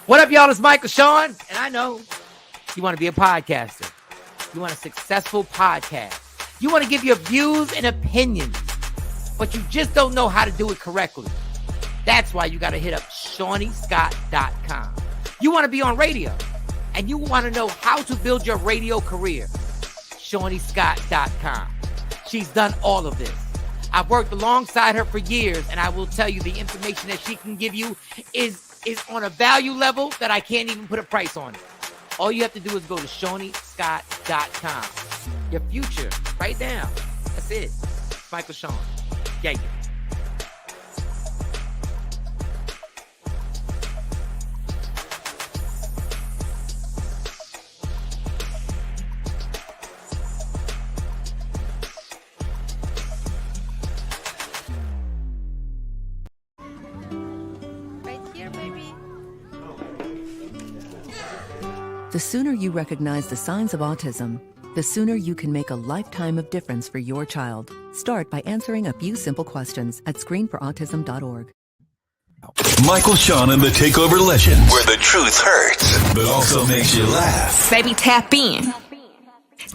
What up, y'all? It's Michael Sean, and I know you want to be a podcaster. You want a successful podcast. You want to give your views and opinions, but you just don't know how to do it correctly. That's why you got to hit up ShawneeScott.com. You want to be on radio, and you want to know how to build your radio career. ShawneeScott.com. She's done all of this. I've worked alongside her for years, and I will tell you the information that she can give you is on a value level that I can't even put a price on it. All you have to do is go to ShawneeScott.com. Your future, right now. That's it. Michael Sean. Yeah. The sooner you recognize the signs of autism, the sooner you can make a lifetime of difference for your child. Start by answering a few simple questions at screenforautism.org. Michael Sean and the Takeover Legends, where the truth hurts, but also makes you laugh. Baby, tap in.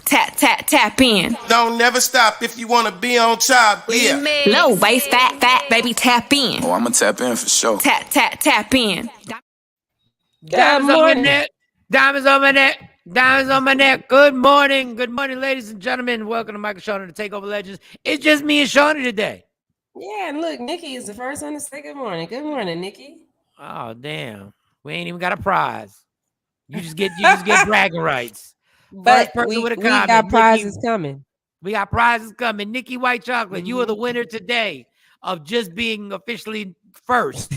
Tap, tap, tap in. Don't never stop if you want to be on top. Yeah. Low waist, fat, baby, tap in. Oh, I'm going to tap in for sure. Tap, tap, tap in. Diamonds on my neck. Diamonds on my neck. Diamonds on my neck. Good morning. Good morning, ladies and gentlemen. Welcome to Michael Sean and the Takeover Legends. It's just me and Shawnee today. Yeah, and look, Nikki is the first one to say good morning. Good morning, Nikki. Oh, damn. We ain't even got a prize. You just get bragging rights. But we got prizes coming. We got prizes coming. Nikki White Chocolate, you are the winner today of just being officially first.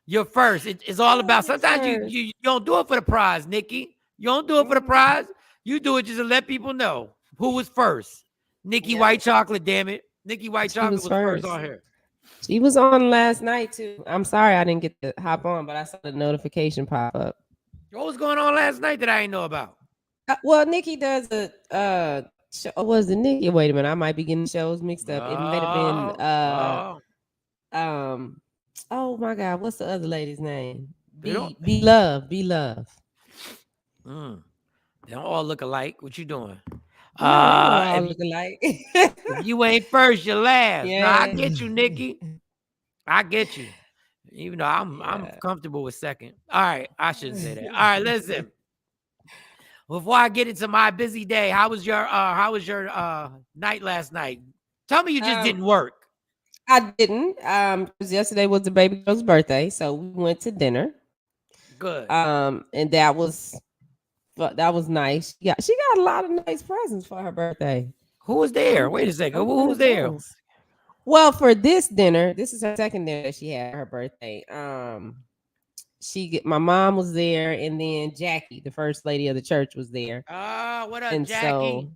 You're first. It's all about, sometimes you don't do it for the prize, Nikki. You don't do it for the prize. You do it just to let people know who was first. Nikki White Chocolate, damn it. Nikki White Chocolate was first on here. She was on last night, too. I'm sorry I didn't get to hop on, but I saw the notification pop up. What was going on last night that I didn't know about? Well, Nikki does a show. Was it Nikki? Wait a minute. I might be getting shows mixed up. It might have been oh my God, what's the other lady's name? Be Love. They don't all look alike. What you doing? All look alike. If you ain't first, you last. Yeah. No, I get you, Nikki. I get you. Even though I'm comfortable with second. All right, I shouldn't say that. All right, listen. Before I get into my busy day, how was your night last night? Tell me you just didn't work. I didn't. Because yesterday was the baby girl's birthday, so we went to dinner. Good. And that was nice. Yeah, she got a lot of nice presents for her birthday. Who was there? Wait a second. Who was there? Well, for this dinner, this is her second dinner that she had her birthday. My mom was there, and then Jackie, the first lady of the church, was there. What up, and Jackie? So,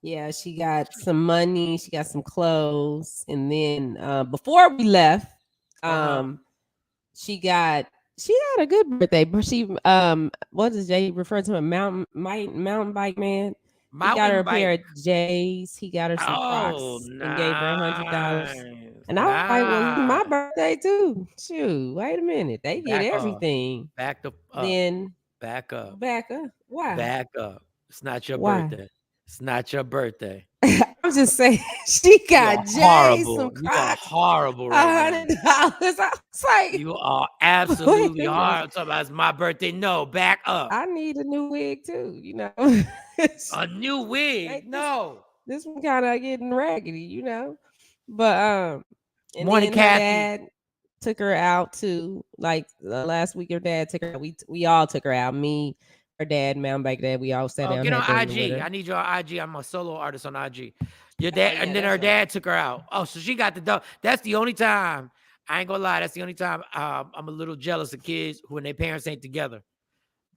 yeah, she got some money, she got some clothes, and then before we left, she had a good birthday. But she what does Jay refer to? A mountain bike man. He got her a pair of J's. He got her some Crocs and gave her $100. And I was like, well, it's my birthday too. Shoot, wait a minute. They get everything. Back up. Then back up. Why? Back up. It's not your birthday. It's not your birthday. I'm just saying, she got J's, some Crocs. You are horrible right $100. I was like, you are absolutely horrible. Talking about it's my birthday. No, back up. I need a new wig too, you know. A new wig? No. This one kind of getting raggedy, you know. But and Morning, then her Kathy. dad took her out too. Like last week, her dad took her out. We all took her out. Me, her dad, Mountain Bike Dad. We all sat down. Get on IG. I need you on IG. I'm a solo artist on IG. Your dad, and then her dad took her out. Oh, so she got the dog. That's the only time. I ain't gonna lie. That's the only time I'm a little jealous of kids when their parents ain't together,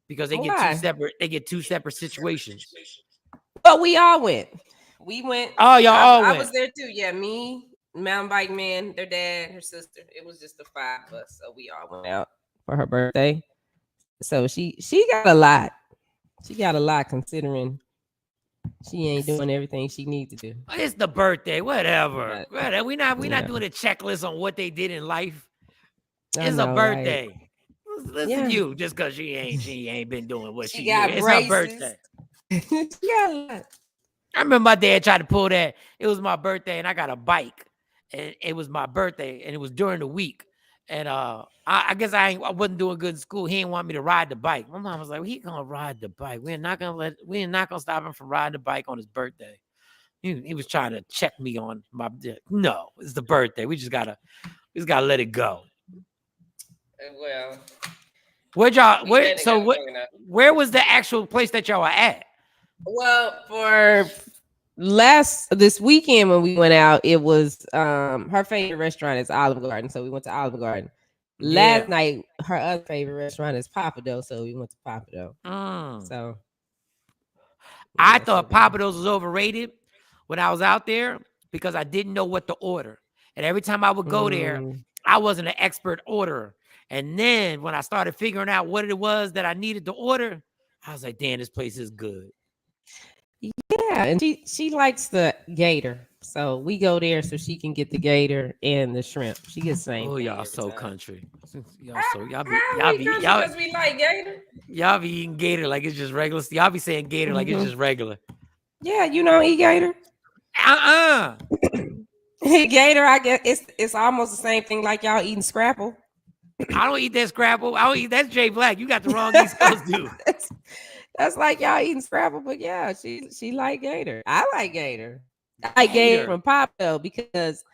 because they get two separate. They get two separate situations. But we all went. We went. Oh, y'all all went. I was there too. Yeah, me, Mountain Bike Man, their dad, her sister. It was just the five of us, so we all went out for her birthday. So she got a lot. She got a lot considering she ain't doing everything she needs to do. It's the birthday, whatever. We're not doing a checklist on what they did in life. It's a birthday. Right? Listen to you, just because she ain't been doing what she got. It's her birthday. Yeah. I remember my dad tried to pull that. It was my birthday, and I got a bike, and it was my birthday, and it was during the week. And I guess I wasn't doing good in school. He didn't want me to ride the bike. My mom was like, well, "He gonna ride the bike. We're not gonna stop him from riding the bike on his birthday." He was trying to check me on my. No, it's the birthday. We just gotta let it go. Well, where'd y'all? Where was the actual place that y'all were at? Well, for this weekend when we went out, it was her favorite restaurant is Olive Garden, so we went to Olive Garden. Last night, her other favorite restaurant is Pappadeaux, so we went to Pappadeaux. So I thought Pappadeaux was overrated when I was out there because I didn't know what to order, and every time I would go there, I wasn't an expert orderer. And then when I started figuring out what it was that I needed to order, I was like, "Damn, this place is good." Yeah, and she likes the gator, so we go there so she can get the gator and the shrimp. She gets the same. Oh, y'all so country. Y'all be because we like gator. Y'all be eating gator like it's just regular. Y'all be saying gator like it's just regular. Yeah, you don't eat gator. Gator, I guess it's almost the same thing like y'all eating Scrapple. I don't eat that Scrapple. I don't eat that's Jay Black. You got the wrong East Coast dude. That's like y'all eating Scrapple, but yeah, she like gator. I like gator. I like gator from Pappadeaux because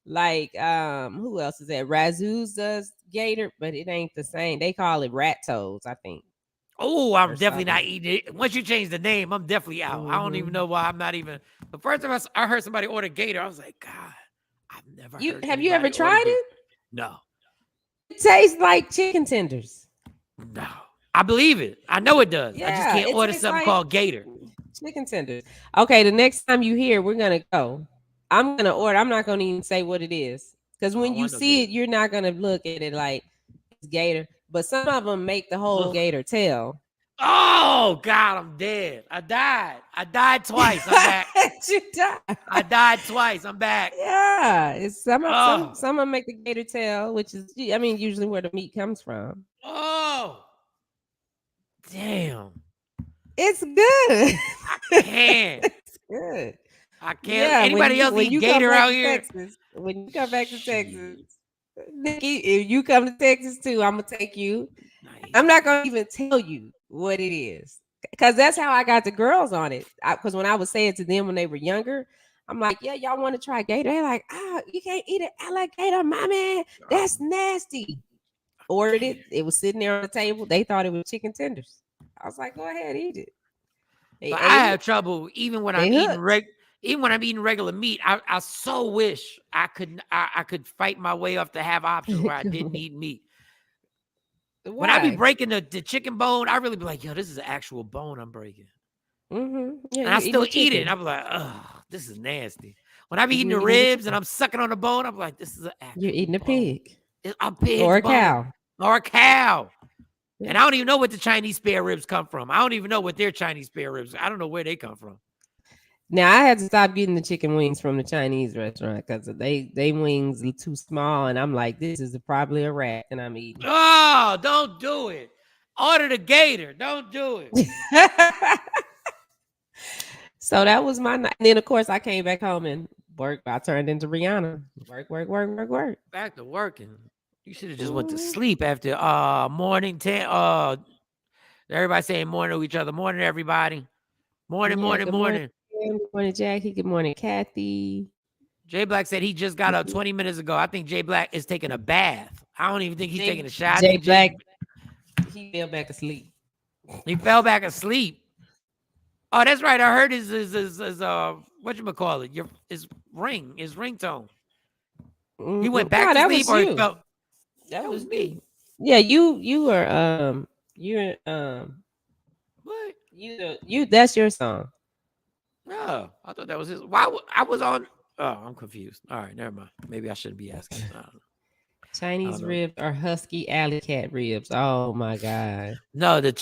like who else is that? Razoo's does gator, but it ain't the same. They call it rat toes, I think. Oh, I'm definitely not eating it. Once you change the name, I'm definitely out. I don't even know why I'm not even. The first time I heard somebody order gator, I was like, God, I've never heard. Have you ever tried it? No. It tastes like chicken tenders. No. I believe it. I know it does. Yeah, I just can't order something called gator. Chicken tenders. Okay, the next time you here, we're gonna go. I'm gonna order. I'm not gonna even say what it is. Because when you see it, you're not gonna look at it like it's gator. But some of them make the whole gator tail. Oh God, I'm dead. I died twice. I'm back. You died. I died twice. I'm back. Yeah, it's some of them make the gator tail, which is usually where the meat comes from. Oh, damn. It's good. I can't. It's good. I can't. Yeah, anybody else eat gator out here? When you come back to Texas, Nikki, if you come to Texas too, I'm gonna take you. Nice. I'm not gonna even tell you what it is because that's how I got the girls on it. Because when I was saying to them when they were younger, I'm like, yeah, y'all want to try gator? They're like, you can't eat an alligator, mommy. That's nasty. Ordered it. It was sitting there on the table. They thought it was chicken tenders. I was like, go ahead, eat it. But I have trouble even when I'm eating regular meat. I so wish I could fight my way off to have options where I didn't eat meat. Why? When I be breaking the chicken bone, I really be like, yo, this is an actual bone I'm breaking. Yeah, and I still eat it. And I'm like, oh, this is nasty. When I be eating the ribs and I'm sucking on the bone, I'm like, this is an actual You're eating a pig. A pig. Or a cow. Or a cow. And I don't even know what the Chinese spare ribs come from. I don't even know what their Chinese spare ribs. I don't know where they come from. Now I had to stop getting the chicken wings from the Chinese restaurant because they wings are too small, and I'm like, this is probably a rat, and I'm eating. Oh, don't do it. Order the gator. Don't do it. So that was my night. And then of course I came back home and worked. I turned into Rihanna. Work. Back to working. You should have just went to sleep after morning 10. Everybody saying morning to each other. Morning, everybody. Morning. Good morning, Jackie. Good morning, Kathy. Jay Black said he just got up 20 minutes ago. I think Jay Black is taking a bath. I don't even think he's taking a shower. Jay Black, he fell back asleep. He fell back asleep. Oh, that's right. I heard his whatchamacallit? His ringtone. He went back to sleep or he felt. That was me. Yeah, you were what? You that's your song. No, I thought that was his. Why I was on? Oh, I'm confused. All right, never mind. Maybe I shouldn't be asking. Chinese ribs or husky alley cat ribs. Oh my God. No, the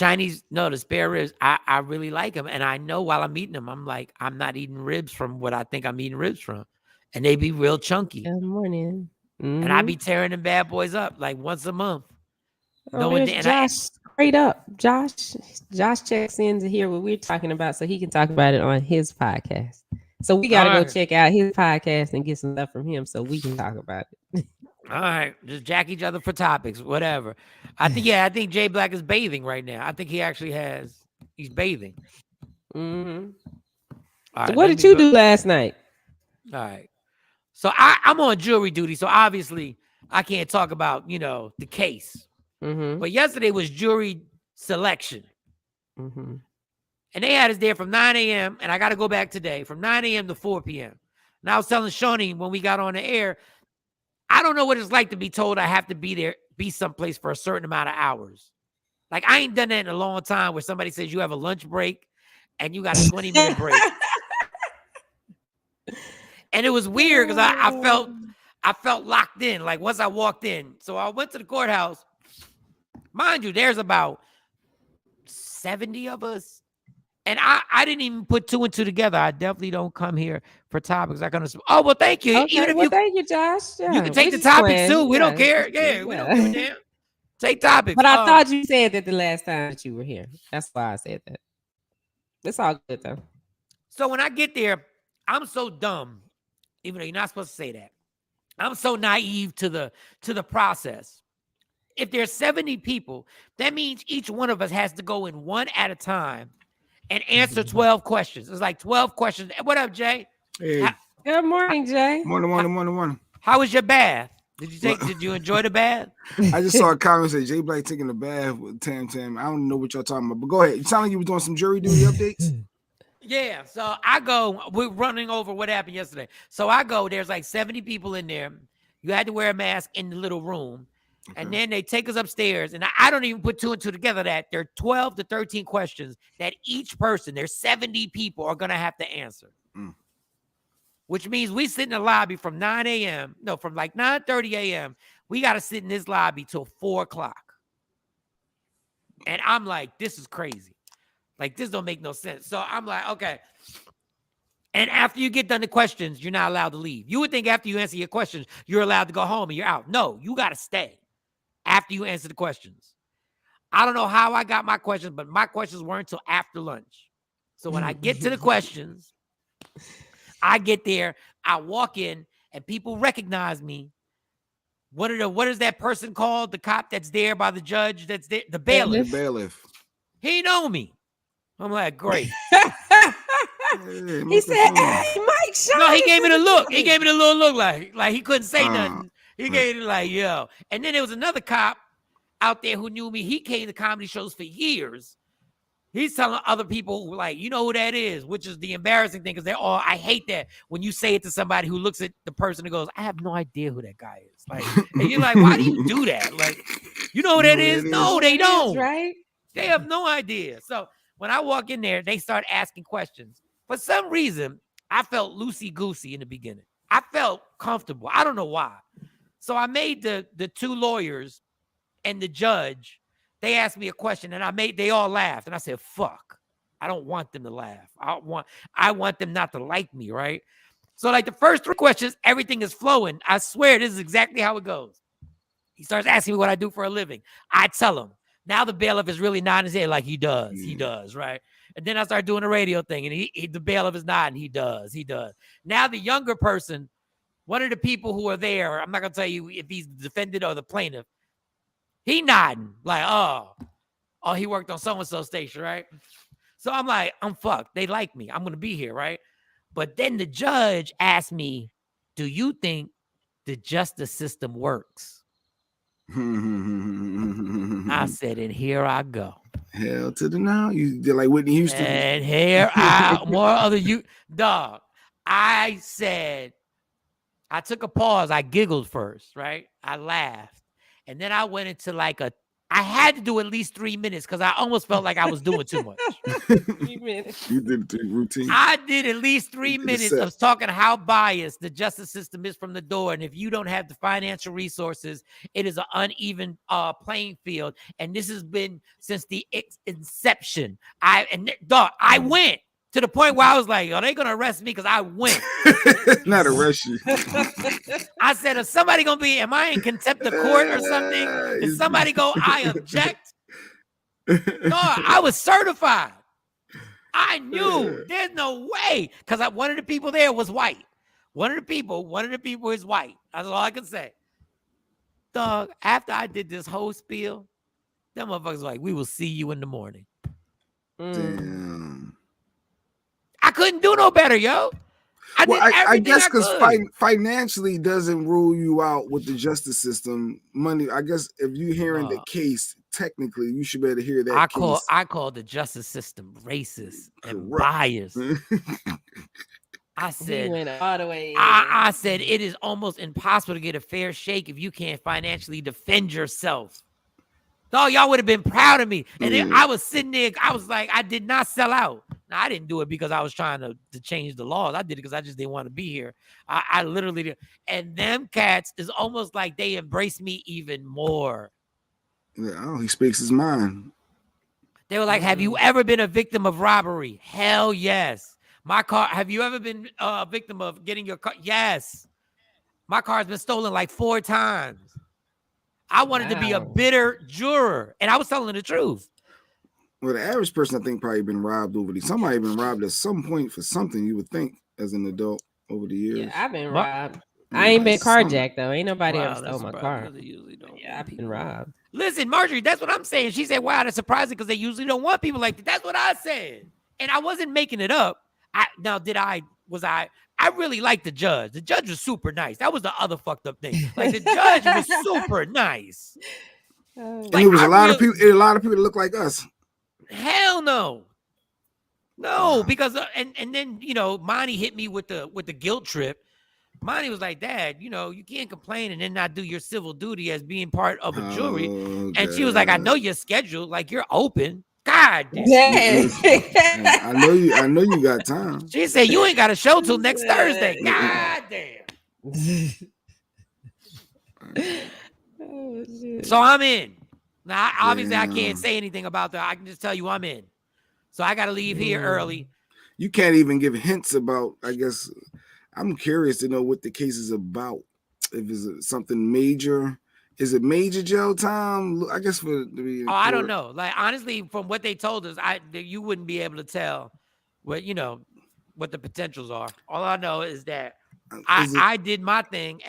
spare ribs. I really like them, and I know while I'm eating them, I'm like, I'm not eating ribs from what I think I'm eating ribs from, and they be real chunky. Good morning. And I be tearing them bad boys up like once a month. Josh, straight up. Josh checks in to hear what we're talking about so he can talk about it on his podcast. So we got to go check out his podcast and get some stuff from him so we can talk about it. All right. Just jack each other for topics, whatever. I think Jay Black is bathing right now. I think he actually he's bathing. Mm-hmm. Right, so what did you do last night? All right. So I'm on jury duty. So obviously I can't talk about, the case. Mm-hmm. But yesterday was jury selection. Mm-hmm. And they had us there from 9 a.m. And I got to go back today from 9 a.m. to 4 p.m. And I was telling Shawnee when we got on the air, I don't know what it's like to be told I have to be someplace for a certain amount of hours. Like, I ain't done that in a long time where somebody says you have a lunch break and you got a 20-minute break. And it was weird because I felt locked in. Like, once I walked in. So I went to the courthouse. Mind you, there's about 70 of us. And I didn't even put two and two together. I definitely don't come here for topics. Oh, well, thank you. Okay, thank you, Josh. Yeah. You can take the topics too. We don't care. Yeah, we don't give a damn. Take topics. But I thought you said that the last time that you were here. That's why I said that. It's all good though. So when I get there, I'm so dumb, even though you're not supposed to say that. I'm so naive to the process. If there's 70 people, that means each one of us has to go in one at a time and answer 12 questions. It's like 12 questions. What up, Jay? Hey. Good morning, Jay. Morning. How was your bath? Did you enjoy the bath? I just saw a comment say Jay Black taking a bath with Tam. I don't know what y'all talking about, but go ahead. You sound like you were doing some jury duty updates. Yeah, so I go, we're running over what happened yesterday. So I go, there's like 70 people in there. You had to wear a mask in the little room. Okay. And then they take us upstairs. And I don't even put two and two together that there are 12 to 13 questions that each person, there's 70 people are going to have to answer. Which means we sit in the lobby from 9 a.m. No, from like 9:30 a.m. We got to sit in this lobby till 4 o'clock. And I'm like, this is crazy. Like, this don't make no sense. So I'm like, okay. And after you get done the questions, you're not allowed to leave. You would think after you answer your questions, you're allowed to go home and you're out. No, you got to stay after you answer the questions. I don't know how I got my questions, but my questions weren't until after lunch. So when I get to the questions, I get there, I walk in, and people recognize me. What is that person called? The cop that's there by the judge that's there? The bailiff. The bailiff. He know me. I'm like, great. He said, hey, Mike, Sean. No, he gave me the look. He gave me the little look like he couldn't say nothing. He gave me like, yo. And then there was another cop out there who knew me. He came to comedy shows for years. He's telling other people, like, you know who that is, which is the embarrassing thing, because I hate that when you say it to somebody who looks at the person and goes, I have no idea who that guy is. Like, and you're like, why do you do that? Like, you know who that is? No, they don't. Right? They have no idea. So when I walk in there, they start asking questions. For some reason, I felt loosey-goosey in the beginning. I felt comfortable. I don't know why. So I made the two lawyers and the judge, they asked me a question and they all laughed. And I said, fuck, I don't want them to laugh. I want them not to like me, right? So like the first three questions, everything is flowing. I swear this is exactly how it goes. He starts asking me what I do for a living. I tell him. Now the bailiff is really nodding his head like he does. He does, right? And then I start doing the radio thing and the bailiff is nodding. He does. Now the younger person, one of the people who are there, I'm not going to tell you if he's the defendant or the plaintiff, he nodding like, oh, he worked on so-and-so station, right? So I'm like, I'm fucked. They like me. I'm going to be here, right? But then the judge asked me, do you think the justice system works? I said, and here I go. Hell to the now. You did like Whitney Houston. And here dog. I said, I took a pause. I giggled first, right? I laughed. And then I went into I had to do at least 3 minutes because I almost felt like I was doing too much. 3 minutes. You did the routine. I did at least 3 minutes of talking how biased the justice system is from the door. And if you don't have the financial resources, it is an uneven playing field. And this has been since the inception. I went. To the point where I was like, are they going to arrest me because I went? Not arrest you. I said, is somebody going to be, am I in contempt of court or something? Is somebody go, I object? No, I was certified. I knew there's no way. Because one of the people there was white. One of the people is white. That's all I can say. Dog, after I did this whole spiel, them motherfuckers like, we will see you in the morning. Damn. I couldn't do no better, yo. I guess because financially doesn't rule you out with the justice system. Money, I guess if you're hearing the case, technically you should be able to hear that. I call the justice system racist and biased. I said, went all the way. I said it is almost impossible to get a fair shake if you can't financially defend yourself. Dog, y'all would have been proud of me. And then I was sitting there, I was like, I did not sell out. Now, I didn't do it because I was trying to change the laws. I did it because I just didn't want to be here. I literally did. And them cats is almost like they embrace me even more. Yeah, he speaks his mind. They were like, have you ever been a victim of robbery? Hell yes. My car, have you ever been a victim of getting your car? Yes. My car has been stolen like 4 times. I wanted to be a bitter juror, and I was telling the truth. Well, the average person, I think, probably been robbed over the. Somebody been robbed at some point for something. You would think, as an adult, over the years. Yeah, I've been robbed. I ain't been carjacked though. Ain't nobody ever stole my car. Yeah, I've been robbed. Listen, Marjorie, that's what I'm saying. She said, "Wow, that's surprising because they usually don't want people like that." That's what I said, and I wasn't making it up. I really liked the judge. The judge was super nice. That was the other fucked up thing. Like the judge was super nice. And it was a lot of people that look like us. Hell no. No, because and then Monty hit me with the guilt trip. Monty was like, Dad, you can't complain and then not do your civil duty as being part of a jury. And she was like, I know your schedule, like you're open. God damn. I know you got time. She said you ain't got a show till next Thursday. God damn. Oh, shit. So I'm in. Now obviously I can't say anything about that. I can just tell you I'm in. So I gotta leave here early. You can't even give hints about, I guess. I'm curious to know what the case is about. If it's something major. Is it major jail time? I guess I don't know. Like honestly, from what they told us, you wouldn't be able to tell what the potentials are. All I know is that I did my thing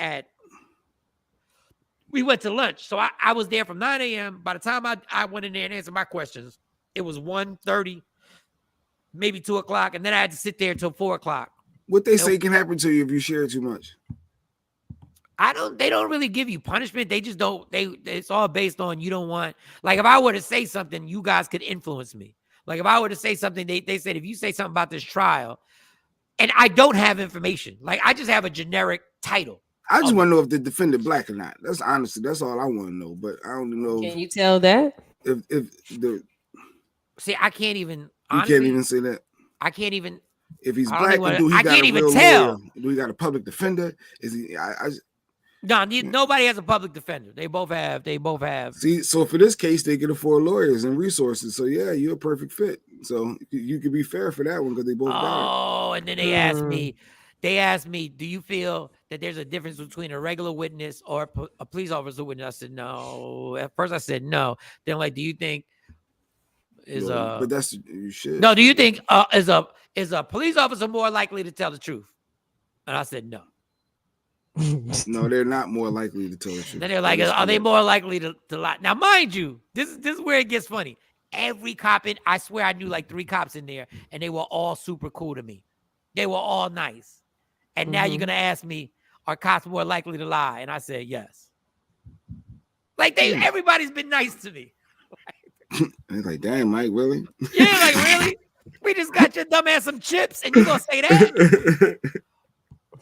we went to lunch. So I was there from 9 a.m. By the time I went in there and answered my questions, it was 1:30, maybe 2 o'clock, and then I had to sit there until 4 o'clock. What they say can happen to you if you share too much. They don't really give you punishment. They just don't, it's all based on you don't want, like if I were to say something, you guys could influence me. Like if I were to say something, they said, if you say something about this trial and I don't have information, like I just have a generic title. I just want to know if the defendant black or not. That's all I want to know. But I don't know. Can you tell that? See, I can't even. You can't even say that. I can't even. If he's black, I can't even tell. Do he got a public defender? Is he? No, nobody has a public defender. They both have. See, so for this case, they can afford lawyers and resources. So yeah, you're a perfect fit. So you could be fair for that one because they both got it. Oh, and then they asked me, do you feel that there's a difference between a regular witness or a police officer witness? I said no. At first I said no. Then like, do you think but that's you should. No, do you think is a police officer more likely to tell the truth? And I said no. No, they're not more likely to tell the truth. Then they're like, are they more likely to lie? Now, mind you, this is where it gets funny. Every cop I swear I knew like 3 cops in there, and they were all super cool to me. They were all nice. And now you're gonna ask me, are cops more likely to lie? And I said yes. Like everybody's been nice to me. It's like, damn, Mike, really? Yeah, like really? We just got your dumb ass some chips, and you gonna say that?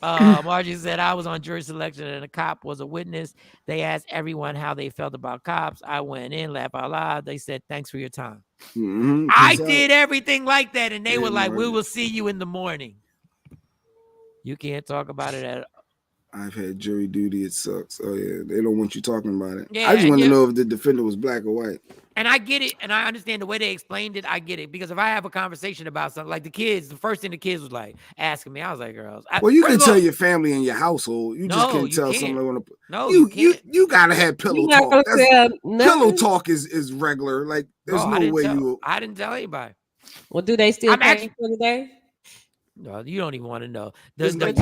Margie said, I was on jury selection and a cop was a witness. They asked everyone how they felt about cops. I went in, laughed out loud. They said, thanks for your time. Mm-hmm. I did everything like that. And they were like, we will see you in the morning. You can't talk about it at I've had jury duty. It sucks. Oh yeah, they don't want you talking about it. Yeah, I just want to know if the defendant was black or white. And I get it, and I understand the way they explained it. I get it, because if I have a conversation about something, like the kids, the first thing the kids was like asking me, I was like, girls. Well, you can tell your family and your household. You just can't tell someone want to. No, you can't. You gotta have pillow talk. Pillow talk is regular. Like there's no way you. I didn't tell anybody. Well, do they still pay for the day? No, you don't even want to know. The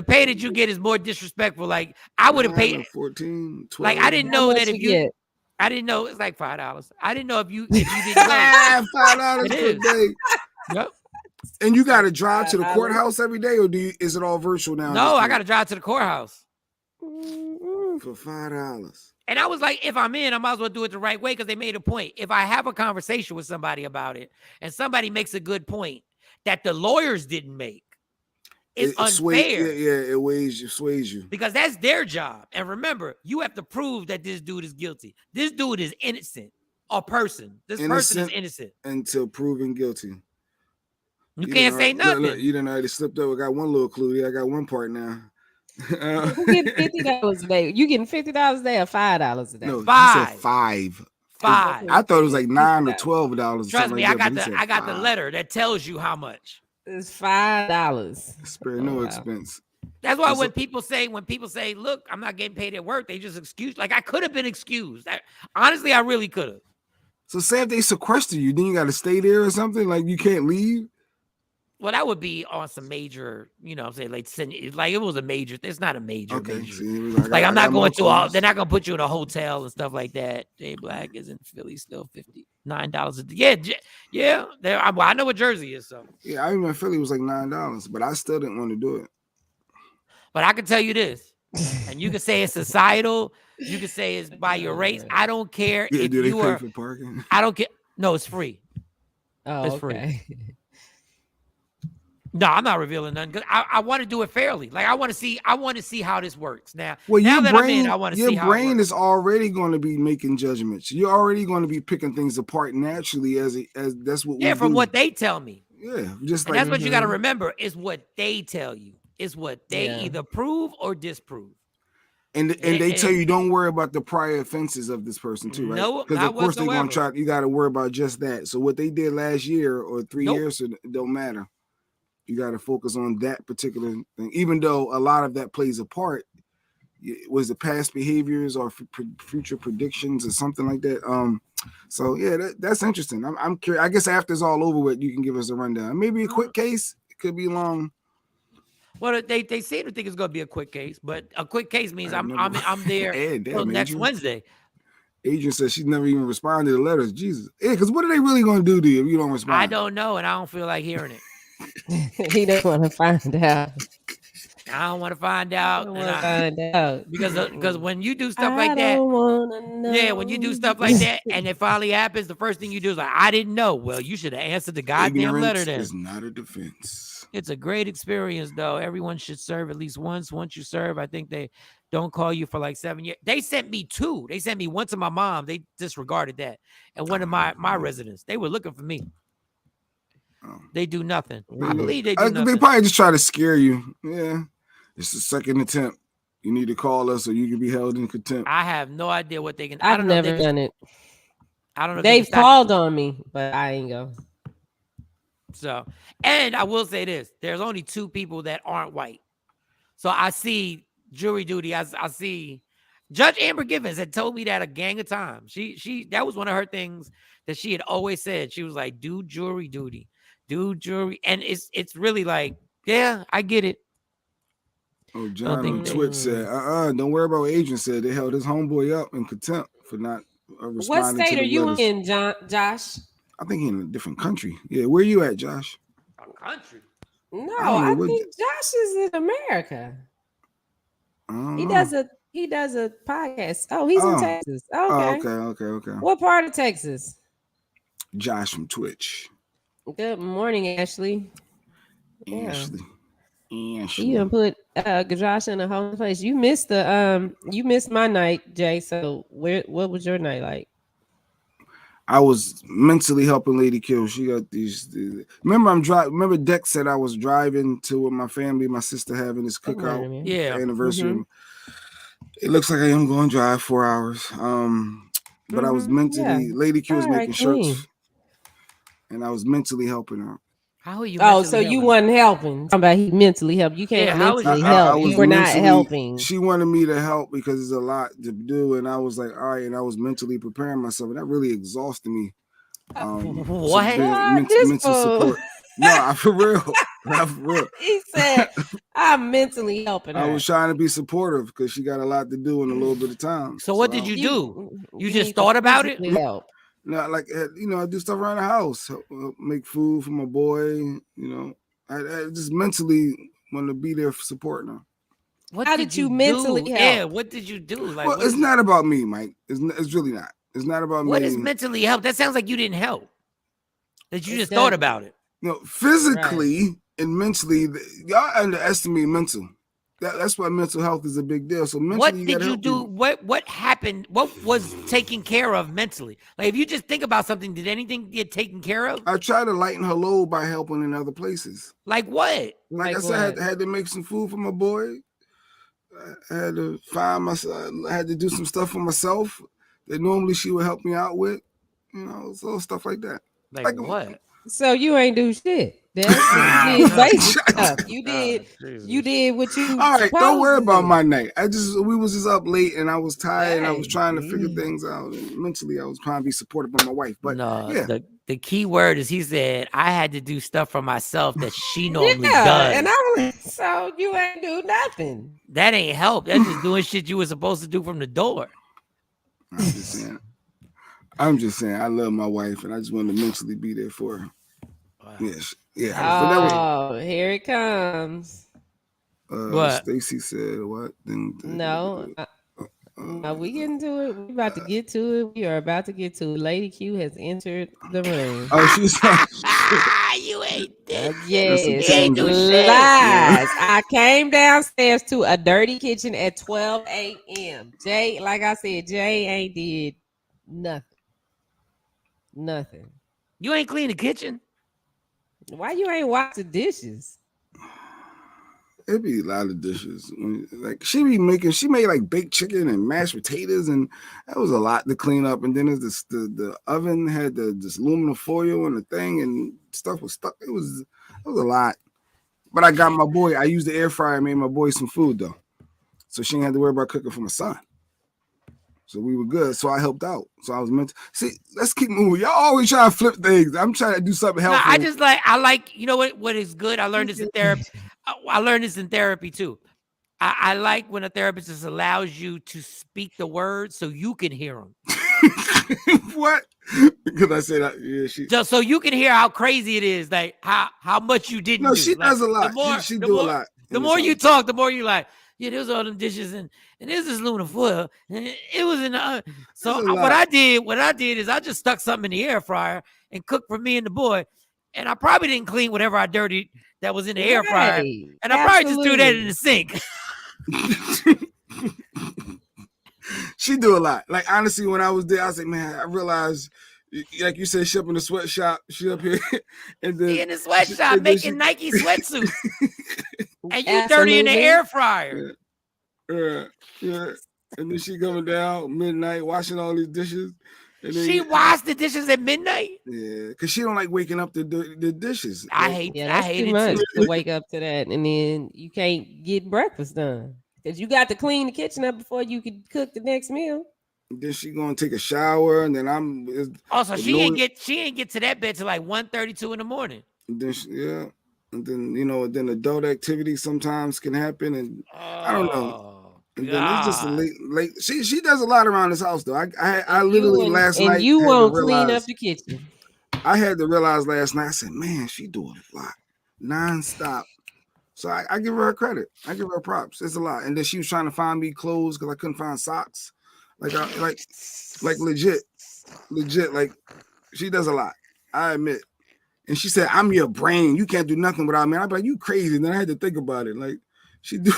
pay that you get is more disrespectful. Like I would have paid 14, 12. Like I didn't know that if you. I didn't know it's like $5. I didn't know if you didn't go. $5 per day. Yep. And you got to drive to the courthouse every day, or is it all virtual now? No, I got to drive to the courthouse for $5. And I was like, if I'm in, I might as well do it the right way, because they made a point. If I have a conversation with somebody about it, and somebody makes a good point that the lawyers didn't make, it's unfair. It sways you. Because that's their job. And remember, you have to prove that this dude is guilty. This dude is innocent. Person is innocent. Until proven guilty. You can't say nothing. Look, you done already slipped up. I got one little clue here. I got one part now. You getting $50 a day. You getting $50 a day or $5 a day? No, $5. He said $5. I thought it was like $9 or $12. Trust me, I got the letter that tells you how much. It's $5. Spare no expense. That's why when people say, look, I'm not getting paid at work, they just excuse. Like I could have been excused. Honestly, I really could have. So say if they sequester you, then you got to stay there or something. Like you can't leave. Well, that would be on some major, you know what I'm saying? Like it was a major. It's not a major. Okay. Major. See, like I'm not going to all. They're not going to put you in a hotel and stuff like that. Jay Black is in Philly still $59 a day. Yeah. I know what Jersey is. So yeah, I remember Philly was like $9, but I still didn't want to do it. But I can tell you this, and you can say it's societal. You can say it's by your race. I don't care if do they you pay are. For parking? I don't care. No, it's free. Oh, it's okay. free. No, I'm not revealing nothing. Cause I want to do it fairly. Like I want to see how this works. Now that I'm in, I want to see how your brain is already going to be making judgments. You're already going to be picking things apart naturally as that's what we do. From what they tell me. Yeah, just and that's what you got to remember is what they tell you. Is what they either prove or disprove. And they tell you don't worry about the prior offenses of this person too, right? No, because of course they're going to try. You got to worry about just that. So what they did last year or 3 years, it don't matter. You got to focus on that particular thing, even though a lot of that plays a part. Was it past behaviors or future predictions or something like that? So yeah, that's interesting. I'm curious. I guess after it's all over with, you can give us a rundown. Maybe a quick case. It could be long. Well, they seem to think it's going to be a quick case, but a quick case means I'm there until next Wednesday. Agent says she's never even responded to letters. Jesus, because what are they really going to do to you if you don't respond? I don't know, and I don't feel like hearing it. He doesn't want to find out. I don't want to find out. Because when you do stuff like that, when you do stuff like that, and it finally happens, the first thing you do is like, I didn't know. Well, you should have answered the goddamn letter then. It's not a defense. It's a great experience, though. Everyone should serve at least once. Once you serve, I think they don't call you for like 7 years. They sent me 2. They sent me one to my mom. They disregarded that. And one of my residents. They were looking for me. They do nothing. I believe they do nothing. They probably just try to scare you. Yeah. It's the second attempt. You need to call us or you can be held in contempt. I have no idea what they can. I've never done it. I don't know. They've called on me, but I ain't go. So, and I will say this: there's only 2 people that aren't white. So I see jury duty. I see Judge Amber Givens had told me that a gang of times. She that was one of her things that she had always said. She was like, "Do jury duty, do jury," and it's really like, yeah, I get it. Oh, John on Twitch said, don't worry about what Agent said. They held his homeboy up in contempt for not responding. What state are you letters. In, Josh? I think he's in a different country. Yeah, where you at, Josh? A country? No, I think Josh is in America. He does a podcast. Oh, he's in Texas. Okay. Okay. What part of Texas? Josh from Twitch. Good morning, Ashley. Ashley. You done put Josh in a whole place. You missed my night, Jay. So what was your night like? I was mentally helping Lady Q. She got these. Remember Dex said I was driving to with my family, my sister having this cookout anniversary. Mm-hmm. It looks like I am going to drive 4 hours. But I was mentally. Lady Q was making shirts, and I was mentally helping her. How are you? So you wasn't helping. Somebody he mentally help. You can't mentally help. You were not helping. She wanted me to help because there's a lot to do, and I was like, all right, and I was mentally preparing myself, and that really exhausted me. What? Mental support. No, for real. Not for real. He said, I'm mentally helping her. I was trying to be supportive because she got a lot to do in a little bit of time. So what did you do? You just thought about it? Help. No, like, I do stuff around the house, make food for my boy. I just mentally want to be there for supporting her. How did you mentally help? Yeah, what did you do? Like, well, it's not about me, Mike. It's really not. It's not about me. What is mentally help? That sounds like you didn't help. That you just thought about it. Physically and mentally, y'all underestimate mental. That's why mental health is a big deal. So mentally, what did you do? What happened? What was taken care of mentally? Like, if you just think about something, did anything get taken care of? I try to lighten her load by helping in other places. Like what? Like I said, I had to make some food for my boy. I had to find myself. I had to do some stuff for myself that normally she would help me out with. So stuff like that. Like what? So you ain't do shit. You did basic stuff. You did what you. All right, don't worry about my night. We was just up late and I was tired and I was trying to figure things out. And mentally, I was trying to be supported by my wife. But the key word is he said I had to do stuff for myself that she normally does. And so you ain't do nothing. That ain't help. That's just doing shit you were supposed to do from the door. I'm just saying, I love my wife, and I just want to mentally be there for her. Wow. Yes, yeah. Oh, here it comes. What? Stacy said what? No, we getting to it. We about to get to it. We are about to get to it. Lady Q has entered the room. Oh, she's you ain't dead. Yes, lies. I came downstairs to a dirty kitchen at 12 a.m. Jay, like I said, Jay ain't did nothing. You ain't clean the kitchen? Why you ain't wash the dishes? It'd be a lot of dishes. Like she made like baked chicken and mashed potatoes, and that was a lot to clean up. And then there's the oven had this aluminum foil and the thing, and stuff was stuck. It was a lot. But I got my boy. I used the air fryer, made my boy some food though, so she didn't have to worry about cooking for my son. So we were good. So I helped out. So I was meant to see. Let's keep moving. Y'all always trying to flip things. I'm trying to do something helpful. No, I like. You know what is good? I learned this in therapy. I learned this in therapy too. I like when a therapist just allows you to speak the words so you can hear them. What? Because I said, just so you can hear how crazy it is, like how much you didn't. No, she does a lot. She do a lot. The more you talk, the more you like. Yeah, there's all them dishes and there's this aluminum foil. And it was in the so what I did is I just stuck something in the air fryer and cooked for me and the boy. And I probably didn't clean whatever I dirtied that was in the air fryer. And I probably just threw that in the sink. She do a lot. Like honestly, when I was there, I was like, man, I realized, like you said, she up in the sweatshop. She up here and then in the sweatshop making Nike sweatsuits. And you dirty in the air fryer. Yeah. And then she coming down midnight washing all these dishes. And then she washed the dishes at midnight. Yeah, because she don't like waking up the dishes. I hate too much to wake up to that, and then you can't get breakfast done because you got to clean the kitchen up before you could cook the next meal. And then she gonna take a shower, and then I'm also she ain't get to that bed till like 1:32 in the morning. And then and then then adult activities sometimes can happen, and I don't know. And then it's just late. She does a lot around this house though. I literally last night. And you won't clean up the kitchen. I had to realize last night. I said, "Man, she doing a lot, nonstop." So I give her credit. I give her props. It's a lot. And then she was trying to find me clothes because I couldn't find socks. Like legit. Like she does a lot. I admit. And she said, "I'm your brain. You can't do nothing without me." I'm like, "You crazy?" And then I had to think about it. Like, She do.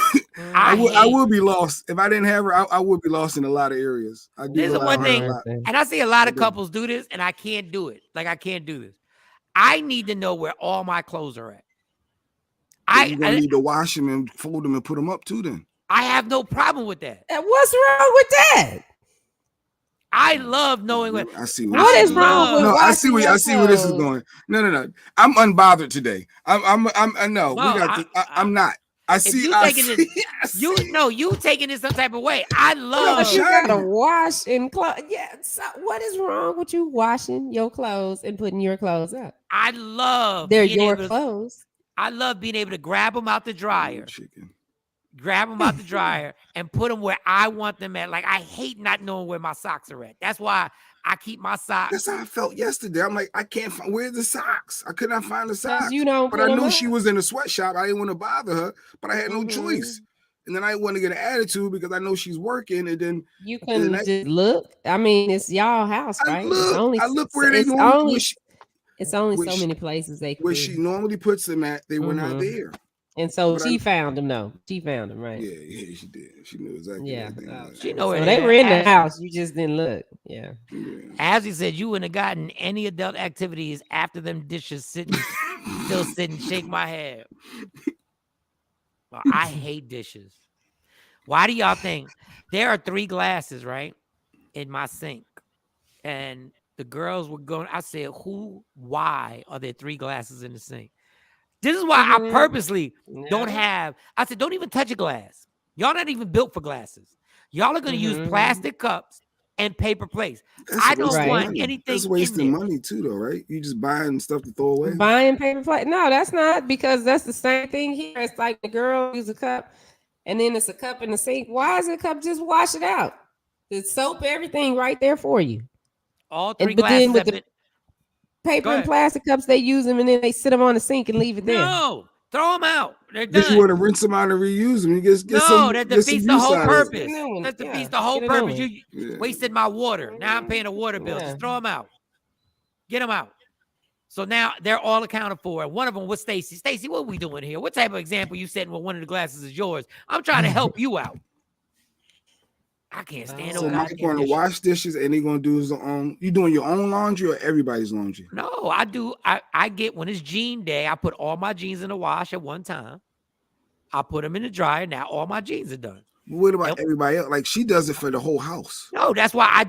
I would be lost if I didn't have her. I would be lost in a lot of areas. I do. This is one thing, and I see a lot of couples do this, and I can't do it. Like I can't do this. I need to know where all my clothes are at. You're gonna need to wash them and fold them and put them up too. Then I have no problem with that. And what's wrong with that? I love knowing what. I see. What is wrong with? No, I see where this is going. No. I'm unbothered today. I know. No, we got. I'm not. I see. You taking this some type of way. I love. You gotta wash and clothes. Yeah. So what is wrong with you washing your clothes and putting your clothes up? I love. They're your clothes. I love being able to grab them out the dryer. Grab them out the dryer and put them where I want them at. Like I hate not knowing where my socks are at. That's why I keep my socks. That's how I felt yesterday. I'm like, I can't find where's the socks. I could not find the socks. You don't. But I knew she was in the sweatshop. I didn't want to bother her, but I had no choice. And then I want to get an attitude because I know she's working. And then you can just look. I mean, it's y'all house, right? I look where they normally. It's only so many places they can. Where she normally puts them at, they were not there. And so she found them, though. She found them, right? Yeah, she did. She knew exactly. Yeah, she know where they were in the house. You just didn't look. Yeah. As he said, you wouldn't have gotten any adult activities after them dishes still sitting, shake my head. Well, I hate dishes. Why do y'all think there are 3 glasses, right, in my sink? And the girls were going, I said, why are there 3 glasses in the sink? This is why I purposely don't have. I said, don't even touch a glass. Y'all not even built for glasses. Y'all are going to use plastic cups and paper plates. I don't want anything. That's wasting money too, though, right? You just buying stuff to throw away. Buying paper plate? No, that's not, because that's the same thing here. It's like the girl use a cup, and then it's a cup in the sink. Why is a cup? Just wash it out. The soap, everything, right there for you. All 3 glasses. With the paper and plastic cups, they use them and then they sit them on the sink and leave it there. No, throw them out. They're done. But you want to rinse them out and reuse them. You get some. That defeats the whole purpose. That defeats the whole purpose. You wasted my water. Now I'm paying a water bill. Just throw them out. Get them out. So now they're all accounted for. One of them was Stacy. Stacy, what are we doing here? What type of example you setting when one of the glasses is yours? I'm trying to help you out. I can't stand. So Mike going to wash dishes and he going to do his own. You doing your own laundry or everybody's laundry? No, I do. I get, when it's jean day, I put all my jeans in the wash at one time. I put them in the dryer. Now all my jeans are done. What about everybody else? Like she does it for the whole house. No, that's why I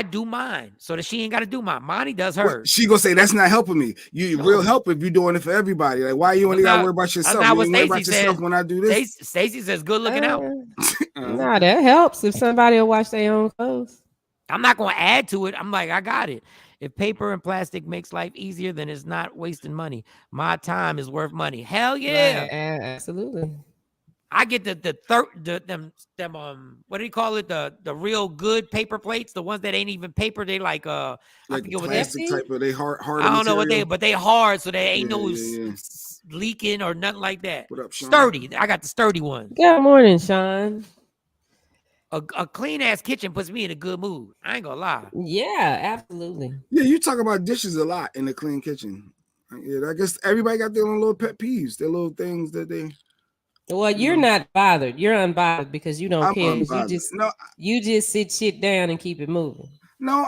do mine so that she ain't got to do mine. Monty does hers. Well, she gonna say that's not helping me. You real help if you're doing it for everybody. Like why you only got to worry about yourself? You worry about yourself when I do this. Stacy says, "Good looking out." Nah, that helps if somebody will wash their own clothes. I'm not gonna add to it. I'm like, I got it. If paper and plastic makes life easier, then it's not wasting money. My time is worth money. Hell yeah, right, absolutely. I get them what do you call it? The real good paper plates, the ones that ain't even paper. They like I forget plastic type of, they hard. I don't know what they, but they hard, so they ain't leaking or nothing like that. What up, Sean? Sturdy. I got the sturdy ones. Good morning, Sean. A clean ass kitchen puts me in a good mood. I ain't gonna lie. Yeah, absolutely. Yeah, you talk about dishes a lot in the clean kitchen. Yeah, I guess everybody got their own little pet peeves, their little things that they. Well, you're not bothered. You're unbothered because you don't care. Unbothered. You just sit shit down and keep it moving. No,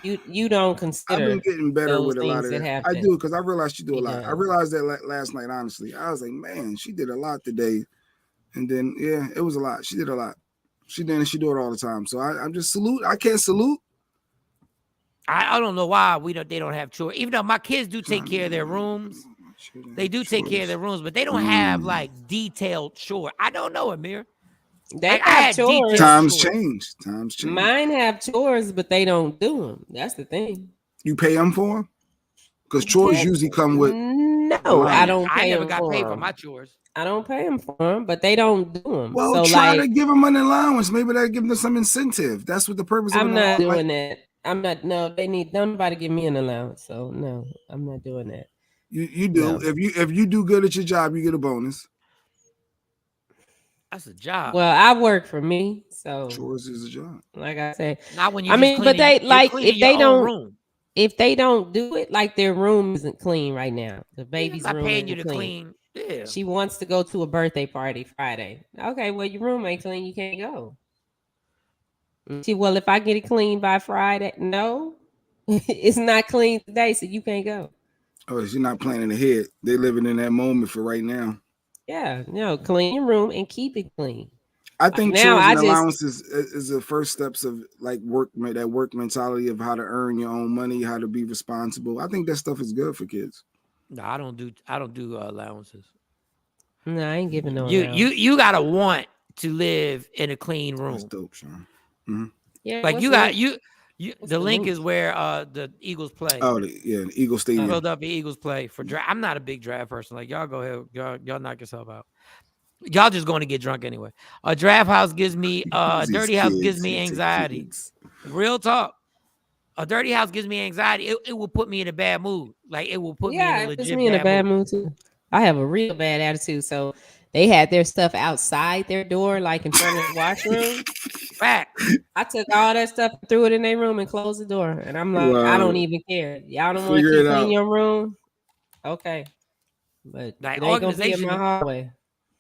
you don't consider. I've been getting better with a lot of that. I do, because I realized you do a lot. I realized that last night. Honestly, I was like, man, she did a lot today, and then it was a lot. She did a lot. She do it all the time. So I'm just salute. I can't salute. I don't know why they don't have chores. Even though my kids do take care of their rooms. They do take care of their rooms, but they don't have like detailed chores. I don't know, Amir. They have chores. Times change. Mine have chores, but they don't do them. That's the thing. You pay them for them? Because chores usually come with. No, I don't. I never got paid for my chores. I don't pay them for them, but they don't do them. Well, so try to give them an allowance. Maybe that'll give them some incentive. That's what the purpose. I'm not doing that. I'm not. No, they need nobody give me an allowance. So no, I'm not doing that. You do. No. If you do good at your job, you get a bonus. That's a job. Well, I work for me, so chores is a job. Like I say, not when you. But they like if they don't do it, like their room isn't clean right now. The baby's room. I'm not paying you to clean. Yeah. She wants to go to a birthday party Friday. Okay, well, your room ain't clean. You can't go. See, well, if I get it clean by Friday, no, it's not clean today, so you can't go. Oh, she's not planning ahead. They're living in that moment for right now. Yeah, no, clean your room and keep it clean. I think now chores I and just allowances is the first steps of like work mentality of how to earn your own money, how to be responsible. I think that stuff is good for kids. No, I don't do allowances. no, I ain't giving no You allowance. you gotta want to live in a clean room. That's dope, Sean. Mm-hmm. Yeah, Like what's you the got link? you. What's The the link link? is where the Eagles play. Oh, the Eagle Stadium. Philadelphia Eagles play for draft. I'm not a big draft person. Like y'all go ahead, y'all knock yourself out. Y'all just going to get drunk anyway. A draft house gives me dirty house gives me anxiety. Real talk. A dirty house gives me anxiety. It will put me in a bad mood. Like it will put me in a It legit puts me in a bad mood too. I have a real bad attitude, so they had their stuff outside their door, like in front of the washroom. Fact. I took all that stuff, threw it in their room, and closed the door. And I'm like, I don't even care. Y'all don't want to keep cleaning your room, okay? But like it ain't gonna be in organization. my hallway.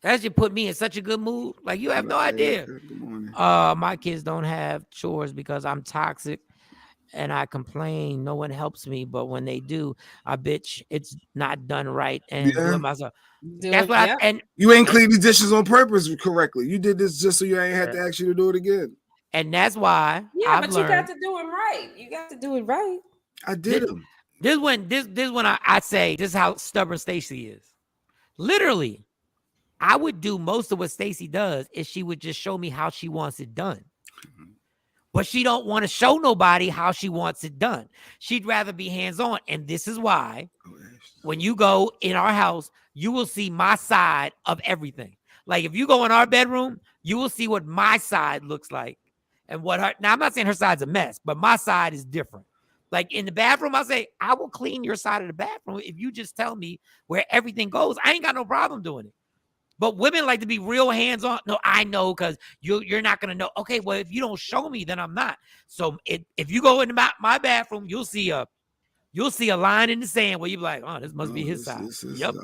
That just put me in such a good mood. Like you have no idea. Good morning. My kids don't have chores because I'm toxic and I complain. No one helps me, but when they do, I bitch it's not done right and do it myself. That's what and you ain't clean the dishes on purpose correctly. You did this just so you ain't had to ask you to do it again. And that's why but you got to do it right. You got to do it right. I did them. This when I say this is how stubborn Stacy is. Literally, I would do most of what Stacy does if she would just show me how she wants it done. But she don't want to show nobody how she wants it done. She'd rather be hands-on. And this is why when you go in our house, you will see my side of everything. Like if you go in our bedroom, you will see what my side looks like. And what her, now I'm not saying her side's a mess, but my side is different. Like in the bathroom, I say, I will clean your side of the bathroom if you just tell me where everything goes. I ain't got no problem doing it. But women like to be real hands-on. No, I know because you're not going to know. Okay, well, if you don't show me, then I'm not. So if you go into my bathroom, you'll see a line in the sand where you're like, oh, this must be his side. Yep.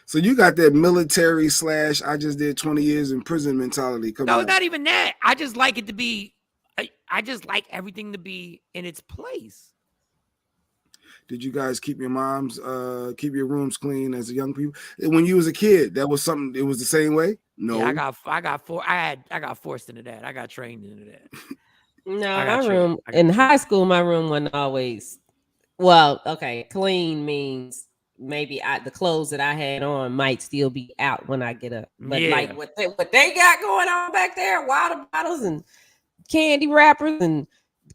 So you got that military / I just did 20 years in prison mentality. No, it's not even that. I just like it to be, I just like everything to be in its place. Did you guys keep your your rooms clean as a young people? When you was a kid, that was something, it was the same way? No. Yeah, I got forced into that. I got trained into that. No, my room in high school, my room wasn't always, well, okay, clean means maybe the clothes that I had on might still be out when I get up. But like what they got going on back there, water bottles and candy wrappers and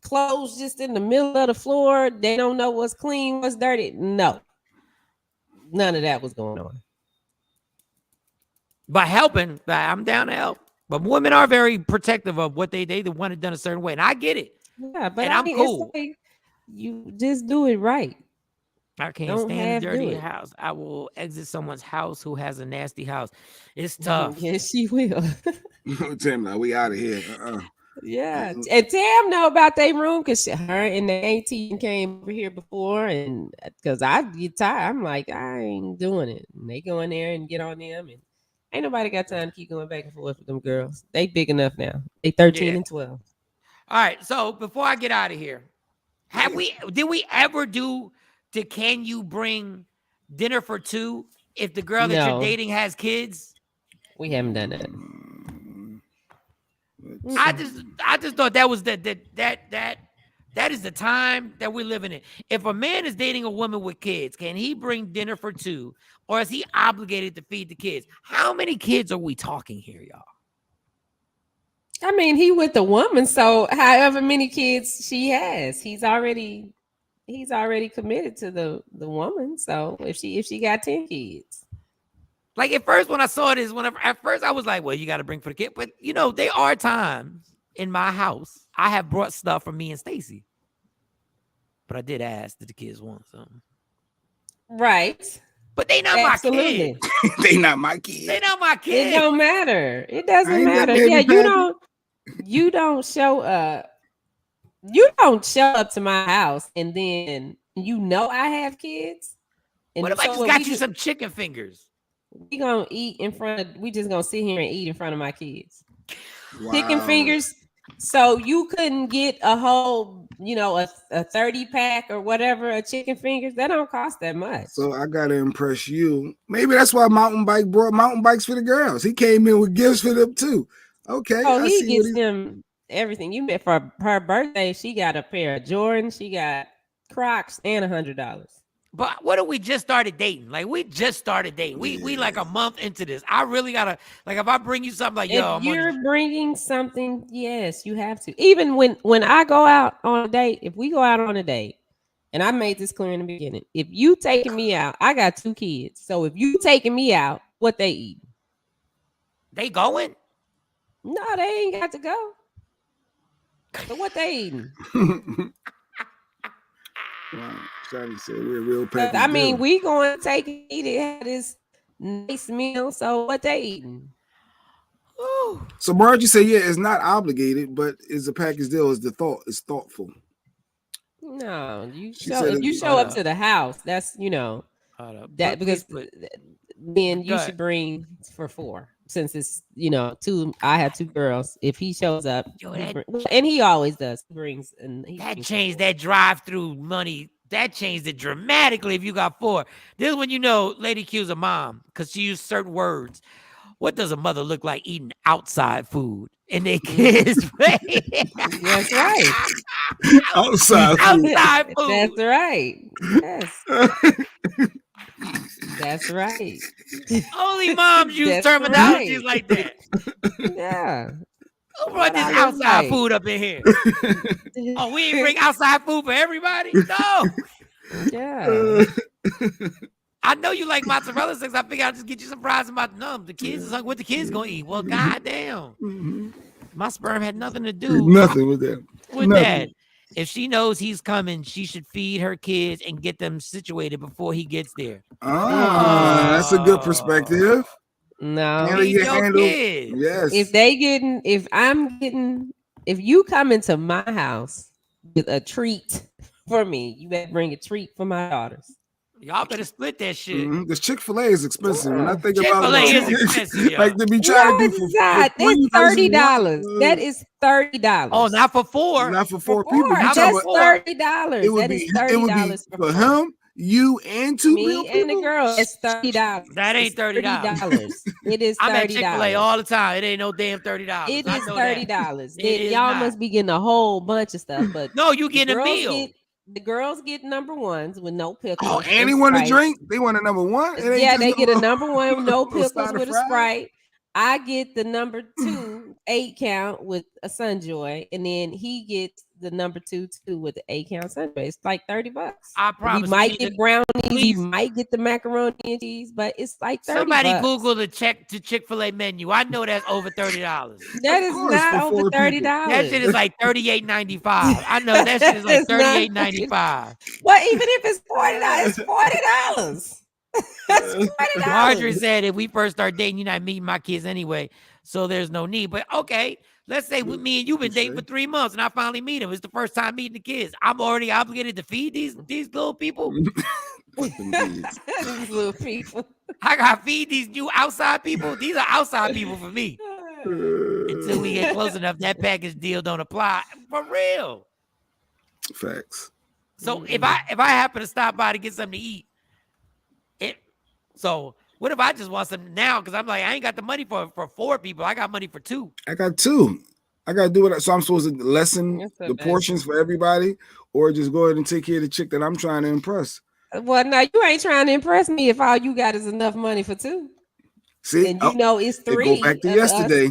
clothes just in the middle of the floor. They don't know what's clean, what's dirty. No, none of that was going on. By helping, I'm down to help. But women are very protective of what they want it done a certain way. And I get it. Yeah, but I'm cool. Like you just do it right. I can't stand a dirty house. I will exit someone's house who has a nasty house. It's tough. Yes, she will. Tim, now we out of here. Yeah, and Tam know about their room because her and the AT came over here before, and because I get tired, I'm like, I ain't doing it. And they go in there and get on them, and ain't nobody got time to keep going back and forth with them girls. They big enough now. They 13 and 12. All right. So before I get out of here, did we ever do the can you bring dinner for two if the girl that you're dating has kids? We haven't done that. I just thought that was that is the time that we're living in. If a man is dating a woman with kids, can he bring dinner for two, or is he obligated to feed the kids? How many kids are we talking here, y'all? I mean, he with the woman, so however many kids she has, he's already committed to the woman. So if she got 10 kids. Like at first when I saw this, at first I was like, well, you got to bring for the kid. But you know, there are times in my house I have brought stuff for me and Stacy. But I did ask that the kids want something. Right. But they not my kids. They not my kids. They not my kids. It don't matter. It doesn't matter. Yeah, you don't show up. You don't show up to my house and then you know I have kids. And what if I just got you some chicken fingers? we gonna eat in front of. We just gonna sit here and eat in front of my kids. Wow. Chicken fingers. So you couldn't get a whole, a 30 pack or whatever of chicken fingers. That don't cost that much. So I gotta impress you. Maybe that's why Mountain Bike brought mountain bikes for the girls. He came in with gifts for them too. Okay. Oh, he gets them everything. You met for her birthday. She got a pair of Jordans. She got Crocs and $100. But what if we just started dating? Like we just started dating. We like a month into this. I really gotta if I bring you something like if you're bringing something, yes, you have to. Even when I go out on a date, if we go out on a date, and I made this clear in the beginning, if you taking me out, I got 2 kids. So if you taking me out, what they eat? They going? No, they ain't got to go. So what they eating? Wow. Johnny said we're real package. I mean, we going to take and eat it, have this nice meal. So what they eating? Ooh. So Margie said, yeah, it's not obligated, but it's a package deal. It's thoughtful. No, if you show up to the house, that's that because then you should bring for 4. Since it's 2, I have 2 girls. If he shows up, and he always does, he brings and that changed that drive-through money. That changed it dramatically. If you got 4, this is when Lady Q's a mom because she used certain words. What does a mother look like eating outside food in their kids' face? That's right. Outside food. That's right. Yes. That's right. Only moms use terminologies like that. Yeah. Who brought this outside food up in here? Oh, we ain't bring outside food for everybody? No. Yeah. I know you like mozzarella sticks. I figured I'd just get you some fries about the kids is like what the kids gonna eat. Well, goddamn. My sperm had nothing to do. Nothing with that. That. If she knows he's coming, she should feed her kids and get them situated before he gets there. That's a good perspective. No. Kids. Yes. If you come into my house with a treat for me, you better bring a treat for my daughters. Y'all better split that shit. Because Chick-fil-A is expensive. When I think Chick-fil-A is expensive. Like to be trying to do for that's $30. That is $30. Oh, not for 4. Not for 4 people. That's $30. That is $30 for him, you, and 2 me and the girl. It's $30. That ain't $30. It is $30. I'm at Chick-fil-A all the time. It ain't no damn $30. It is $30. Y'all must be getting a whole bunch of stuff, but no, you getting a meal. The girls get number 1s with no pickles. Oh, and they want a drink? They want a number 1? Yeah, they get a number 1 with no pickles with a Sprite. I get the number 2 8 count with a Sunjoy, and then he gets the number 2 with the 8 count Sunjoy. It's like $30. I promise. He might get brownies. He might get the macaroni and cheese, but it's like $30. Somebody Google the Chick-fil-A menu. I know that's over $30. That is not over $30. That shit is like $38.95. I know that shit is like $38.95. Well, even if it's $40, it's $40. Marjorie said if we first start dating, you're not meeting my kids anyway, so there's no need. But okay, let's say with me and you've been dating for 3 months and I finally meet them. It's the first time meeting the kids. I'm already obligated to feed these little people. These little people. I gotta feed these new outside people. These are outside people for me. Until we get close enough, that package deal don't apply. For real. Facts. So if I happen to stop by to get something to eat, so what if I just want something now? Because I'm like, I ain't got the money for 4 people. I got money for 2. I got 2. I got to do it. So I'm supposed to lessen the portions for everybody, or just go ahead and take care of the chick that I'm trying to impress. Well, no, you ain't trying to impress me if all you got is enough money for 2. See, and it's 3. Go back to yesterday.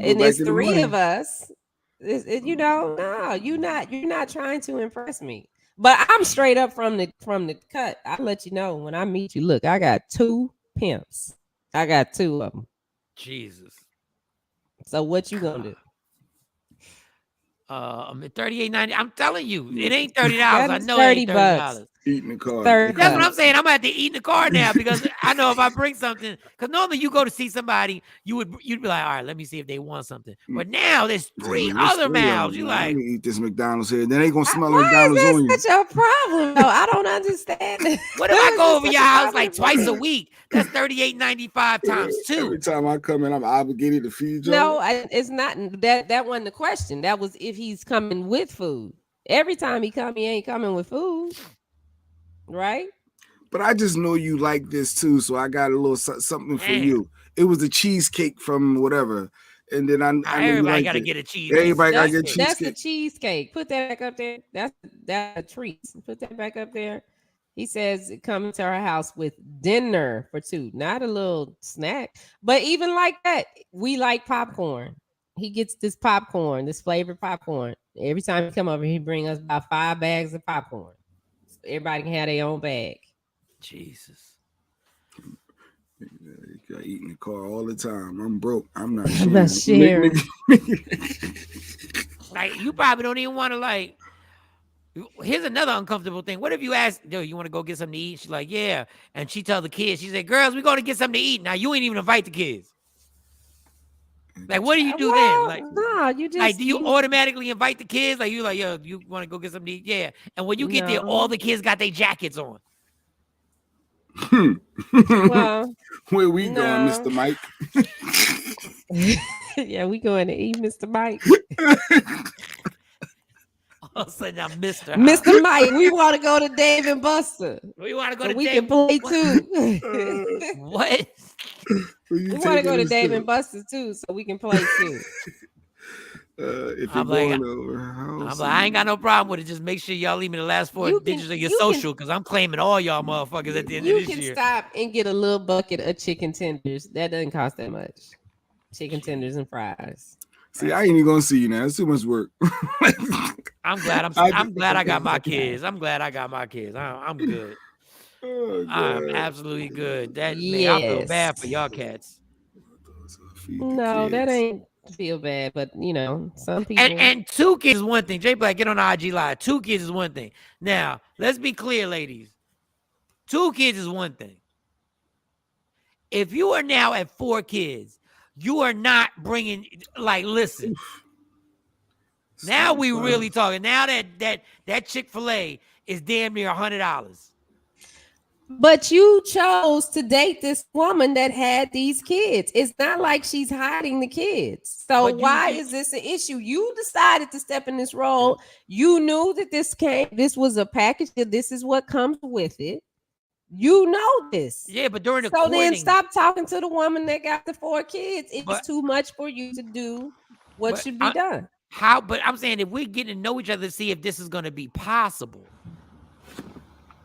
And it's 3 of us. No, you're not trying to impress me. But I'm straight up from the cut. I'll let you know when I meet you. Look, I got 2 pimps. I got 2 of them. Jesus. So what you gonna do? I'm at $38.90. I'm telling you, it ain't $30. I know $30. it ain't $30. Eat in the car. Third That's cup. what I'm saying. I'm gonna have to eat in the car now because I know if I bring something, because normally you go to see somebody, you'd be like, all right, let me see if they want something. But now there's three other mouths. You like, let me eat this McDonald's here. Then they gonna smell Why McDonald's on is you. that such a problem? though? I don't understand. what if I go over your house like twice a week? That's $38.95 times 2. Every time I come in, I'm obligated to feed you. No, it's not. That wasn't the question. That was if he's coming with food. Every time he come, he ain't coming with food, right? But I just know you like this too, so I got a little something for you. It was a cheesecake from whatever, and then I know everybody got to get a cheesecake. Everybody got to get cheesecake. That's the cheesecake. Put that back up there. That's a treat. Put that back up there. He says coming to our house with dinner for 2, not a little snack. But even like that, we like popcorn. He gets this popcorn, this flavored popcorn. Every time he come over, he bring us about 5 bags of popcorn. So everybody can have their own bag. Jesus. I eat in the car all the time. I'm broke. I'm not sharing. Like, you probably don't even want to, like, here's another uncomfortable thing. What if you ask, yo, you want to go get something to eat? She's like, yeah. And she tells the kids, she said, girls, we're going to get something to eat. Now, you ain't even invite the kids. Like, what do you do then? Like, no, you just like, do you automatically invite the kids? Like, you like, yo, you want to go get something to eat? Yeah. And when you get there, all the kids got their jackets on. Well, where we going, Mr. Mike? Yeah, we going to eat, Mr. Mike. All of a sudden, I'm Mr. Mr. Mike, we want to go to Dave and Buster. We want to go to we Dave. can play too. What? We want to go to Dave and Buster too, so we can play too. If I'm you're like, going over, I ain't got no problem with it. Just make sure y'all leave me the last 4 digits of your social, because I'm claiming all y'all motherfuckers at the end of this year. You can stop and get a little bucket of chicken tenders. That doesn't cost that much. Chicken tenders and fries. See, I ain't even gonna see you now. It's too much work. I'm glad. I'm glad I got my kids. I'm glad I got my kids. I'm good. Oh, I'm absolutely good. That man, I feel bad for y'all cats. No, that ain't feel bad, but you know, some people and 2 kids is one thing. J Black, get on the IG Live. 2 kids is one thing. Now, let's be clear, ladies. 2 kids is one thing. If you are now at 4 kids, you are not bringing, like, listen. Now we really talking. Now that Chick-fil-A is damn near $100. But you chose to date this woman that had these kids. It's not like she's hiding the kids. So why is this an issue? You decided to step in this role. You knew that this was a package. That this is what comes with it. You know this. Yeah, but during the courting, then stop talking to the woman that got the 4 kids. It's too much for you to do what should be done. But I'm saying if we're getting to know each other to see if this is going to be possible.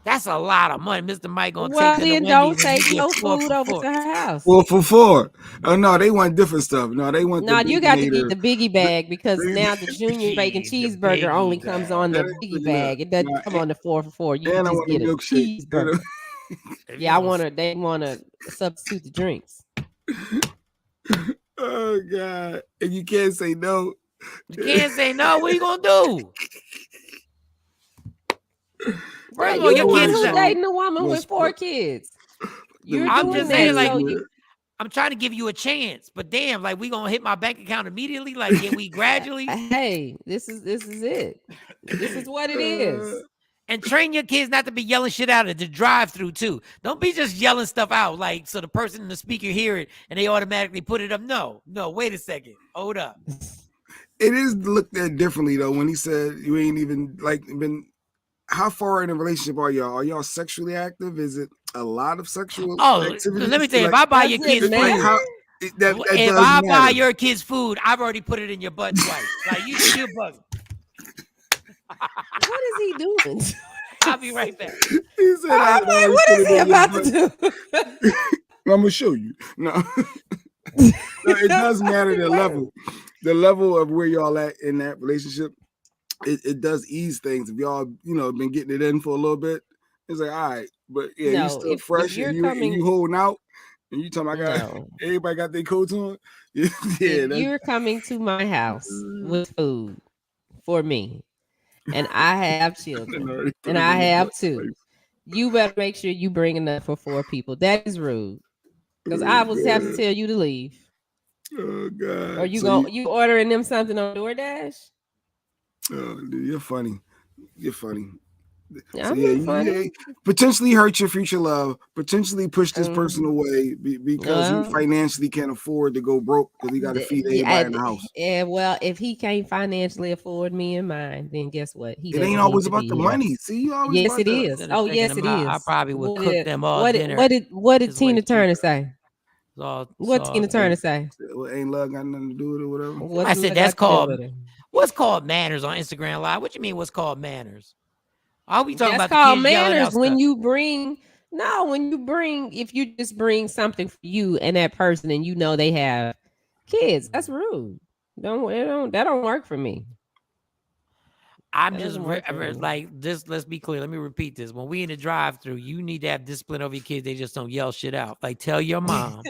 That's a lot of money. Mr. Mike gonna take to the Wendy's. Don't take no food over to her house. 4 for 4. Oh no, they want different stuff. No, they want. No, you got to get the biggie bag because now the junior bacon cheeseburger only comes on the biggie bag. It doesn't come on the 4 for 4. You just get a cheeseburger. Yeah, they want to substitute the drinks. Oh God! And you can't say no. You can't say no. What are you gonna do? First of all, your kids are dating a woman with 4 kids. I'm just saying, like, I'm trying to give you a chance, but damn, like, we gonna hit my bank account immediately? Like, can we gradually? Hey, this is it. This is what it is. And train your kids not to be yelling shit out at the drive-through too. Don't be just yelling stuff out, like, so the person in the speaker hear it and they automatically put it up. No, wait a second, hold up. It is looked at differently though when he said you ain't even been. How far in a relationship are y'all? Are y'all sexually active? Is it a lot of sexual activity? Let me tell you, if I buy your kids food, if I buy your kids food, I've already put it in your butt twice. Like, you're bugging. What is he doing? I'll be right back. He said, what is he about to do? I'm gonna show you. No, it does matter the level of where y'all at in that relationship. It does ease things. If y'all, been getting it in for a little bit, it's like, all right, but yeah, you still fresh and you holding out and you talking about everybody got their coats on. You're coming to my house with food for me, and I have children, and I have 2. You better make sure you bring enough for 4 people. That is rude. Because I will have to tell you to leave. Oh God! Or you ordering them something on DoorDash? Oh, dude, you're funny. You're funny. Yeah, So you potentially hurt your future love. Potentially push this person away because he financially can't afford to go broke because he got to feed everybody in the house. Yeah, well, if he can't financially afford me and mine, then guess what? It ain't always about the money. See, you always. Yes, it is. Oh, yes, it is. I probably would cook them all dinner. What did Tina Turner say? What Tina Turner say? Well, ain't love got nothing to do with it, whatever. I said that's called. What's called manners on Instagram Live? What you mean? What's called manners? Are we talking about called manners when you bring? No, if you just bring something for you and that person, and you know they have kids, that's rude. That don't work for me. I'm just like this. Let's be clear. Let me repeat this. When we in the drive-thru, you need to have discipline over your kids. They just don't yell shit out. Like tell your mom.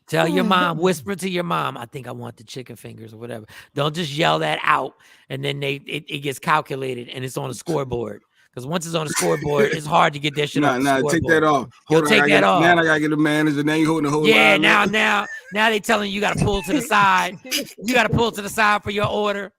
Tell your mom, whisper to your mom, I think I want the chicken fingers or whatever. Don't just yell that out and then it gets calculated and it's on the scoreboard. Because once it's on the scoreboard, it's hard to get that shit off. Take that off. Take that off. Now I gotta get a manager. Now you holding the whole line. Now they telling you got to pull to the side. You got to pull to the side for your order.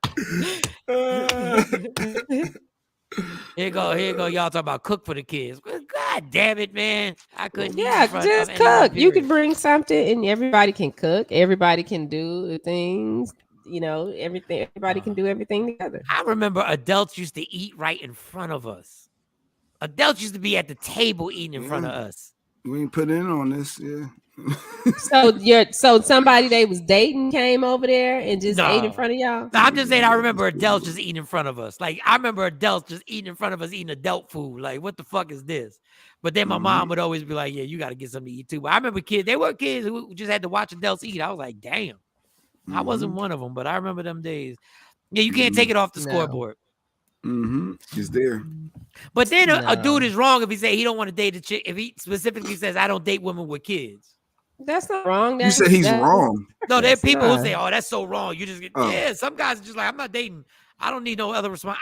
Here you go. Y'all talk about cook for the kids. God damn it, man. I couldn't. Yeah, just cook. You can bring something and everybody can cook. Everybody can do things. You know, everything. Everybody can do everything together. I remember adults used to eat right in front of us. Adults used to be at the table eating in front of us. We ain't put in on this, yeah. So somebody they was dating came over there and just ate in front of y'all? No, I'm just saying I remember adults just eating in front of us. Like I remember adults just eating in front of us, eating adult food. Like, what the fuck is this? But then my mom would always be like, yeah, you got to get something to eat too. But I remember they were kids who just had to watch adults eat. I was like, damn. I wasn't one of them, but I remember them days. Yeah, you can't take it off the scoreboard. It's there. But then a dude is wrong if he say he don't want to date a chick. If he specifically says, I don't date women with kids. That's not wrong. You said he's wrong. No, there are people who say, "Oh, that's so wrong." You just get some guys are just like, "I'm not dating. I don't need no other response."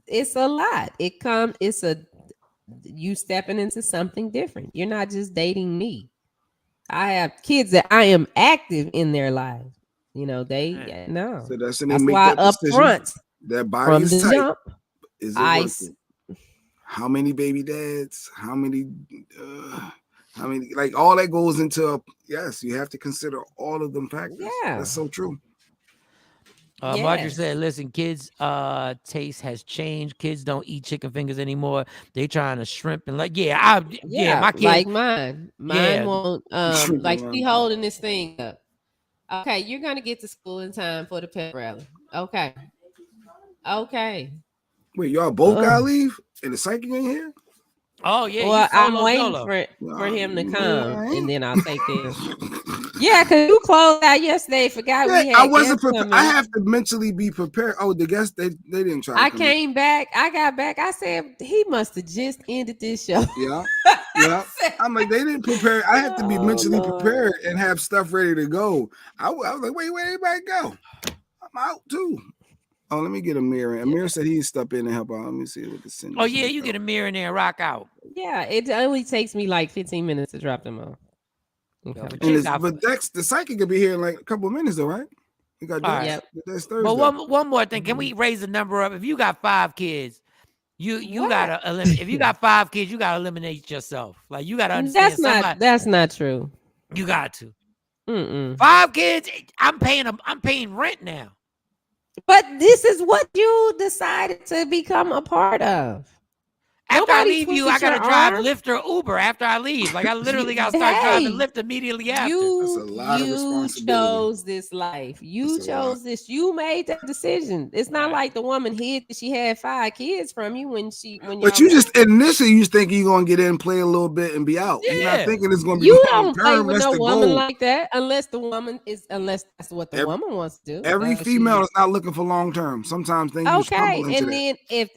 It's a lot. You stepping into something different. You're not just dating me. I have kids that I am active in their lives. You know, no. So that's why up front that body is tight. Jump, is it how many baby dads? How many? Like all that goes into yes, you have to consider all of them factors. Yeah, that's so true. Marjorie said, listen, kids' taste has changed. Kids don't eat chicken fingers anymore. They trying to shrimp and my kids. Like mine won't like she holding this thing up. Okay, you're gonna get to school in time for the pep rally. Okay. Wait, y'all both gotta leave and the psychic ain't here? Oh yeah. Well, I'm waiting for him to come, and then I'll take this. Yeah, because you closed out yesterday. Forgot we had. I wasn't prepared. I have to mentally be prepared. Oh, the guests they didn't try. I came back. I got back. I said he must have just ended this show. Yeah. I'm like they didn't prepare. I have to be mentally prepared and have stuff ready to go. I was like, wait, where everybody go? I'm out too. Oh, let me get a mirror. Amir said he'd step in and help out. Let me see what the send. Oh, yeah, you get a mirror in there and rock out. Yeah, it only takes me like 15 minutes to drop them off. Okay. But the psychic could be here in like a couple of minutes, though, right? We got that's Thursday. But one more thing. Can we raise the number up? If you got 5 kids, you gotta eliminate. If you got 5 kids, you gotta eliminate yourself. Like you gotta understand. That's not true. You got to. 5 kids. I'm paying rent now. But this is what you decided to become a part of. After I leave you, I gotta drive Lyft or Uber after I leave. Like I literally gotta start driving Lyft immediately after. That's a lot of responsibility. You chose this life. You chose this. You made that decision. It's not like the woman hid that she had 5 kids from you But you just initially you think you're gonna get in, play a little bit, and be out. Yeah. You're not thinking it's gonna be. You don't play with no woman like that unless that's what the woman wants to do. Every female is not looking for long term. Sometimes things. Okay, and then if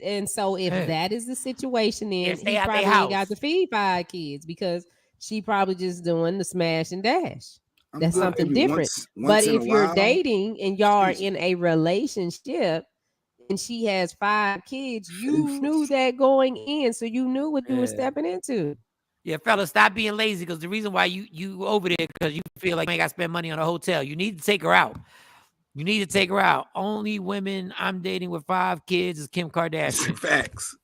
that is the situation. Then he probably ain't got to feed 5 kids because she probably just doing the smash and dash. That's something different. But if you're dating and y'all are in a relationship, and she has 5 kids, you knew that going in, so you knew what you were stepping into. Yeah, fellas, stop being lazy, because the reason why you over there because you feel like you ain't got to spend money on a hotel. You need to take her out. You need to take her out. Only women I'm dating with 5 kids is Kim Kardashian. Facts.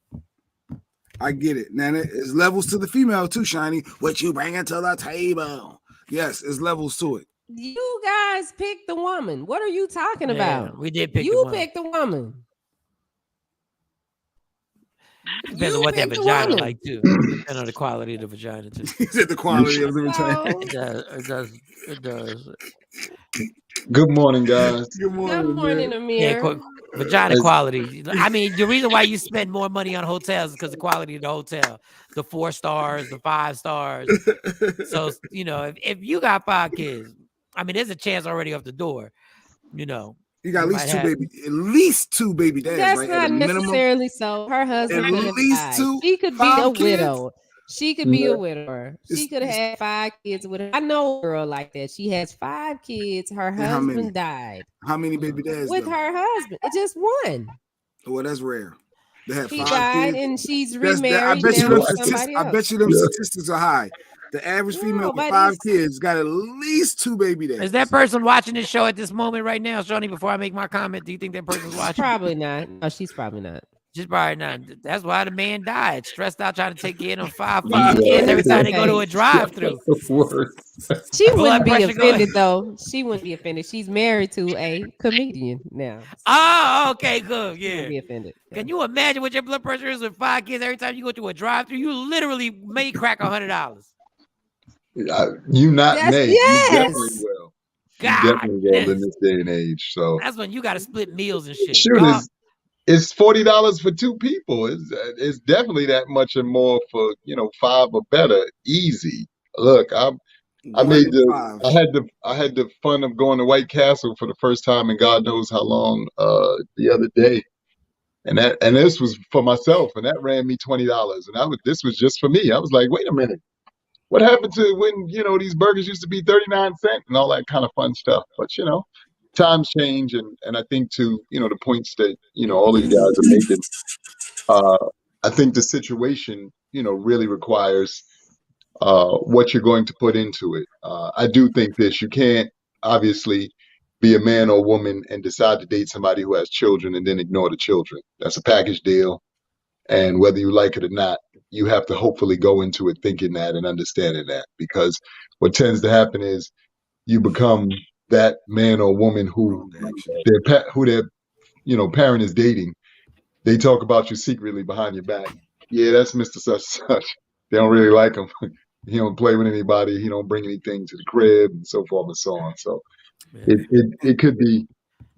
I get it. Now there's levels to the female too, Shiny. What you bringing to the table? Yes, there's levels to it. You guys picked the woman. What are you talking about? We did pick you the woman. picked the woman. Depends on what that vagina like too. Depends on the quality of the vagina too. He said the quality of the vagina. It does. Good morning, guys. Good morning, Amir. Yeah, vagina quality. I mean, the reason why you spend more money on hotels is because the quality of the hotel, the 4 stars, the 5 stars. So if you got 5 kids, I mean, there's a chance already off the door. You got at least two baby dads. That's right? not necessarily so. Her husband at least 2. She could be a widow. She could be a Yeah. widower. She could have had 5 kids with her. I know a girl like that. She has 5 kids. Her husband died. How many baby dads? With her husband. Just one. Well, that's rare. They have He 5 died kids. and she's I remarried. bet you them Yeah. statistics are high. The average female with 5 kids got at least 2 baby dads. Is that person watching this show at this moment right now, Shawnee? Before I make my comment, do you think that person's watching? Probably not. No, she's probably not. She's probably not. That's why the man died, stressed out trying to take care of them 5 kids every time they go to a drive-through. She wouldn't be pressure offended though. She wouldn't be offended. She's married to a comedian now. Oh, okay, good. She Yeah. wouldn't be offended. Can you imagine what your blood pressure is with 5 kids every time you go to a drive-through? You literally may crack $100. You not Yes, may. yes. You definitely will. God, You definitely will in this day and age. So that's when you got to split meals and shit. shoot, it's $40 for 2 people. It's definitely that much and more for 5 or better. Easy. Look, I had the fun of going to White Castle for the first time in God knows how long the other day. And this was for myself, and that ran me $20. And this was just for me. I was like, wait a minute. What happened to when, these burgers used to be 39 cents and all that kind of fun stuff? But, times change. And I think to, the points that, all of you guys are making, I think the situation, really requires what you're going to put into it. I do think this. You can't obviously be a man or woman and decide to date somebody who has children and then ignore the children. That's a package deal. And whether you like it or not, you have to hopefully go into it thinking that and understanding that, because what tends to happen is you become that man or woman who their parent is dating. They talk about you secretly behind your back. Yeah, that's Mr. Such and Such. They don't really like him. He don't play with anybody. He don't bring anything to the crib and so forth and so on. So it could be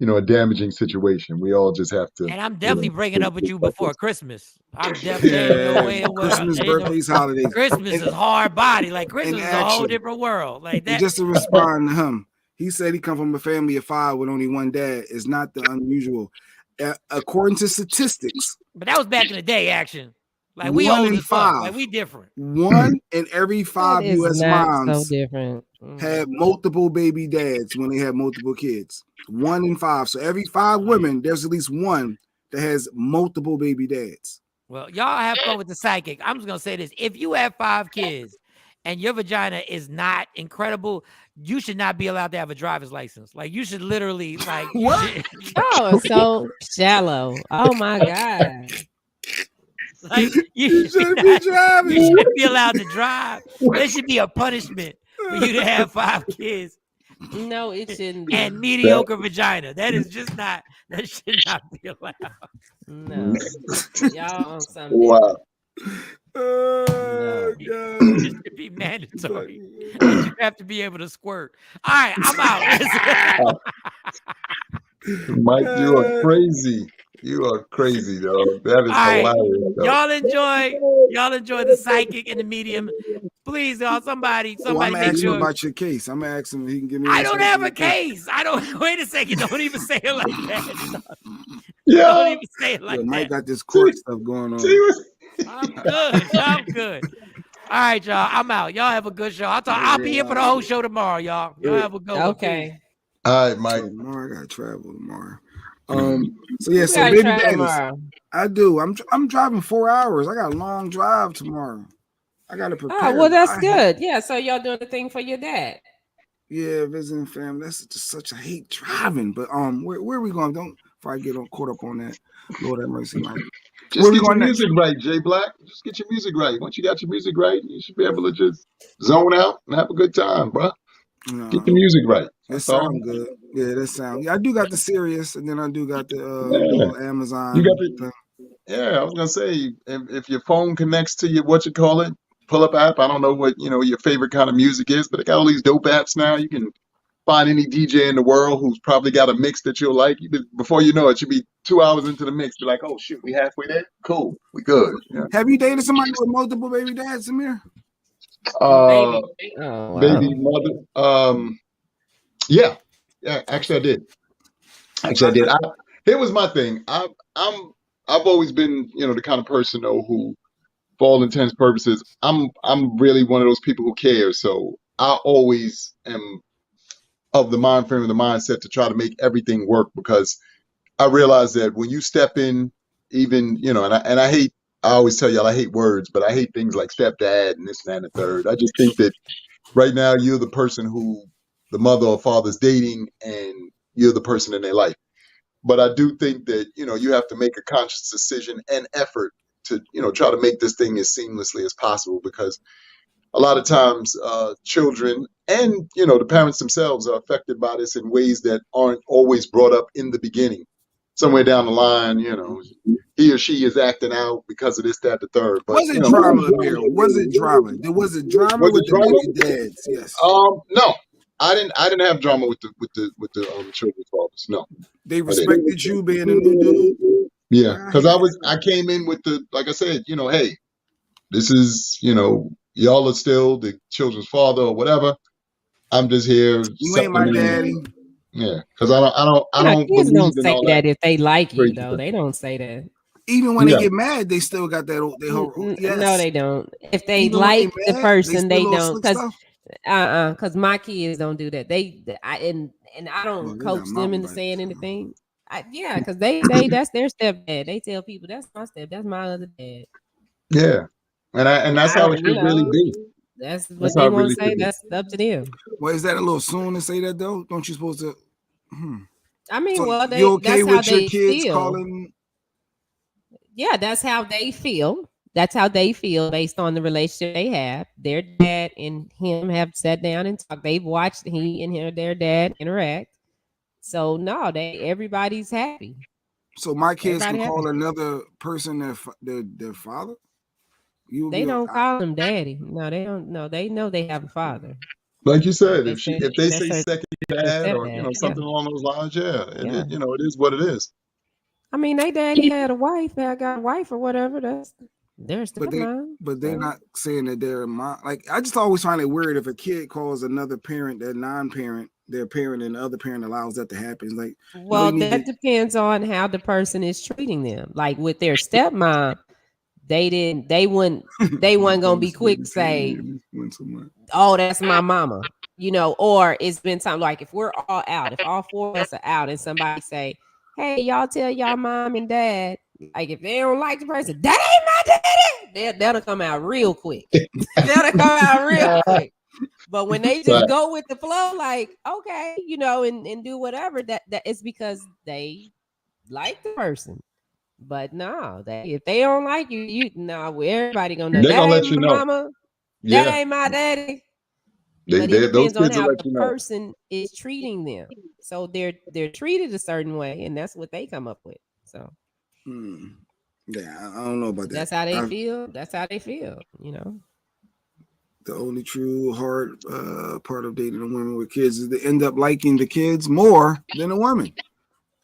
a damaging situation. We all just have to. And I'm definitely breaking up with you before Christmas. I'm definitely Christmas, birthdays, holidays. Christmas is hard body. Like Christmas is a whole different world. Like that. And just to respond to him, he said he come from a family of 5 with only one dad. Is not the unusual, according to statistics. But that was back in the day, action. Like we old as fuck. Like we different. 1 in every 5 U.S. moms so different. had multiple baby dads when they had multiple kids. 1 in 5. So every 5 women, there's at least one that has multiple baby dads. Well, y'all have fun with the psychic. I'm just gonna say this: if you have 5 kids and your vagina is not incredible, you should not be allowed to have a driver's license. Like you should literally like. What? Oh, so shallow. Oh my God. Like you shouldn't be driving. You shouldn't be allowed to drive. There should be a punishment for you to have 5 kids. No, it shouldn't be. And mediocre vagina. That is just not. That should not be allowed. No, y'all on something. Wow. Oh, God. It should be mandatory. You have to be able to squirt. All right, I'm out. Mike, you are crazy. You are crazy, though. That is hilarious. Though. Y'all enjoy the psychic and the medium. Please, y'all, somebody I'm make sure. him about your case. I'm gonna ask him if he can give me. I don't have a case. I don't. Wait a second. Don't even say it like that. Yeah. Don't even say it like that. Mike got this court stuff going on. I'm good. I'm good. All right, y'all. I'm out. Y'all have a good show. I'll be here for the whole show tomorrow, y'all. Y'all have a good one. Okay. All right, Mike. Tomorrow I gotta travel tomorrow. So yeah, so baby daddies. I do. I'm driving 4 hours. I got a long drive tomorrow. I gotta prepare. Oh, well, that's good. Yeah, so y'all doing the thing for your dad. Yeah, visiting family. That's just such. I hate driving, but where are we going? Don't before I get caught up on that. Lord have mercy, Mike. Just get your music right, Jay Black. Just get your music right. Once you got your music right, you should be able to just zone out and have a good time, bro. Get the music right. That sounds good. Yeah, that sounds. Yeah, I do got the Sirius, and then I do got the little Amazon. You got the. Yeah, I was gonna say if your phone connects to your pull up app. I don't know what your favorite kind of music is, but they got all these dope apps now. You can find any DJ in the world who's probably got a mix that you'll like. Before you know it, you'll be 2 hours into the mix. Be like, oh shoot, we halfway there. Cool, we good. Yeah. Have you dated somebody with multiple baby dads, Samir? Baby mother. Yeah. Actually, I did. Here was my thing. I've always been, the kind of person though who, for all intents and purposes, I'm really one of those people who cares. So I always am of the mind frame of the mindset to try to make everything work, because I realize that when you step in, even and I always tell y'all I hate words, but I hate things like stepdad and this and that and the third. I just think that right now you're the person who the mother or father's dating, and you're the person in their life. But I do think that you have to make a conscious decision and effort to try to make this thing as seamlessly as possible, because a lot of times children and the parents themselves are affected by this in ways that aren't always brought up in the beginning. Somewhere down the line, he or she is acting out because of this, that, the third. But was it drama, Amir? Was it drama? Was it drama with the baby dads? Yes. No. I didn't have drama with the children's fathers. No. They respected you being a new dude. Yeah, because I came in with like I said, hey, this is, y'all are still the children's father or whatever. I'm just here. You ain't my daddy. Yeah, because I don't. Kids don't say that if they like you though. They don't say that. Even when they get mad, they still got that. No, they don't. If they like the person, they don't. Because my kids don't do that. I don't coach them into saying anything. Because they that's their stepdad. They tell people that's my that's my other dad. Yeah, and that's how it should really be. That's what they want to say. That's up to them. Well, is that a little soon to say that though? Don't you supposed to? I mean, so you okay with your kids calling? Yeah, that's how they feel. That's how they feel based on the relationship they have. Their dad and him have sat down and talked. They've watched he and their dad interact. So no, everybody's happy. So my kids can call another person their father? They don't call him daddy. No, they don't. No, they know they have a father. Like you said, if they say second dad or something along those lines, it is what it is. I mean, they daddy had a wife. They got a wife or whatever. That's there's but they're not saying that they're mom. Like I just always find it weird if a kid calls another parent their non-parent, their parent, and the other parent allows that to happen. It's like, well, that depends on how the person is treating them. Like with their stepmom, they wasn't gonna be quick to say, oh, that's my mama, or it's been time like if we're all out, if all four of us are out and somebody say, hey, y'all tell y'all mom and dad, like if they don't like the person, that ain't my daddy, that'll come out real quick. That'll come out real quick. But when they just go with the flow, like, okay, and do whatever, that is because they like the person. But no, if they don't like you, everybody gonna know. They're gonna let you know. Mama, that ain't my daddy. But it depends on how the person is treating them. So they're treated a certain way, and that's what they come up with. So, yeah, I don't know about that. That's how they feel. That's how they feel. The only true hard part of dating a woman with kids is they end up liking the kids more than a woman.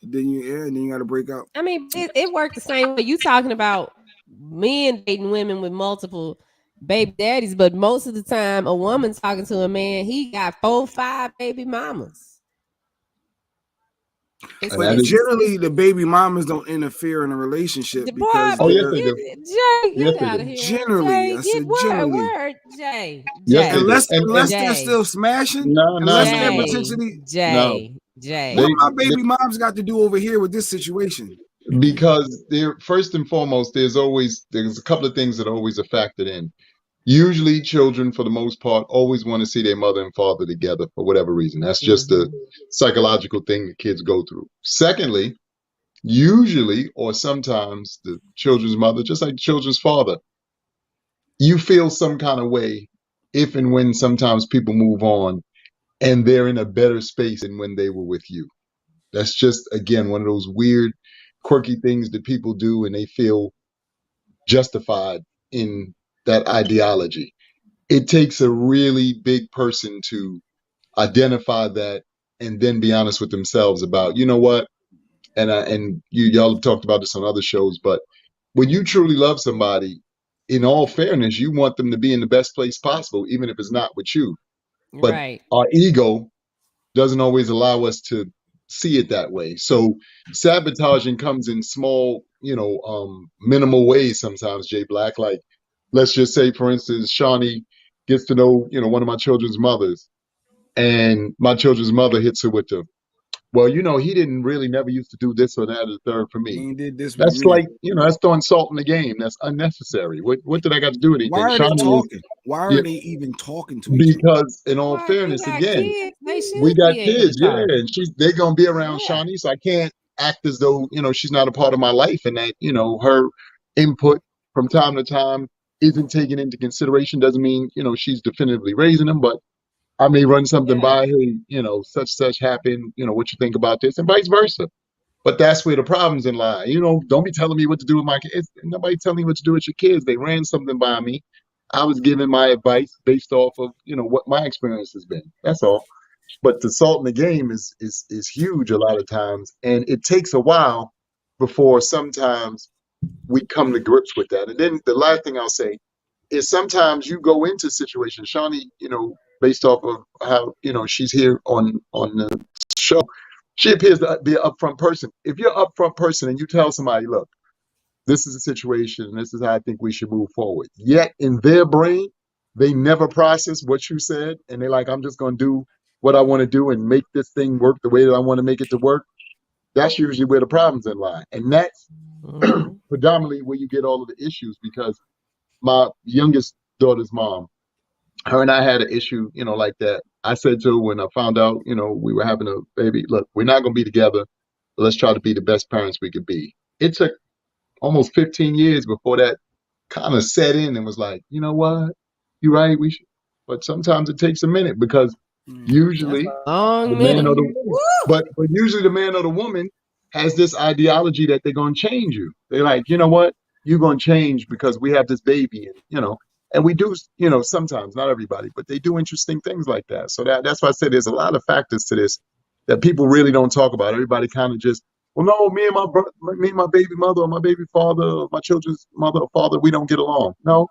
Then you got to break out. I mean, it worked the same way. You talking about men dating women with multiple baby daddies, but most of the time, a woman talking to a man, he got 4, 5 baby mamas. But generally, the baby mamas don't interfere in a relationship because Jay, get out of here. Generally, Jay, I said generally. Word, Jay. Unless they're still smashing. Jay. Jay. What my baby mom's got to do over here with this situation? Because they're first and foremost, there's a couple of things that are always a factored in. Usually children, for the most part, always want to see their mother and father together for whatever reason. That's just a psychological thing that kids go through. Secondly, usually or sometimes the children's mother, just like the children's father, you feel some kind of way if and when sometimes people move on and they're in a better space than when they were with you. That's just, again, one of those weird, quirky things that people do, and they feel justified in that ideology. It takes a really big person to identify that and then be honest with themselves about, you know what? And y'all have talked about this on other shows, but when you truly love somebody, in all fairness, you want them to be in the best place possible, even if it's not with you. But our ego doesn't always allow us to see it that way. So sabotaging comes in small, minimal ways sometimes, Jay Black. Like, let's just say, for instance, Shawnee gets to know, one of my children's mothers, and my children's mother hits her with well, he didn't really never used to do this or that or the third for me. He did this That's with me. like, that's throwing salt in the game. That's unnecessary. What did I got to do with anything? Why are they talking? Why are they even talking to each other? Because in all fairness, again, we got kids, and they're gonna be around Shawnee, so I can't act as though, she's not a part of my life, and that, her input from time to time isn't taken into consideration. Doesn't mean, she's definitively raising them, but I may run something by, hey, such happened, what you think about this, and vice versa. But that's where the problems in lie. Don't be telling me what to do with my kids. Nobody telling you what to do with your kids. They ran something by me. I was giving my advice based off of, what my experience has been. That's all. But the salt in the game is huge a lot of times. And it takes a while before sometimes we come to grips with that. And then the last thing I'll say is sometimes you go into situations, Shawnee, based off of how, she's here on the show, she appears to be an upfront person. If you're an upfront person and you tell somebody, look, this is a situation, and this is how I think we should move forward. Yet in their brain, they never process what you said, and they're like, I'm just going to do what I want to do and make this thing work the way that I want to make it to work. That's usually where the problems in lie. And that's predominantly where you get all of the issues, because my youngest daughter's mom, her and I had an issue, like that. I said to her when I found out, we were having a baby, look, we're not going to be together. But let's try to be the best parents we could be. It took almost 15 years before that kind of set in and was like, you know what? You're right. We should. But sometimes it takes a minute, because usually the man or but usually the man or the woman has this ideology that they're going to change you. They're like, you know what? You're going to change because we have this baby, and, and we do, sometimes, not everybody, but they do interesting things like that. So that's why I said there's a lot of factors to this that people really don't talk about. Everybody kind of just, well, no, me and my baby mother or my baby father or my children's mother or father, we don't get along. No,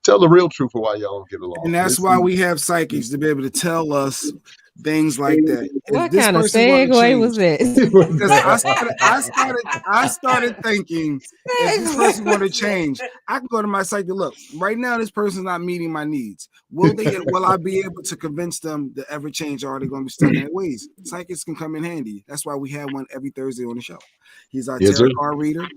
tell the real truth of why y'all don't get along. And that's why we have psychics to be able to tell us things like that. What kind of segue was this? Because I started thinking, if this person want to change, I can go to my psychic. Look, right now this person's not meeting my needs. Will I be able to convince them to ever change, or are they going to be stuck in their ways? Psychics can come in handy. That's why we have one every Thursday on the show. He's our tarot card reader.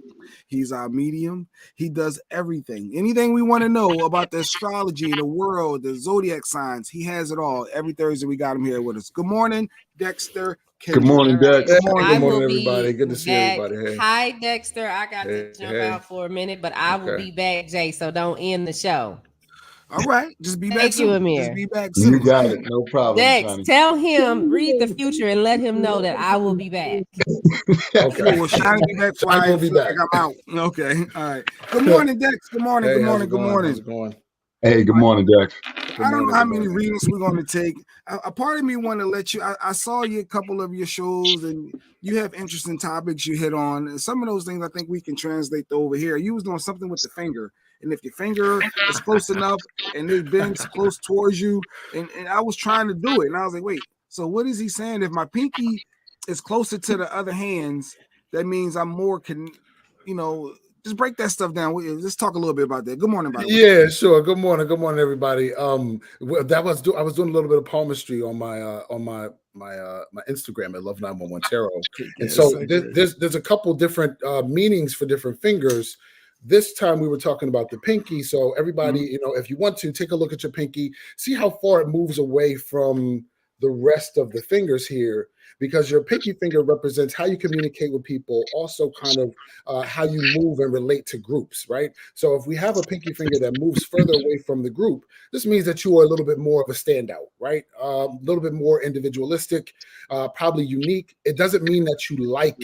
He's our medium. He does everything. Anything we want to know about the astrology, the world, the zodiac signs, he has it all. Every Thursday we got him here with us. Good morning, Dexter Kendrick. Good morning, Dex. Good morning, everybody. Good to see everybody. Hey. Hi, Dexter. I got to jump out for a minute, but I will be back, Jay, so don't end the show. All right, just be back. Thank you, Amir. Just be back soon. You got it, no problem. Dex, tell him, read the future and let him know that I will be back. Okay, well, Shiny be back. I will be back. Like I'm out. Okay, all right. Good morning, Dex. Good morning. Hey, good morning. Good morning. How's it going? Hey, good morning, Dex. I don't know how many readings we're going to take. A part of me want to let you. I saw you a couple of your shows, and you have interesting topics you hit on. And some of those things I think we can translate to over here. You was doing something with the finger. And if your finger is close enough and it bends close towards you, and I was trying to do it, and I was like, wait, so what is he saying? If my pinky is closer to the other hands, that means I'm more just break that stuff down. Let's talk a little bit about that. Good morning, by the way. Yeah, sure. Good morning, everybody. I was doing a little bit of palmistry on my my Instagram at Love911Tarot. And so there's a couple different meanings for different fingers. This time we were talking about the pinky. So everybody, if you want to take a look at your pinky, see how far it moves away from the rest of the fingers here, because your pinky finger represents how you communicate with people, also kind of how you move and relate to groups, right? So if we have a pinky finger that moves further away from the group, this means that you are a little bit more of a standout, right? A little bit more individualistic, probably unique. It doesn't mean that you like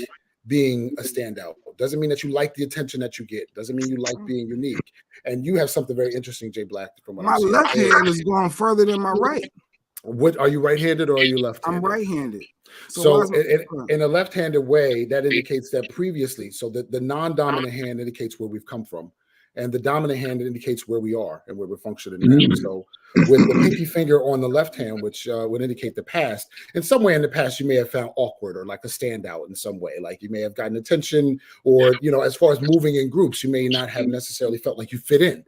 being a standout. Doesn't mean that you like the attention that you get. Doesn't mean you like being unique. And you have something very interesting, Jay Black. From what my left hand is going further than my right. What are you, right-handed or are you left-handed? I'm right-handed. So in a left-handed way, that indicates that previously, so the non-dominant hand indicates where we've come from, and the dominant hand indicates where we are and where we're functioning now. So with the pinky finger on the left hand, which would indicate the past, in some way in the past, you may have found awkward or like a standout in some way. Like you may have gotten attention, or, as far as moving in groups, you may not have necessarily felt like you fit in.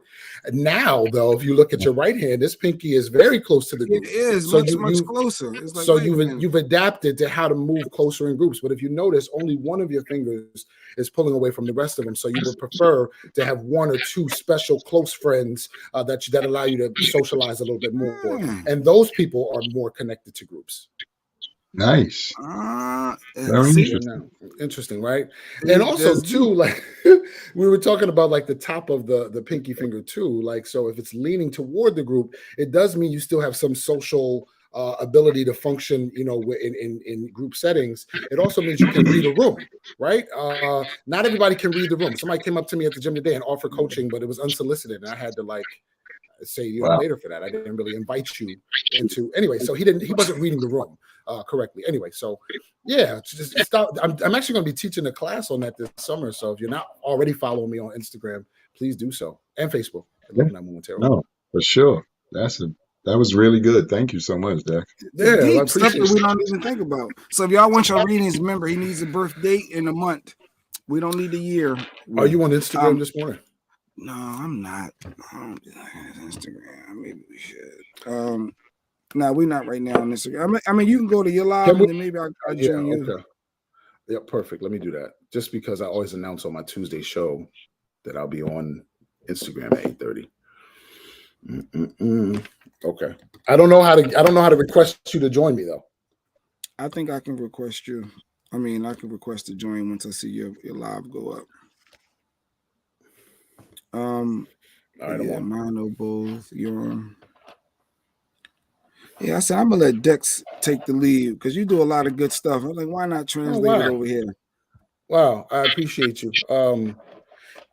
Now, though, if you look at your right hand, this pinky is very close to the group. It is much closer. It's like, so you've adapted to how to move closer in groups. But if you notice, only one of your fingers is pulling away from the rest of them. So you would prefer to have one or two special close friends that allow you to socialize a little bit more. And those people are more connected to groups. Nice. Very interesting, right? And also too, like we were talking about, like the top of the pinky finger too. Like, so if it's leaning toward the group, it does mean you still have some social ability to function, in group settings. It also means you can read a room, right? Not everybody can read the room. Somebody came up to me at the gym today and offered coaching, but it was unsolicited, and I had to say later for that. I didn't really invite you into anyway. So he wasn't reading the room correctly. Anyway, so yeah, just stop. I'm actually going to be teaching a class on that this summer. So if you're not already following me on Instagram, please do so, and Facebook. No, for sure. That was really good. Thank you so much, Dak. Yeah, deep stuff that we don't even think about. So if y'all want your readings, remember he needs a birth date in a month. We don't need a year. Are you on Instagram this morning? No, I'm not. I don't do Instagram. Maybe we should. No, we're not right now on Instagram. I mean, you can go to your live, and then maybe I'll join you. Okay. Yeah, perfect. Let me do that. Just because I always announce on my Tuesday show that I'll be on Instagram at 8:30. Okay. I don't know how to request you to join me though. I think I can request you. I mean, I can request to join once I see your live go up. All right, yeah, Mono both. Yeah, I said I'm gonna let Dex take the lead because you do a lot of good stuff. I'm like, why not translate it over here? Wow, I appreciate you.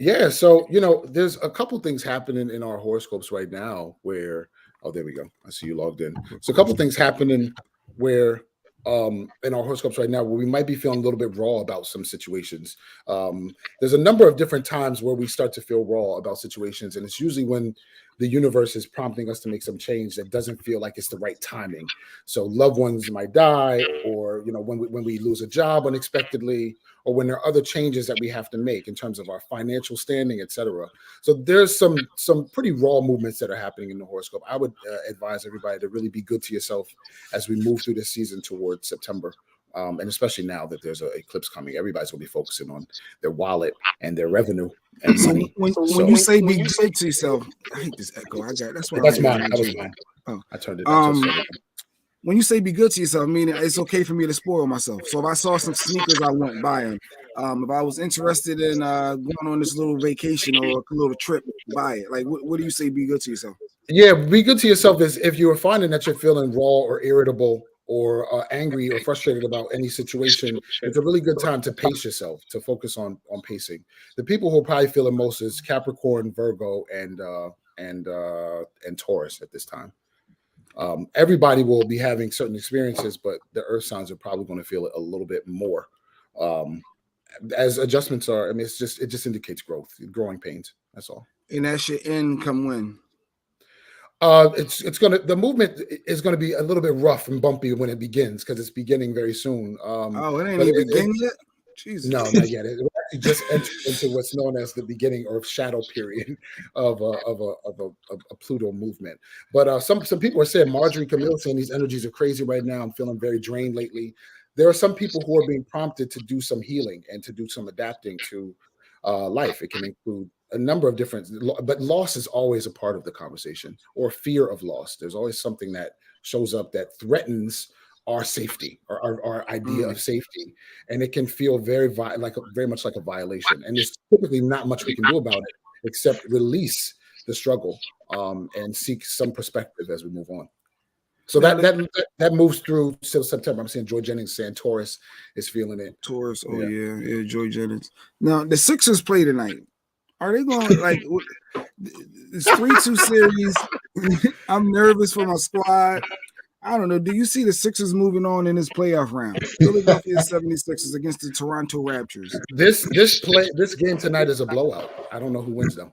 Yeah, so there's a couple things happening in our horoscopes right now where there we go. I see you logged in. So a couple things happening where in our horoscopes right now where we might be feeling a little bit raw about some situations. There's a number of different times where we start to feel raw about situations, and it's usually when the universe is prompting us to make some change that doesn't feel like it's the right timing. So loved ones might die, or when we lose a job unexpectedly, or when there are other changes that we have to make in terms of our financial standing, etc. So there's some pretty raw movements that are happening in the horoscope. I would advise everybody to really be good to yourself as we move through this season towards September. And especially now that there's an eclipse coming, everybody's going to be focusing on their wallet and their revenue and money. When you say be good to yourself, I hate this echo. That's why. That's mine. That was mine. Oh, I turned it down. When you say be good to yourself, meaning it's okay for me to spoil myself. So if I saw some sneakers, I wouldn't buy them. If I was interested in going on this little vacation or a little trip, buy it. Like, what do you say be good to yourself? Yeah, be good to yourself is if you are finding that you're feeling raw or irritable or angry or frustrated about any situation, it's a really good time to pace yourself, to focus on pacing. The people who are probably feeling most is Capricorn, Virgo, and Taurus at this time. Everybody will be having certain experiences, but the earth signs are probably going to feel it a little bit more. As adjustments are, I mean, it just indicates growing pains. That's all. And that should end come when? The movement is gonna be a little bit rough and bumpy when it begins because it's beginning very soon. It ain't even beginning yet. Jesus. No, not yet. actually just entered into what's known as the beginning or shadow period of a Pluto movement. But some people are saying, Marjorie Camille saying these energies are crazy right now. I'm feeling very drained lately. There are some people who are being prompted to do some healing and to do some adapting to life. It can include a number of different, but loss is always a part of the conversation, or fear of loss. There's always something that shows up that threatens our safety or our idea of safety, and it can feel very much like a violation. And there's typically not much we can do about it except release the struggle and seek some perspective as we move on. So that moves through till September. I'm seeing Joy Jennings saying Taurus is feeling it. Taurus, yeah, Joy Jennings. Now the Sixers play tonight. Are they going like it's 3-2 series? I'm nervous for my squad. I don't know. Do you see the Sixers moving on in this playoff round? Philadelphia 76ers against the Toronto Raptors. This game tonight is a blowout. I don't know who wins though.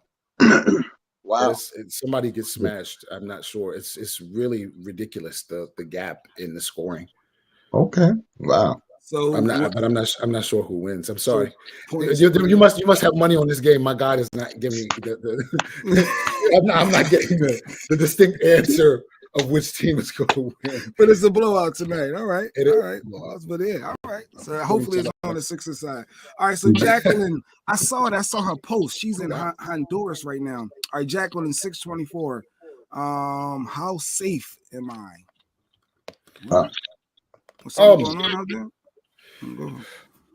Wow. Somebody gets smashed. I'm not sure. It's really ridiculous the gap in the scoring. Okay. Wow. So I'm not sure who wins. I'm sorry. You must have money on this game. My God is not giving me I'm not getting the distinct answer of which team is going to win. But it's a blowout tonight. All right. All right. But yeah, all right. So hopefully it's on the Sixers side. All right. So Jacqueline, I saw her post. She's in Honduras right now. All right, Jacqueline, 624. How safe am I? What's going on out there?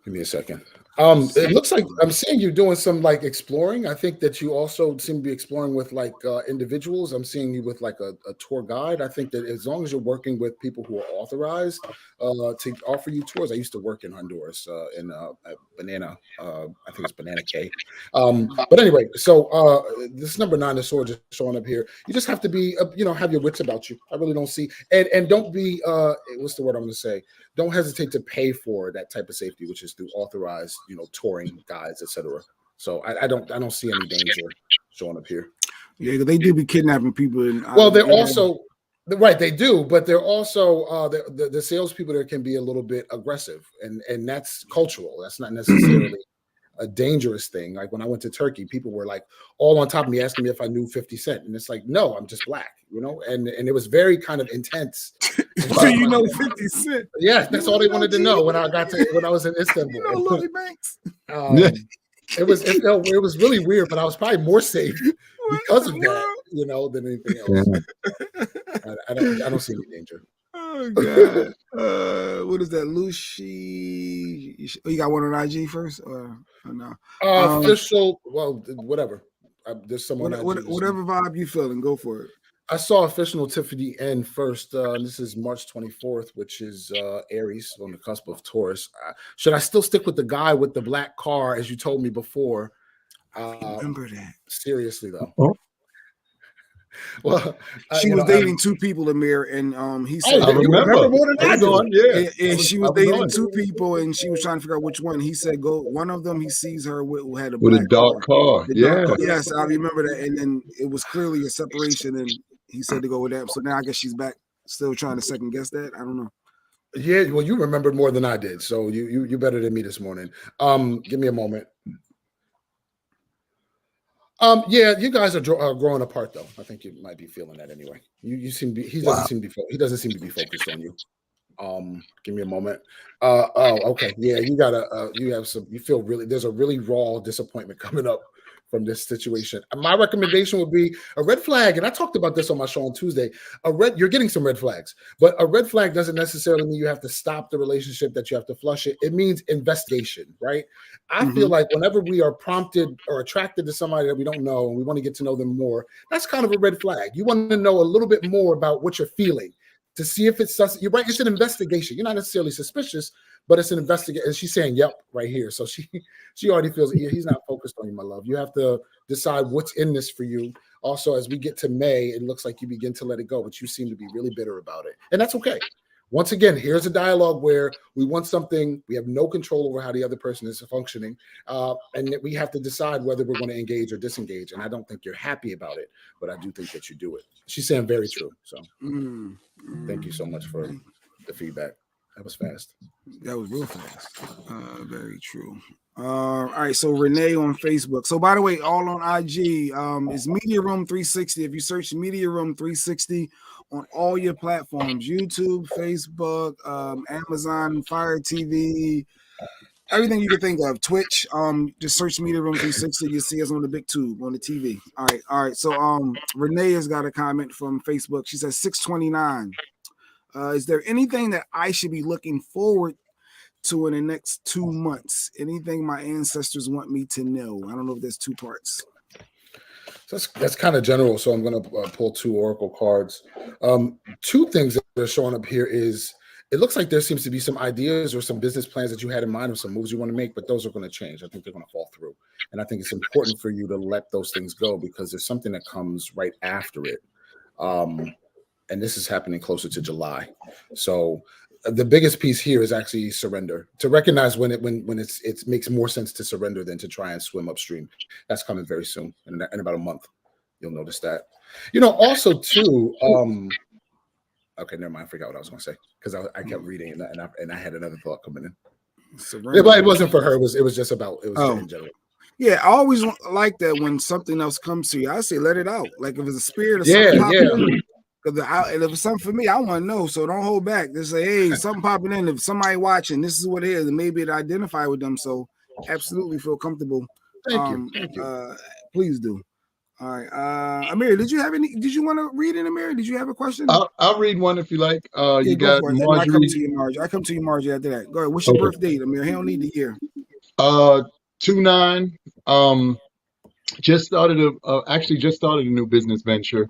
Give me a second. It looks like I'm seeing you doing some like exploring. I think that you also seem to be exploring with like individuals. I'm seeing you with like a tour guide. I think that as long as you're working with people who are authorized to offer you tours. I used to work in Honduras in Banana. I think it's Banana K. But anyway, so this number 9, the sword just showing up here. You just have to be, have your wits about you. I really don't see, and don't be, what's the word I'm going to say? Don't hesitate to pay for that type of safety, which is through authorized, touring guides, etc. So I don't see any danger showing up here. Yeah, they do be kidnapping people. They're also right. They do, but they're also the salespeople there can be a little bit aggressive, and that's cultural. That's not necessarily a dangerous thing. Like when I went to Turkey, people were like all on top of me asking me if I knew 50 Cent, and it's like, no, I'm just black, and it was very kind of intense. So you know 50 Cent? Yeah, that's all they wanted to know when I was in Istanbul. Lily Banks. It was really weird, but I was probably more safe because of that, than anything else. I don't see any danger. Oh God! What is that, Lucy? You got one on IG first, or no? Official. Well, whatever. There's someone. Whatever vibe you feeling, go for it. I saw official Tiffany N first. This is March 24th, which is Aries on the cusp of Taurus. Should I still stick with the guy with the black car, as you told me before? Remember that. Seriously, though. Oh. Well, she was dating 2 people, Amir, and he said, I remember more than I do. Yeah, she was dating 2 people, and she was trying to figure out which one. He said, "Go." One of them, he sees her had a dark car. Yeah, yes, I remember that. And then it was clearly a separation, and he said to go with that. So now I guess she's back, still trying to second guess that. I don't know. Yeah, well, you remembered more than I did, so you better than me this morning. Give me a moment. Yeah, you guys are growing apart, though. I think you might be feeling that anyway. You seem to be. He doesn't seem to be focused on you. Give me a moment. Okay. Yeah, you feel really. There's a really raw disappointment coming up from this situation. My recommendation would be a red flag, and I talked about this on my show on Tuesday. You're getting some red flags, but a red flag doesn't necessarily mean you have to stop the relationship, that you have to flush it. It means investigation, right? I feel like whenever we are prompted or attracted to somebody that we don't know and we want to get to know them more, that's kind of a red flag. You want to know a little bit more about what you're feeling to see if it's you're right. It's an investigation. You're not necessarily suspicious, but it's an investigation. And she's saying, "Yep," right here. So she already feels he's not focused on you, my love. You have to decide what's in this for you. Also, as we get to May, it looks like you begin to let it go, but you seem to be really bitter about it, and that's okay. Once again, here's a dialogue where we want something, we have no control over how the other person is functioning, and we have to decide whether we're going to engage or disengage. And I don't think you're happy about it, but I do think that you do it. She's saying very true. So thank you so much for the feedback. That was fast. That was real fast. Very true. All right, so Renee on Facebook. So by the way, all on IG, it's Media Room 360. If you search Media Room 360 on all your platforms, YouTube, Facebook, Amazon, Fire TV, everything you can think of, Twitch, just search Media Room 360. You'll see us on the big tube on the TV. All right. So Renee has got a comment from Facebook. She says 629. Is there anything that I should be looking forward to in the next 2 months? Anything my ancestors want me to know? I don't know if there's 2 parts. So that's kind of general. So I'm going to pull 2 oracle cards. 2 things that are showing up here is it looks like there seems to be some ideas or some business plans that you had in mind or some moves you want to make, but those are going to change. I think they're going to fall through. And I think it's important for you to let those things go because there's something that comes right after it. And this is happening closer to July. So the biggest piece here is actually surrender, to recognize when it makes more sense to surrender than to try and swim upstream. That's coming very soon. In about a month, you'll notice that. Also too, okay, never mind. I forgot what I was going to say because I kept reading and I had another thought coming in. It wasn't for her. It was just about in general. Yeah, I always like that when something else comes to you. I say let it out. Like if it's a spirit or something. Because if it's something for me, I want to know. So don't hold back. Just say, hey, something popping in. If somebody watching, this is what it is, and maybe it identify with them. So absolutely feel comfortable. Thank you. Please do. All right, Amir, did you want to read in, Amir? Did you have a question? I'll read one if you like. You got Marjorie. I come to you, Marjorie, after that. Go ahead. What's your birth date, Amir? He don't need the year. 29. Just started a new business venture,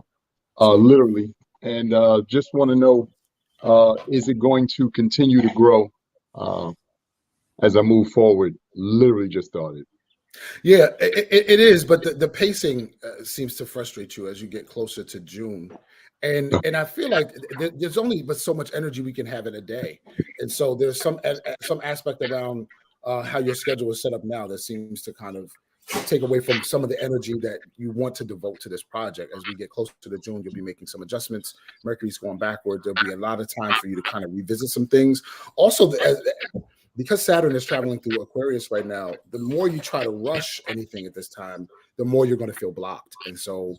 literally, and just want to know, is it going to continue to grow as I move forward? Literally just started. Yeah, it is, but the pacing seems to frustrate you as you get closer to June, and I feel like there's only but so much energy we can have in a day, and so there's some aspect around how your schedule is set up now that seems to kind of take away from some of the energy that you want to devote to this project. As we get closer to the June, you'll be making some adjustments. Mercury's going backward. There'll be a lot of time for you to kind of revisit some things. Also, because Saturn is traveling through Aquarius right now, the more you try to rush anything at this time, the more you're going to feel blocked. And so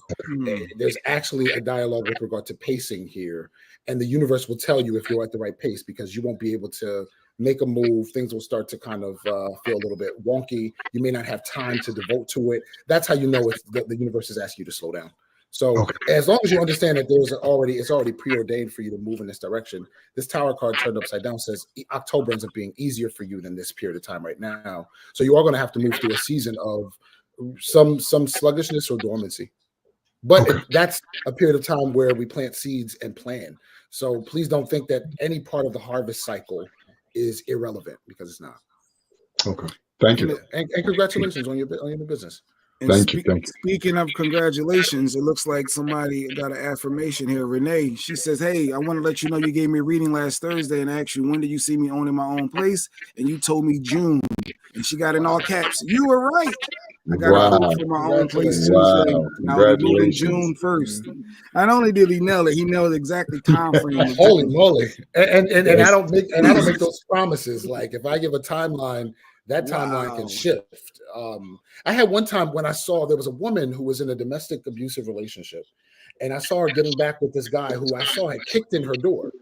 there's actually a dialogue with regard to pacing here. And the universe will tell you if you're at the right pace because you won't be able to make a move. Things will start to kind of feel a little bit wonky. You may not have time to devote to it. That's how you know the universe is asking you to slow down. So as long as you understand that it's already preordained for you to move in this direction, this Tower card turned upside down says October ends up being easier for you than this period of time right now. So you are going to have to move through a season of some sluggishness or dormancy. But that's a period of time where we plant seeds and plan. So please don't think that any part of the harvest cycle is irrelevant because it's not. Okay. Thank you. And congratulations on your new business. Thank you. Speaking of congratulations, it looks like somebody got an affirmation here. Renee, she says, hey, I want to let you know you gave me a reading last Thursday and I asked you, when did you see me owning my own place? And you told me June. And she got in all caps. You were right. I got a quote for my own place Tuesday. I'll be moving June 1st. Not only did he nail it, he nailed exactly time frame. Holy moly. And I don't make those promises. Like if I give a timeline, that timeline can shift. I had one time when I saw there was a woman who was in a domestic abusive relationship, and I saw her getting back with this guy who I saw had kicked in her door.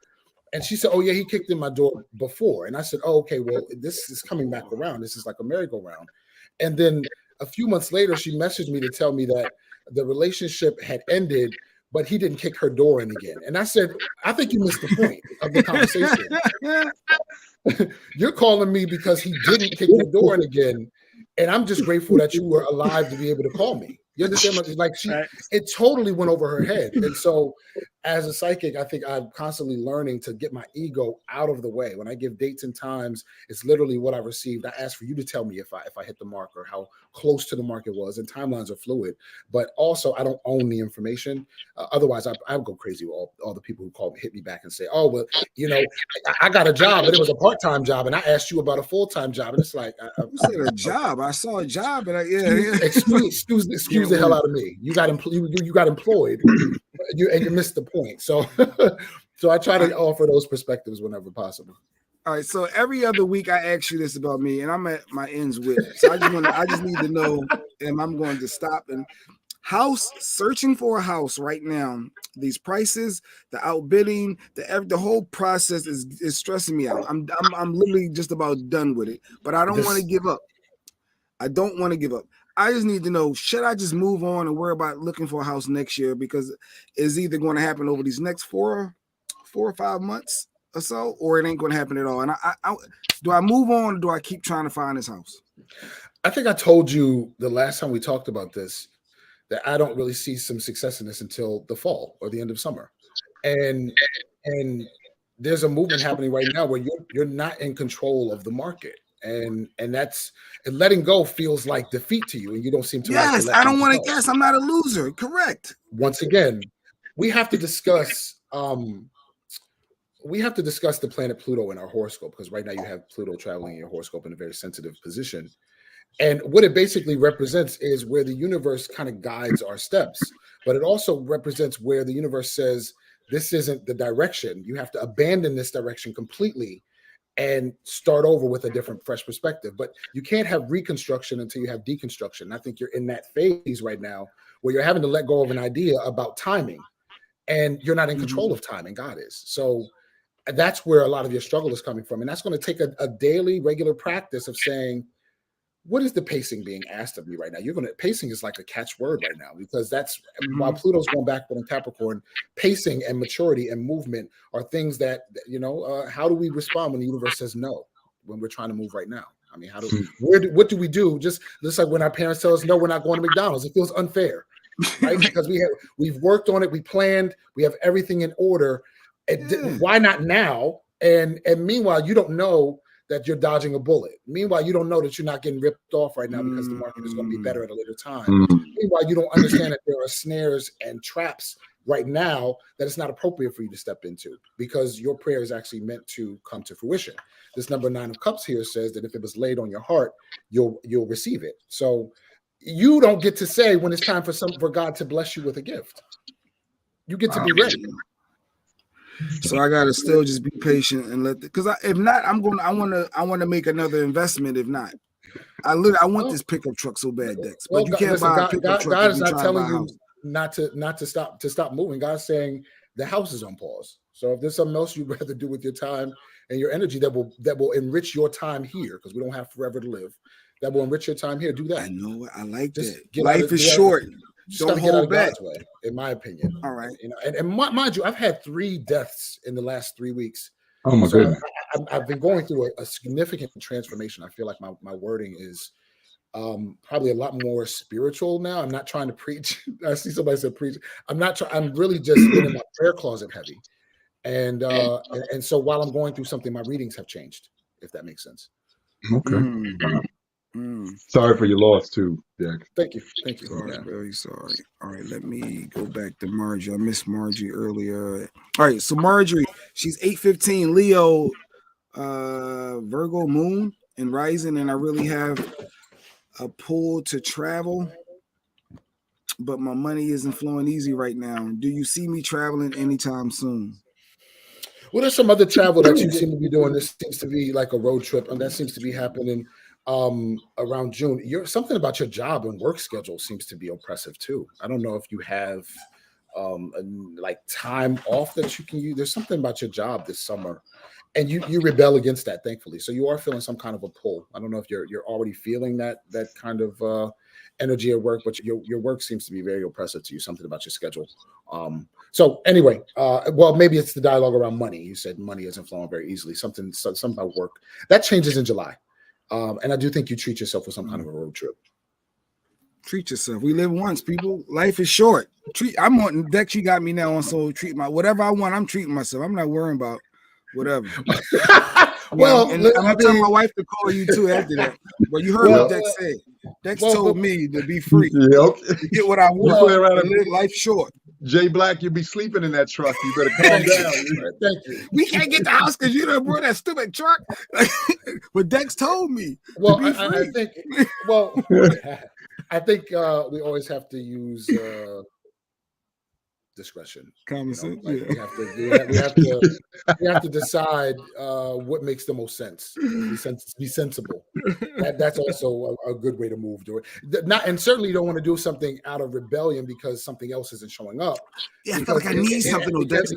And she said, oh, yeah, he kicked in my door before. And I said, oh, okay, well, this is coming back around. This is like a merry-go-round. And then a few months later, she messaged me to tell me that the relationship had ended, but he didn't kick her door in again. And I said, I think you missed the point of the conversation. You're calling me because he didn't kick your door in again. And I'm just grateful that you were alive to be able to call me. You understand? Like it totally went over her head. And so as a psychic, I think I'm constantly learning to get my ego out of the way. When I give dates and times, it's literally what I received. I ask for you to tell me if I hit the mark or how close to the mark it was. And timelines are fluid, but also I don't own the information. Otherwise, I would go crazy with all the people who call me, hit me back and say, oh, well, I got a job, but it was a part-time job. And I asked you about a full-time job. And it's like, you said a job. I saw a job. And excuse the hell out of me. You got employed and you missed the point. So I try to offer those perspectives whenever possible. All right, so every other week I ask you this about me, and I'm at my ends with. So I just need to know, and I'm going to stop and searching for a house right now. These prices, the outbidding, the whole process is stressing me out. I'm literally just about done with it, but I don't want to give up. I don't want to give up. I just need to know, should I just move on and worry about looking for a house next year? Because it's either going to happen over these next 4 or 5 months or so, or it ain't going to happen at all. And I do I move on, or do I keep trying to find this house? I think I told you the last time we talked about this that I don't really see some success in this until the fall or the end of summer. And there's a movement happening right now where you're not in control of the market. And letting go feels like defeat to you, and you don't seem to. Yes, I don't want to guess. I'm not a loser. Correct. Once again, we have to discuss. We have to discuss the planet Pluto in our horoscope, because right now you have Pluto traveling in your horoscope in a very sensitive position. And what it basically represents is where the universe kind of guides our steps, but it also represents where the universe says, this isn't the direction. You have to abandon this direction completely and start over with a different, fresh perspective. But you can't have reconstruction until you have deconstruction. I think you're in that phase right now where you're having to let go of an idea about timing, and you're not in control of timing. God is. So that's where a lot of your struggle is coming from. And that's going to take a daily, regular practice of saying, what is the pacing being asked of me right now? Pacing is like a catchword right now, because that's while Pluto's going backward in Capricorn, pacing and maturity and movement are things that, how do we respond when the universe says no, when we're trying to move right now? I mean, what do we do? Just like when our parents tell us, no, we're not going to McDonald's. It feels unfair, right? Because we've worked on it. We planned, we have everything in order. Why not now? And meanwhile, you don't know that you're dodging a bullet. Meanwhile, you don't know that you're not getting ripped off right now because the market is going to be better at a later time. Meanwhile, you don't understand that there are snares and traps right now that it's not appropriate for you to step into, because your prayer is actually meant to come to fruition. This number 9 of Cups here says that if it was laid on your heart, you'll receive it. So you don't get to say when it's time for God to bless you with a gift. You get to be ready. So I gotta still just be patient and because if not, I want to make another investment. If not, I want this pickup truck so bad, Dex. But you can't buy a pickup truck. God is not telling you not to stop moving. God's saying the house is on pause. So if there's something else you'd rather do with your time and your energy that will enrich your time here, because we don't have forever to live, that will enrich your time here, do that. I know it. I like that. Life is short. Don't hold back. Way, in my opinion. All right. And mind you, I've had 3 deaths in the last 3 weeks. Oh my goodness. I've been going through a significant transformation. I feel like my wording is probably a lot more spiritual now. I'm not trying to preach. I see somebody said preach. I'm really just in my prayer closet heavy. And so while I'm going through something, my readings have changed, if that makes sense. Okay. Sorry for your loss too, Dex. Thank you. Sorry, very sorry. All right, let me go back to Margie. I missed Margie earlier. All right, so Marjorie, she's 8/15 Leo, Virgo moon and rising, and I really have a pull to travel, but my money isn't flowing easy right now. Do you see me traveling anytime soon? Well, there's some other travel that you seem to be doing. This seems to be like a road trip, and that seems to be happening around June. Something about your job and work schedule seems to be oppressive too. I don't know if you have like time off that you can use. There's something about your job this summer, and you rebel against that, thankfully. So you are feeling some kind of a pull. I don't know if you're already feeling that kind of energy at work, but your work seems to be very oppressive to you. Something about your schedule. So anyway, well, maybe it's the dialogue around money. You said money isn't flowing very easily. Something about work that changes in July. And I do think you treat yourself with some kind of a road trip. Treat yourself. We live once, people. Life is short. I'm on Dex. You got me now on so treat whatever I want. I'm treating myself. I'm not worrying about whatever. Well, and I'm telling my wife to call you too after that. But you heard what Dex said. Dex told me to be free. To get what I want. Live life short. Jay Black, you'll be sleeping in that truck. You better calm down. Thank you. We can't get the house because you done brought that stupid truck. But Dex told me. Well, I think we always have to use discretion. Common sense. Yeah. We have to decide what makes the most sense. Be sensible. That's also a good way to move to it. And certainly you don't want to do something out of rebellion because something else isn't showing up. Yeah, I feel like I need something because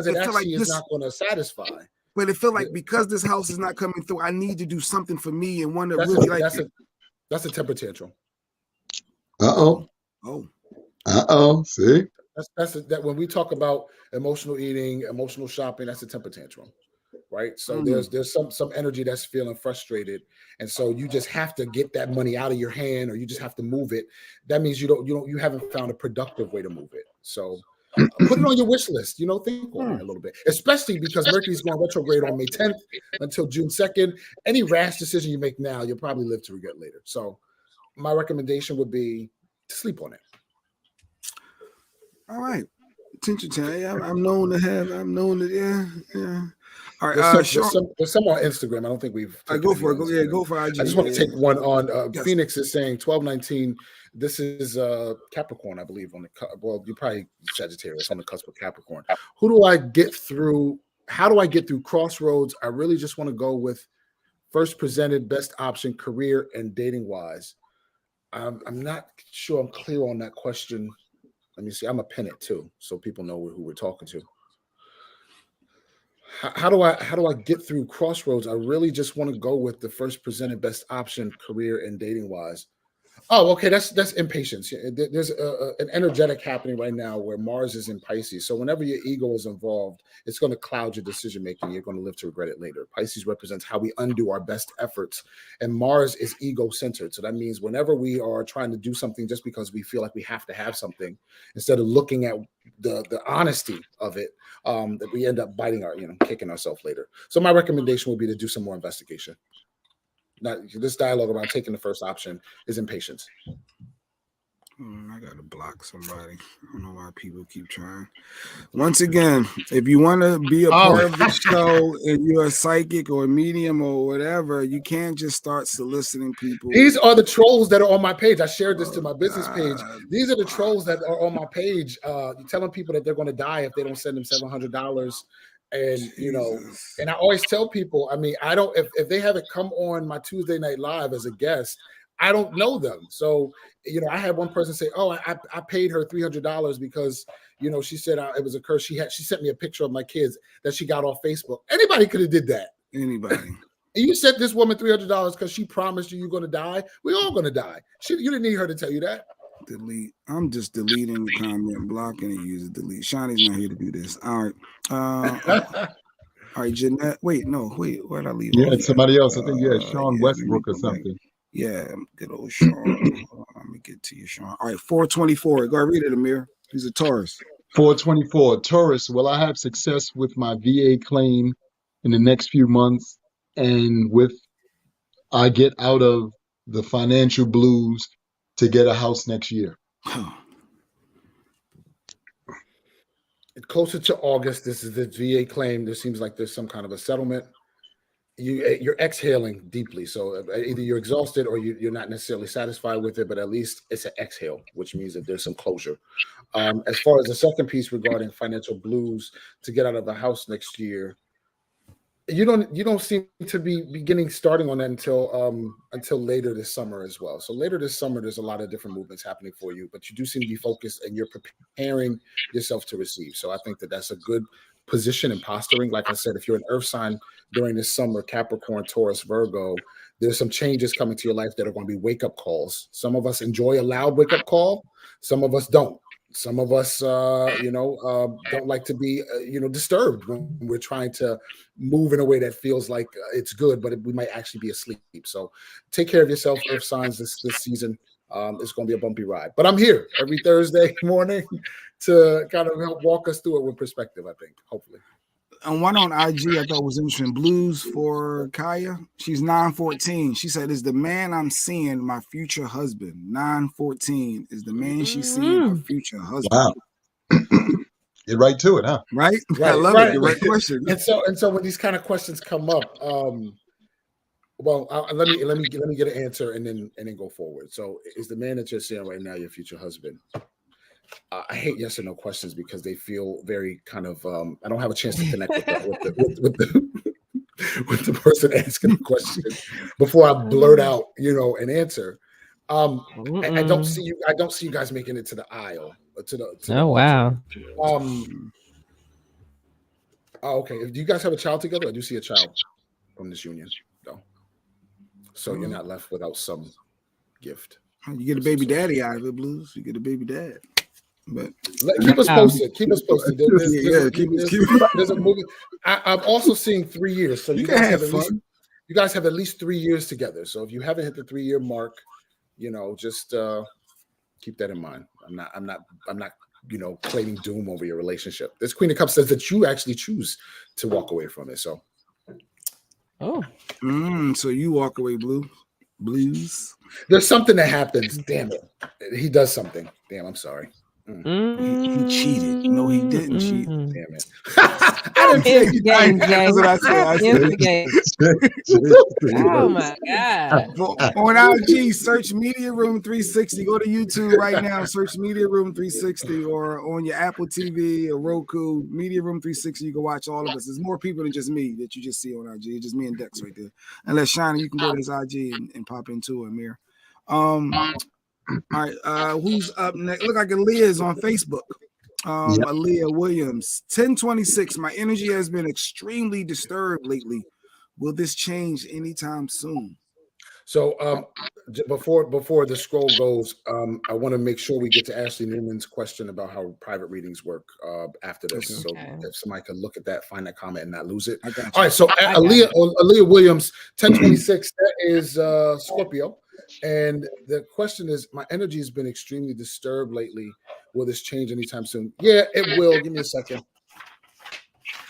it actually is not going to satisfy. But it feel like because this house is not coming through, I need to do something for me and one that really like it. That's a temper tantrum. Oh. See, that when we talk about emotional eating, emotional shopping, that's a temper tantrum, right? So there's some energy that's feeling frustrated, and so you just have to get that money out of your hand, or you just have to move it. That means you haven't found a productive way to move it. So put it on your wish list. Think on it a little bit, especially because Mercury's going retrograde on May 10th until June 2nd. Any rash decision you make now, you'll probably live to regret later. So my recommendation would be to sleep on it. All right. Attention time. I'm known to, yeah. All right. There's some on Instagram. I don't think we've. Go for it. Go for IG. I just want to take one on. Yes. Phoenix is saying 1219. This is Capricorn, I believe. You're probably Sagittarius on the cusp of Capricorn. How do I get through Crossroads? I really just want to go with first presented, best option, career and dating wise. I'm not sure I'm clear on that question. Let me see. I'm gonna pin it too, so people know who we're talking to. How do I get through Crossroads? I really just want to go with the first presented best option, career and dating wise. Oh, okay. That's impatience. There's an energetic happening right now where Mars is in Pisces. So whenever your ego is involved, it's going to cloud your decision making. You're going to live to regret it later. Pisces represents how we undo our best efforts, and Mars is ego centered. So that means whenever we are trying to do something just because we feel like we have to have something, instead of looking at the honesty of it, that we end up kicking ourselves later. So my recommendation would be to do some more investigation. This dialogue about taking the first option is impatience. I gotta block somebody. I don't know why people keep trying. Once again, if you want to be a part of the show and you're a psychic or a medium or whatever, you can't just start soliciting people. These are the trolls that are on my page. I shared this to my business page. These are the trolls that are on my page, telling people that they're going to die if they don't send them $700. And and I always tell people, I don't if they haven't come on my Tuesday Night Live as a guest, I don't know them. So I had one person say, "Oh, I paid her $300 because she said it was a curse." She sent me a picture of my kids that she got off Facebook. Anybody could have did that. Anybody. And you sent this woman $300 because she promised you're going to die. We're all going to die. You didn't need her to tell you that. Delete. I'm just deleting the comment, blocking and using delete. Shawnee's not here to do this. All right. All right, Jeanette. Wait, where'd I leave? Yeah, somebody else. I think Sean Westbrook or something. Yeah, good old Sean. Hold on, let me get to you, Sean. All right, 424. Go read it, Amir. He's a Taurus. 424. Taurus. Will I have success with my VA claim in the next few months, and I get out of the financial blues to get a house next year? Closer to August, this is the VA claim. There seems like there's some kind of a settlement. You're exhaling deeply. So either you're exhausted or you're not necessarily satisfied with it, but at least it's an exhale, which means that there's some closure. As far as the second piece regarding financial blues to get out of the house next year, you don't seem to be starting on that until later this summer as well. So later this summer, there's a lot of different movements happening for you, but you do seem to be focused and you're preparing yourself to receive. So I think that that's a good position and posturing. Like I said, if you're an earth sign during this summer, Capricorn, Taurus, Virgo, there's some changes coming to your life that are going to be wake-up calls. Some of us enjoy a loud wake-up call. Some of us don't. Some of us, don't like to be, disturbed when we're trying to move in a way that feels like it's good, but we might actually be asleep. So take care of yourself, earth signs, this season. It's going to be a bumpy ride. But I'm here every Thursday morning to kind of help walk us through it with perspective, I think, hopefully. And one on IG I thought was interesting. Blues for Kaya. She's 914. She said, "Is the man I'm seeing my future husband?" 914 is the man she's seeing her future husband. Wow. Get right to it, huh? Right? I love it. The right question. And so when these kind of questions come up, let me get an answer and then go forward. So is the man that you're seeing right now your future husband? I hate yes or no questions because they feel very kind of. I don't have a chance to connect with the person asking the question before I blurt out, an answer. I don't see you. I don't see you guys making it to the aisle. To the wow. Okay. Do you guys have a child together? I do see a child from this union, though. So you're not left without some gift. You get a baby daddy out of it, Blues. You get a baby dad. But keep us posted. Keep us posted. There's a movie. I'm also seeing 3 years. So you guys have fun. You guys have at least 3 years together. So if you haven't hit the 3-year mark, just keep that in mind. I'm not claiming doom over your relationship. This Queen of Cups says that you actually choose to walk away from it. So, so you walk away, Blues. There's something that happens. Damn it, he does something. Damn, I'm sorry. He cheated. No, he didn't cheat. Damn it. I didn't cheat. That's what I said. Oh my God. On IG, search Media Room 360. Go to YouTube right now. Search Media Room 360 or on your Apple TV or Roku. Media Room 360. You can watch all of us. There's more people than just me that you just see on IG. It's just me and Dex right there. Unless Shiny, you can go to his IG and pop into it, Amir. All right, who's up next? Look like Aaliyah is on Facebook. Aaliyah Williams, 1026. My energy has been extremely disturbed lately. Will this change anytime soon? So before the scroll goes, I want to make sure we get to Ashley Newman's question about how private readings work after this. Okay. So if somebody could look at that, find that comment and not lose it. All right, so Aaliyah Williams, 1026, that is Scorpio. And the question is, my energy has been extremely disturbed lately. Will this change anytime soon? Yeah, it will. Give me a second.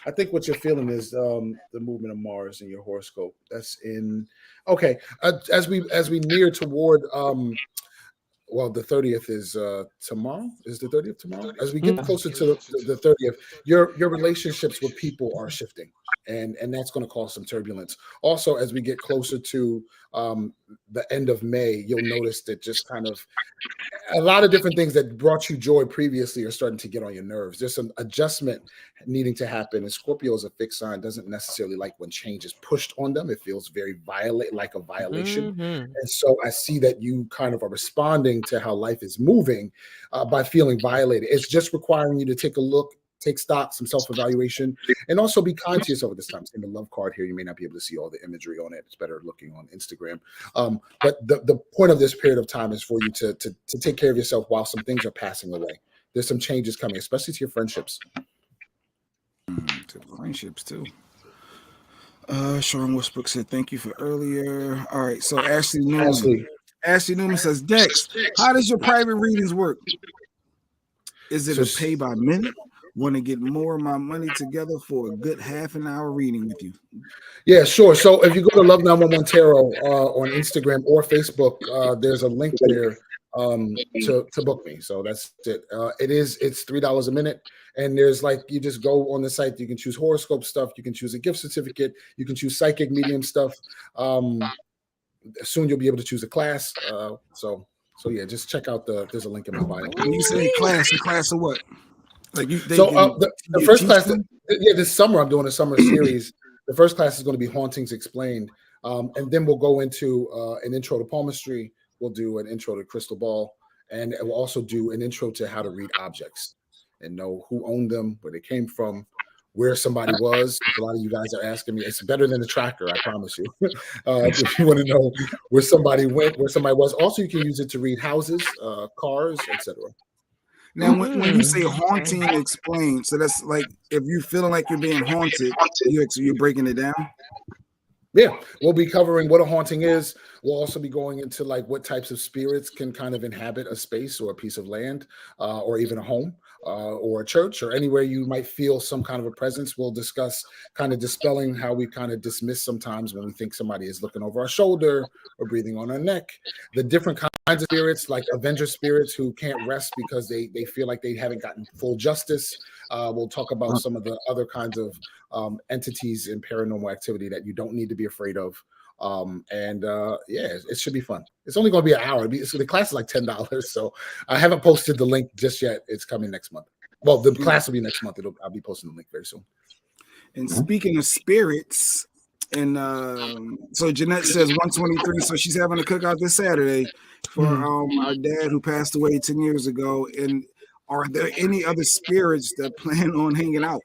I think what you're feeling is the movement of Mars in your horoscope. That's in okay. As we near toward the 30th is tomorrow. Is the 30th tomorrow? As we get closer to the 30th, your relationships with people are shifting, and that's going to cause some turbulence. Also, as we get closer to the end of May, you'll notice that just kind of a lot of different things that brought you joy previously are starting to get on your nerves. There's some adjustment needing to happen. And Scorpio is a fixed sign, doesn't necessarily like when change is pushed on them. It feels very like a violation. And so I see that you kind of are responding to how life is moving by feeling violated. It's just requiring you to take a look, take stock, some self-evaluation, and also be kind to yourself at this time. It's in the love card here. You may not be able to see all the imagery on it. It's better looking on Instagram. But the point of this period of time is for you to take care of yourself while some things are passing away. There's some changes coming, especially to your friendships. To friendships too. Sean Westbrook said, thank you for earlier. All right, so Ashley Newman says, Dex, how does your private readings work? Is it a pay by minute? Want to get more of my money together for a good half an hour reading with you? Yeah, sure. So if you go to Love 911 Tarot on Instagram or Facebook, there's a link there to book me. So that's it. It's $3 a minute. And there's you just go on the site, you can choose horoscope stuff, you can choose a gift certificate, you can choose psychic medium stuff. Soon you'll be able to choose a class. So yeah, just check out there's a link in my bio. When you say class of what? The first class, this summer I'm doing a summer series. The first class is going to be Hauntings Explained, and then we'll go into an intro to palmistry. We'll do an intro to crystal ball, and we'll also do an intro to how to read objects and know who owned them, where they came from, where somebody was. A lot of you guys are asking me. It's better than a tracker, I promise you. If you want to know where somebody went, where somebody was. Also, you can use it to read houses, cars, etc. Now, when you say haunting explained, so that's like if you're feeling like you're being haunted, you're breaking it down. Yeah, we'll be covering what a haunting is. We'll also be going into what types of spirits can kind of inhabit a space or a piece of land, or even a home, or a church, or anywhere you might feel some kind of a presence. We'll discuss kind of dispelling how we kind of dismiss sometimes when we think somebody is looking over our shoulder or breathing on our neck. The different kinds of spirits, like Avenger spirits who can't rest because they feel like they haven't gotten full justice. We'll talk about some of the other kinds of entities and paranormal activity that you don't need to be afraid of. It should be fun. It's only going to be an hour. The class is like $10, so I haven't posted the link just yet. It's coming next month. Well, the class will be next month. I'll be posting the link very soon. And speaking of spirits, and so Jeanette says 123, so she's having a cookout this Saturday for our dad who passed away 10 years ago. And are there any other spirits that plan on hanging out?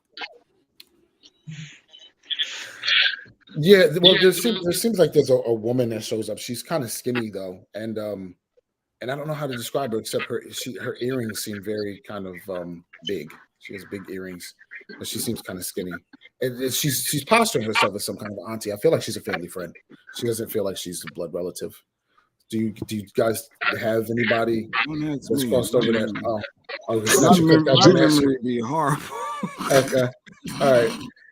Yeah, well, there seems like there's a woman that shows up. She's kind of skinny though, and I don't know how to describe her except her earrings seem very kind of big. She has big earrings, but she seems kind of skinny. And she's posturing herself as some kind of auntie. I feel like she's a family friend. She doesn't feel like she's a blood relative. Do you guys have anybody that's crossed over that? My memory would be horrible. Okay, all right.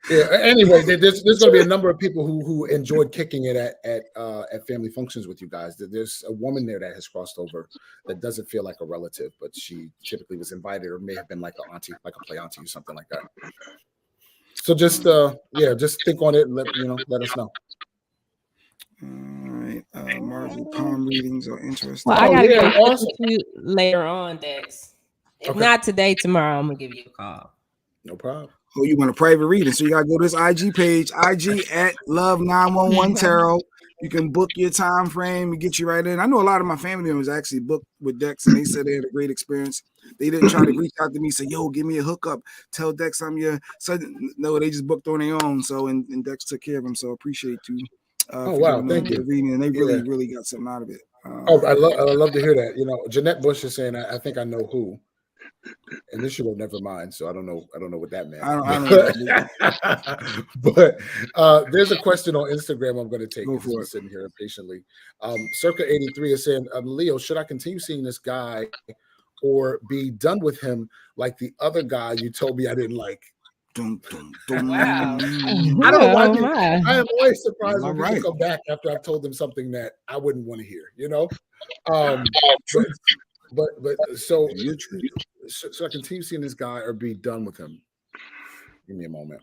Yeah. Anyway, there's going to be a number of people who enjoyed kicking it at family functions with you guys. There's a woman there that has crossed over that doesn't feel like a relative, but she typically was invited or may have been like an auntie, like a play auntie or something like that. So just think on it and let us know. All right, Marvel palm readings are interesting. Well, I gotta go to you later on, Dex. If not today, tomorrow I'm gonna give you a call. No problem. Oh, you want a private reading? So you gotta go to this IG page, IG at Love911 Tarot. You can book your time frame and get you right in. I know a lot of my family members actually booked with Dex, and they said they had a great experience. They didn't try to reach out to me, say, "Yo, give me a hookup. Tell Dex I'm your." So no, they just booked on their own. So and Dex took care of them. So appreciate you. Oh wow, thank you. Reading, and they really got something out of it. I love to hear that. Jeanette Bush is saying, I think I know who. And this should go never mind. So I don't know what that meant. I don't but there's a question on Instagram I'm going to take. I'm sitting here patiently. Circa 83 is saying, Leo, should I continue seeing this guy or be done with him like the other guy you told me I didn't like? Dun, dun, dun. Wow. I don't know why. I am always surprised when people come back after I've told them something that I wouldn't want to hear, So I continue seeing this guy or be done with him? Give me a moment.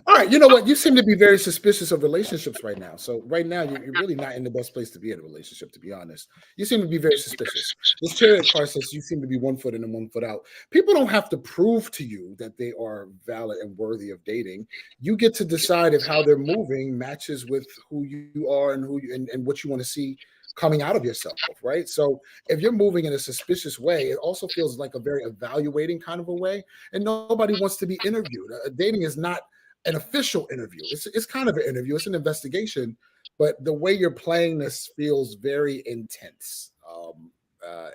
All right, you know what? You seem to be very suspicious of relationships right now. So right now, you're really not in the best place to be in a relationship, to be honest. You seem to be very suspicious. This Chariot card says you seem to be 1 foot in and 1 foot out. People don't have to prove to you that they are valid and worthy of dating. You get to decide if how they're moving matches with who you are and and what you want to see coming out of yourself, right? So if you're moving in a suspicious way, it also feels like a very evaluating kind of a way, and nobody wants to be interviewed. Dating is not an official interview. It's kind of an interview. It's an investigation, but the way you're playing this feels very intense.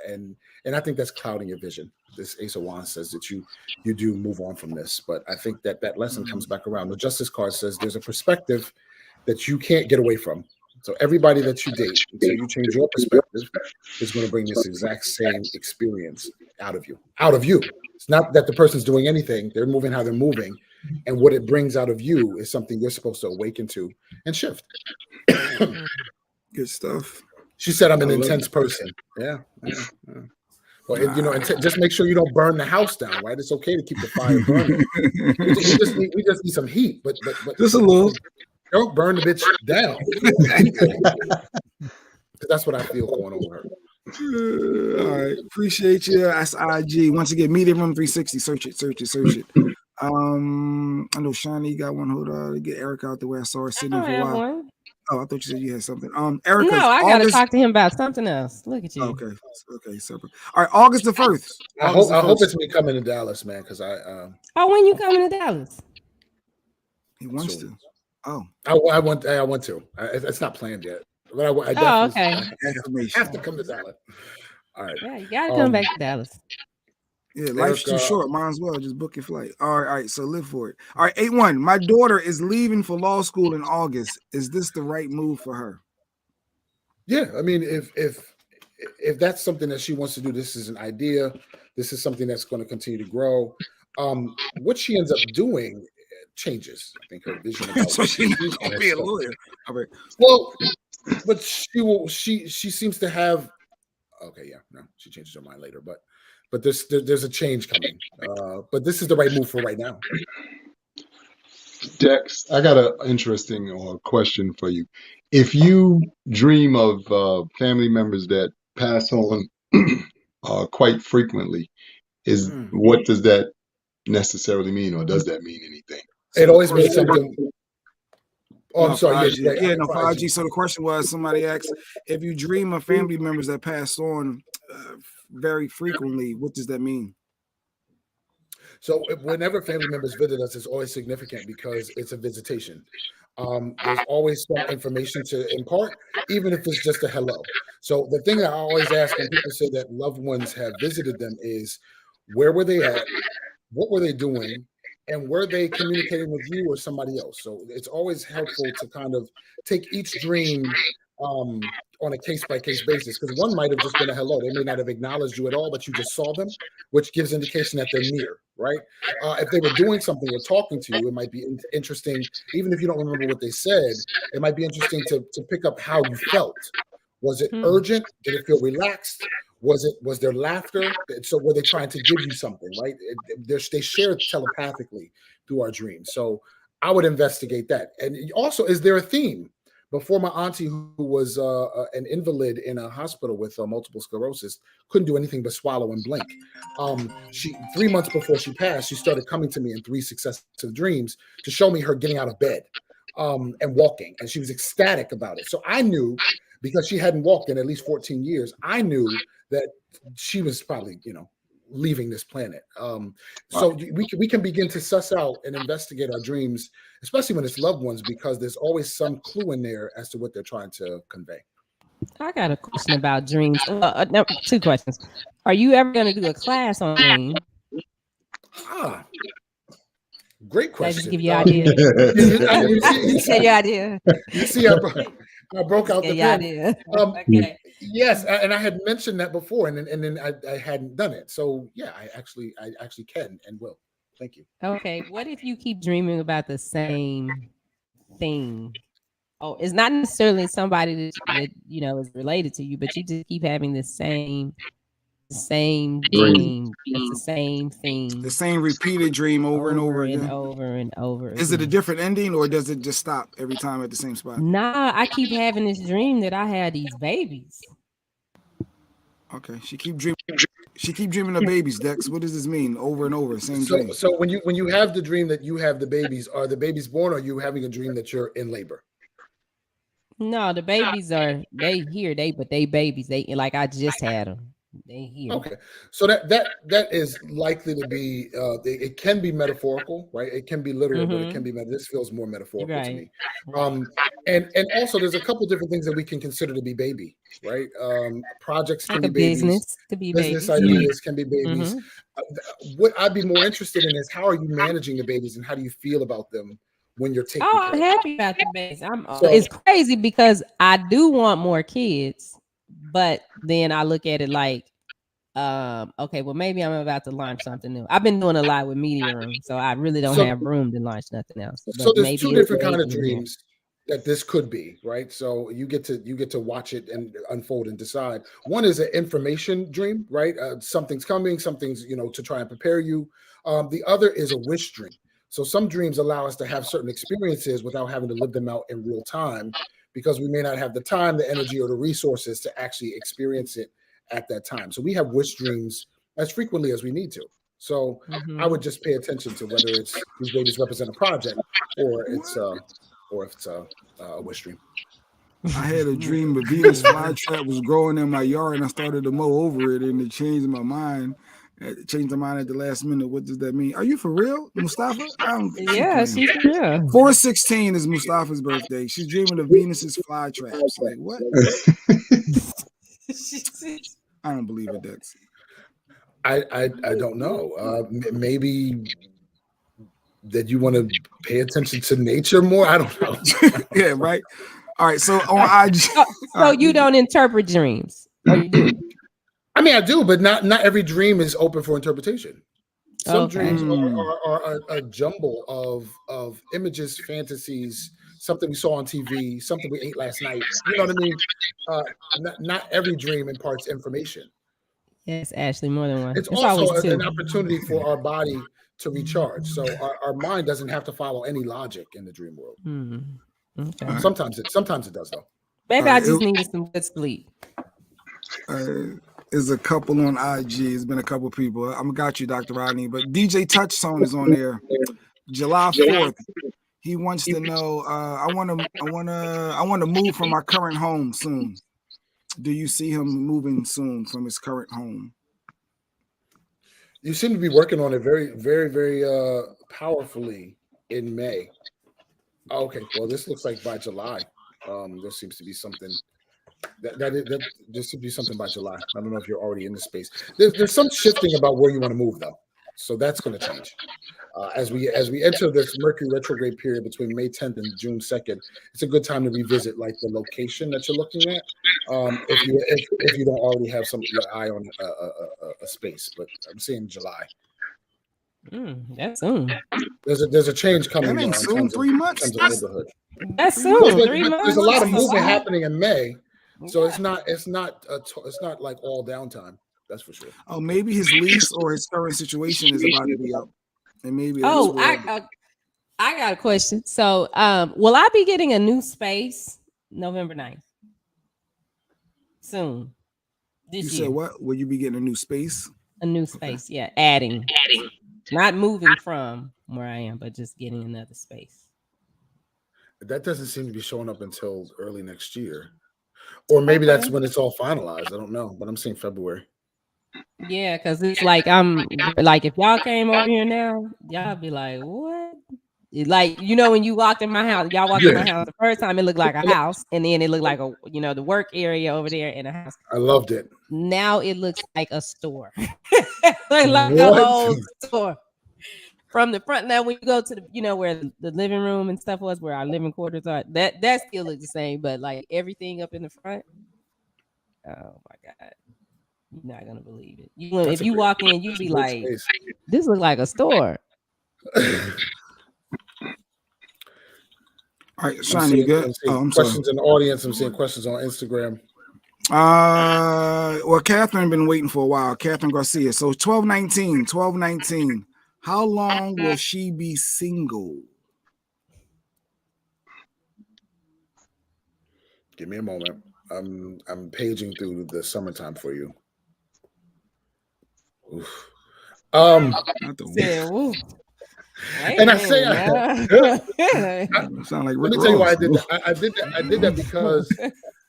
And I think that's clouding your vision. This Ace of Wands says that you do move on from this, but I think that lesson comes back around. The Justice card says there's a perspective that you can't get away from. So everybody that you date, until you change your perspective, is going to bring this exact same experience out of you. Out of you. It's not that the person's doing anything. They're moving how they're moving. And what it brings out of you is something you're supposed to awaken to and shift. Good stuff. She said, I'm an intense person. Yeah. Well, and just make sure you don't burn the house down, right? It's okay to keep the fire burning. we just need some heat, but just a little. Don't burn the bitch down. That's what I feel going on with her. All right. Appreciate you. That's IG. Once again, Media Room 360. Search it. I know Shawnee got one. Hold on. Get Eric out the way. I saw her sitting for a while. One. Oh, I thought you said you had something. Erica. No, I got to talk to him about something else. Look at you. Okay, super. All right, August the 1st. I hope it's me coming to Dallas, man, because when you coming to Dallas? He wants to. Oh, I want to. It's not planned yet, but I definitely have to come to Dallas. All right. Yeah, you gotta come back to Dallas. Yeah, life's too short. Might as well just book your flight. All right. So live for it. All right, 8-1. My daughter is leaving for law school in August. Is this the right move for her? Yeah, I mean, if that's something that she wants to do, this is an idea. This is something that's going to continue to grow. What she ends up doing changes. I think her vision. So she's not going to be a lawyer. Right. Well, but she seems to have. Okay, yeah, no, she changes her mind later, but there's a change coming. But this is the right move for right now. Dex, I got an interesting question for you. If you dream of family members that pass on quite frequently, what does that necessarily mean, or does that mean anything? It always means something. Oh, I'm sorry. For IG. So the question was, somebody asked, if you dream of family members that passed on very frequently, what does that mean? So whenever family members visit us, it's always significant because it's a visitation. There's always some information to impart, even if it's just a hello. So the thing that I always ask when people say that loved ones have visited them is, where were they at? What were they doing? And were they communicating with you or somebody else? So it's always helpful to kind of take each dream on a case-by-case basis, because one might have just been a hello. They may not have acknowledged you at all, but you just saw them, which gives indication that they're near, right? If they were doing something or talking to you, it might be interesting. Even if you don't remember what they said, it might be interesting to pick up how you felt. Was it urgent? Did it feel relaxed? Was there laughter? So were they trying to give you something, right? They share telepathically through our dreams. So I would investigate that. And also, is there a theme? Before, my auntie, who was an invalid in a hospital with multiple sclerosis, couldn't do anything but swallow and blink. 3 months before she passed, she started coming to me in 3 successive dreams to show me her getting out of bed and walking. And she was ecstatic about it. So I knew, because she hadn't walked in at least 14 years, I knew that she was probably, leaving this planet. So we can begin to suss out and investigate our dreams, especially when it's loved ones, because there's always some clue in there as to what they're trying to convey. I got a question about dreams. No, 2 questions. Are you ever going to do a class on dreams? Great question. Just give you an idea. You say your idea. You see, I broke out the pen. Okay. Yes, and I had mentioned that before, and then I hadn't done it. So yeah, I actually can and will. Thank you. Okay, what if you keep dreaming about the same thing? Oh, it's not necessarily somebody that is related to you, but you just keep having the same dream. It's the same thing. The same repeated dream over and over again. Over and over. Is it a different ending, or does it just stop every time at the same spot? Nah, I keep having this dream that I had these babies. Okay, she keep dreaming of babies, Dex. What does this mean? Over and over, same dream. So when you have the dream that you have the babies, are the babies born, or are you having a dream that you're in labor? No, the babies are they babies. They like I just had them. They here. Okay, so that is likely to be. It can be metaphorical, right? It can be literal, but it can be. This feels more metaphorical to me. And also, there's a couple different things that we can consider to be baby, right? Projects can be babies. Business could be babies. Business ideas can be babies. What I'd be more interested in is, how are you managing the babies, and how do you feel about them when you're taking? I'm happy about the babies. It's crazy because I do want more kids. But then I look at it like, okay, well, maybe I'm about to launch something new. I've been doing a lot with media room, so I really don't have room to launch nothing else. But so there's 2 different kind of dreams that this could be, right? So you get to watch it and unfold and decide. One is an information dream, right? Something's coming, something's to try and prepare you. The other is a wish dream. So some dreams allow us to have certain experiences without having to live them out in real time, because we may not have the time, the energy, or the resources to actually experience it at that time. So we have wish dreams as frequently as we need to. So I would just pay attention to whether these babies represent a project or it's a wish dream. I had a dream a Venus flytrap was growing in my yard, and I started to mow over it, and it changed my mind. Changed my mind at the last minute. What does that mean? Are you for real, Mustafa? Yeah, she's for real. 4/16 is Mustafa's birthday. She's dreaming of Venus's flytraps. Like what? I don't believe it, Dex. I don't know. Maybe that you want to pay attention to nature more. I don't know. Yeah, right. All right. So on IG, so you don't interpret dreams. Or you do? I mean, I do, but not every dream is open for interpretation. Some dreams are a jumble of images, fantasies, something we saw on TV, something we ate last night. You know what I mean? Not every dream imparts information. Yes, Ashley, more than one. It's also an opportunity for our body to recharge. So our mind doesn't have to follow any logic in the dream world. Okay. Sometimes it does though. Maybe I just needed some good sleep. There's a couple on IG. It's been a couple people. I'm got you, Dr. Rodney. But DJ Touchstone is on there. July 4th. He wants to know. I want to move from my current home soon. Do you see him moving soon from his current home? You seem to be working on it very, very, very powerfully in May. Okay, well, this looks like by July. There seems to be something that there should be something by July. I don't know if you're already in the space. There's some shifting about where you want to move though, so that's going to change as we enter this Mercury retrograde period between May 10th and June 2nd. It's a good time to revisit like the location that you're looking at. If you don't already have your eye on a space, but I'm seeing July. That's soon. There's a change coming. That ain't soon. 3 months. That's soon. 3 months. There's a lot of movement happening in May, so it's not like all downtime. That's for sure. Oh, maybe his lease or his current situation is about to be up, and maybe. I got a question. So, will I be getting a new space November 9th? Soon. You said what? Will you be getting a new space? A new space, yeah. Adding. Not moving from where I am, but just getting another space. That doesn't seem to be showing up until early next year. Or maybe that's when it's all finalized. I don't know, but I'm seeing February. Yeah, because it's like if y'all came over here now, y'all be like, what? Like, when you walked in my house, y'all walked in my house the first time, it looked like a house, and then it looked like the work area over there in a house. I loved it. Now it looks like a store. like a whole store. From the front, now when you go to the, where the living room and stuff was, where our living quarters are, that still looks the same, but like everything up in the front. Oh my God. You're not gonna believe it. If you walk in, you'd be like, this looks like a store. All right, Sean, you good? I'm questions sorry. In the audience. I'm seeing questions on Instagram. Well, Catherine been waiting for a while. Catherine Garcia. So 12/19. How long will she be single? Give me a moment. I'm paging through the summertime for you. Oof. Oof. And I say, sound like let me tell you why I did that. I did that because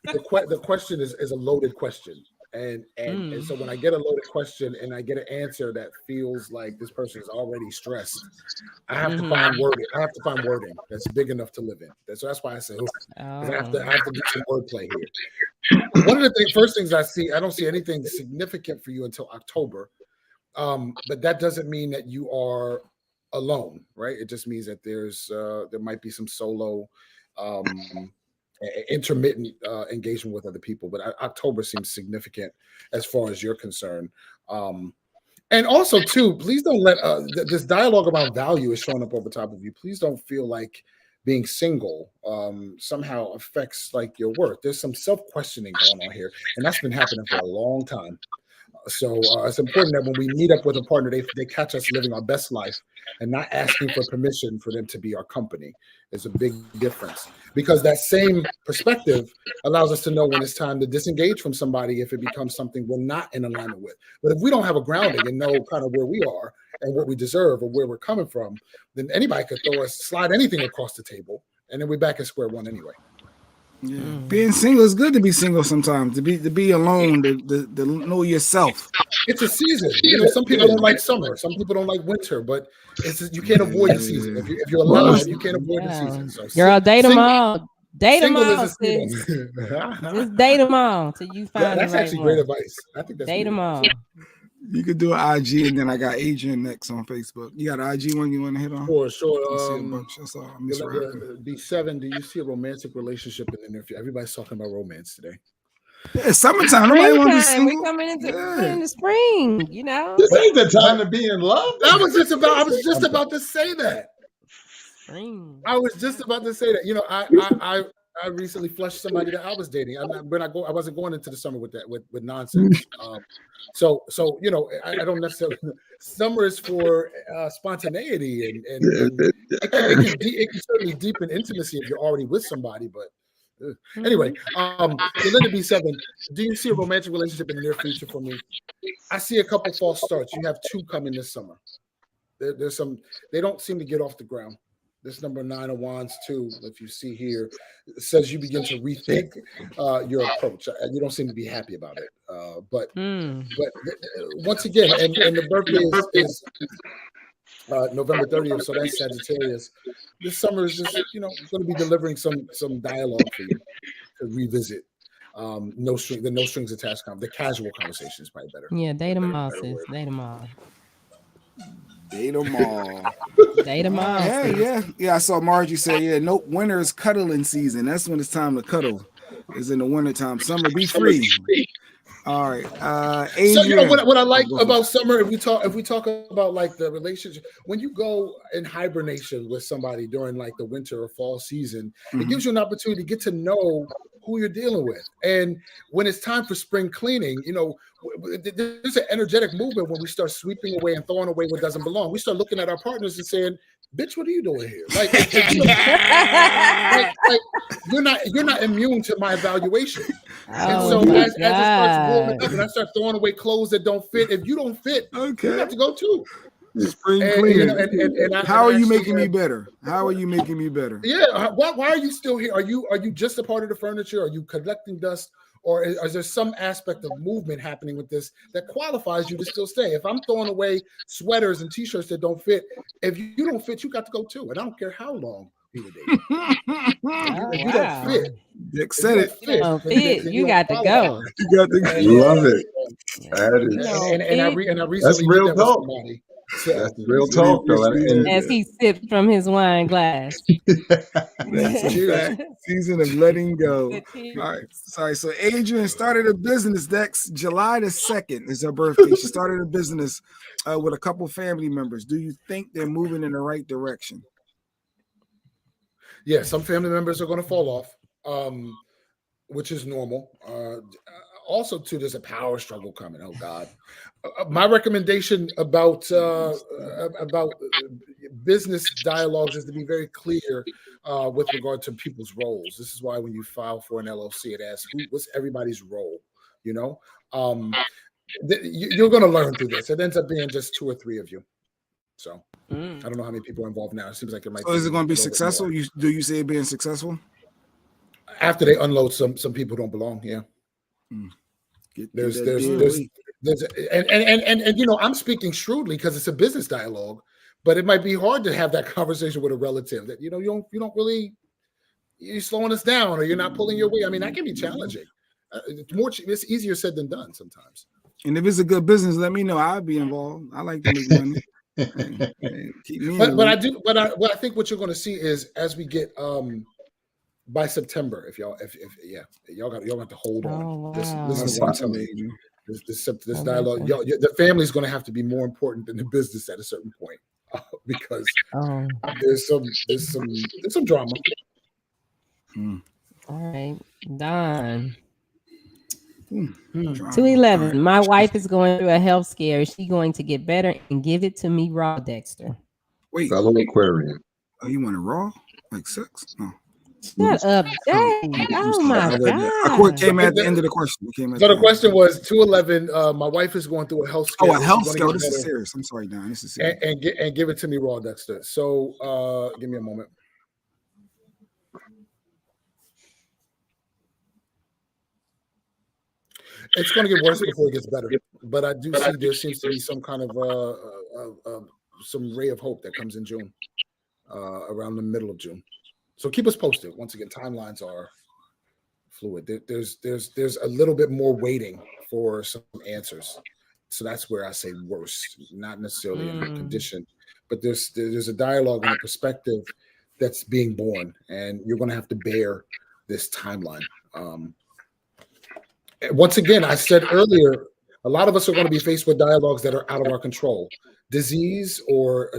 the question is a loaded question, and so when I get a loaded question and I get an answer that feels like this person is already stressed, I have to find wording. I have to find wording that's big enough to live in. So that's why I say, I have to do some wordplay here. One of the first things I see, I don't see anything significant for you until October, but that doesn't mean that you are alone, right? It just means that there might be some solo intermittent engagement with other people, but October seems significant as far as you're concerned. And also too, please don't let this dialogue about value is showing up over top of you. Please don't feel like being single somehow affects like your worth. There's some self-questioning going on here, and that's been happening for a long time. So it's important that when we meet up with a partner, they catch us living our best life and not asking for permission for them to be our company. There's a big difference, because that same perspective allows us to know when it's time to disengage from somebody if it becomes something we're not in alignment with. But if we don't have a grounding and know kind of where we are and what we deserve or where we're coming from, then anybody could slide anything across the table, and then we're back at square one anyway. Yeah. Being single is good to be single sometimes, to be alone, to know yourself. It's a season. Some people don't like summer, some people don't like winter, but you can't avoid the season. If you're alive, you can't avoid the season. So girl, date them all. Date them all. Just date them all till you find that's the right actually one. Great advice. I think that's date them all. You could do an IG, and then I got Adrian next on Facebook. You got an IG one you want to hit on? Sure. B7, do you see a romantic relationship in the near future? Everybody's talking about romance today. Yeah, it's summertime. Nobody want to be single. We coming into in the spring, This ain't the time to be in love. I was just about to say that. Spring. I was just about to say that. I recently flushed somebody that I was dating. I wasn't going into the summer with that with nonsense. So I don't necessarily. Summer is for spontaneity, and it can certainly deepen intimacy if you're already with somebody. But anyway, Linda B7, do you see a romantic relationship in the near future for me? I see a couple false starts. You have 2 coming this summer. There's some. They don't seem to get off the ground. This number 9 of Wands 2, if you see here, says you begin to rethink your approach. You don't seem to be happy about it. But once again, and the birthday is November 30th, so that's Sagittarius. This summer is just going to be delivering some dialogue for you to revisit. The no strings attached the casual conversation is probably better. Yeah, date them all, sis. Date them all. Date them all. Date them all. Yeah. I saw Margie say, nope, winter is cuddling season. That's when it's time to cuddle. It's in the wintertime. Summer, be free. All right. So what I like about summer, if we talk about like the relationship, when you go in hibernation with somebody during like the winter or fall season, it gives you an opportunity to get to know who you're dealing with. And when it's time for spring cleaning, there's an energetic movement when we start sweeping away and throwing away what doesn't belong. We start looking at our partners and saying, bitch, what are you doing here? Like, you're not immune to my evaluation. And so as it starts warming up and I start throwing away clothes that don't fit, if you don't fit, you have to go too. Spring cleaning. How are you making me better? How are you making me better? Yeah. Why are you still here? Are you just a part of the furniture? Are you collecting dust? Or is there some aspect of movement happening with this that qualifies you to still stay? If I'm throwing away sweaters and t-shirts that don't fit, if you don't fit, you got to go too. And I don't care how long you were dating. If you don't fit. Dick said it. You got to go. You got to go. Love it. That is. And I recently that's real talk. So, that's real talk, though. As he sipped from his wine glass. Season of letting go. All right. Sorry. So Adrian started a business, Dex. July the 2nd is her birthday. She started a business with a couple family members. Do you think they're moving in the right direction? Yeah, some family members are going to fall off, which is normal. Also, too, there's a power struggle coming. Oh God, my recommendation about business dialogues is to be very clear with regard to people's roles. This is why when you file for an LLC, it asks what's everybody's role. You're going to learn through this. It ends up being just 2 or 3 of you. So I don't know how many people are involved now. It seems like it might. So is it going to be successful? Do you see it being successful? After they unload some people who don't belong, yeah. There's I'm speaking shrewdly because it's a business dialogue, but it might be hard to have that conversation with a relative that you don't really, you're slowing us down or you're not pulling your weight. I mean, that can be challenging. It's easier said than done sometimes. And if it's a good business, let me know. I'll be involved. I like to make money. But I think what you're going to see is as we get by September, if y'all have to hold on. Oh, wow. This dialogue, the family's going to have to be more important than the business at a certain point because there's some drama. All right, Don. 211. My wife is going through a health scare. Is she going to get better and give it to me raw, Dexter? Wait, fellow Aquarian. Oh, you want it raw? Like sex? No. Shut up, Dang. Oh my God. It came at the end of the question. So the question was 211. My wife is going through a health scare. Oh, a health scare. This is serious. I'm sorry, Don. This is serious. And give it to me raw, Dexter. So give me a moment. It's going to get worse before it gets better, but I do see there seems to be some kind of some ray of hope that comes in June, around the middle of June. So keep us posted. Once again, timelines are fluid. There's a little bit more waiting for some answers. So that's where I say worse, not necessarily in the condition, but there's a dialogue and a perspective that's being born, and you're going to have to bear this timeline. Once again, I said earlier, A lot of us are going to be faced with dialogues that are out of our control. Disease or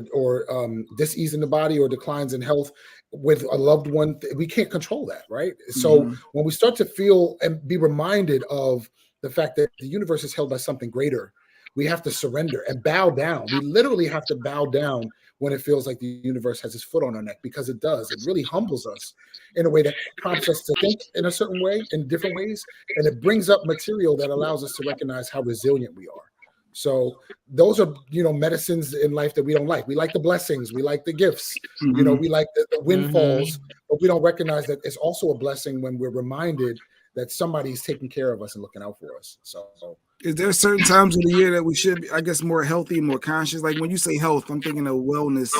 dis-ease in the body or declines in health with a loved one, we can't control that, right? So when we start to feel and be reminded of the fact that the universe is held by something greater, we have to surrender and bow down. We literally have to bow down when it feels like the universe has its foot on our neck, because it does. It really humbles us in a way that prompts us to think in a certain way, in different ways, and it brings up material that allows us to recognize how resilient we are. So those are, medicines in life that we don't like. We like the blessings, we like the gifts, we like the windfalls, but we don't recognize that it's also a blessing when we're reminded that somebody's taking care of us and looking out for us. So is there certain times of the year that we should be, I guess, more healthy, more conscious? Like when you say health, I'm thinking of wellness.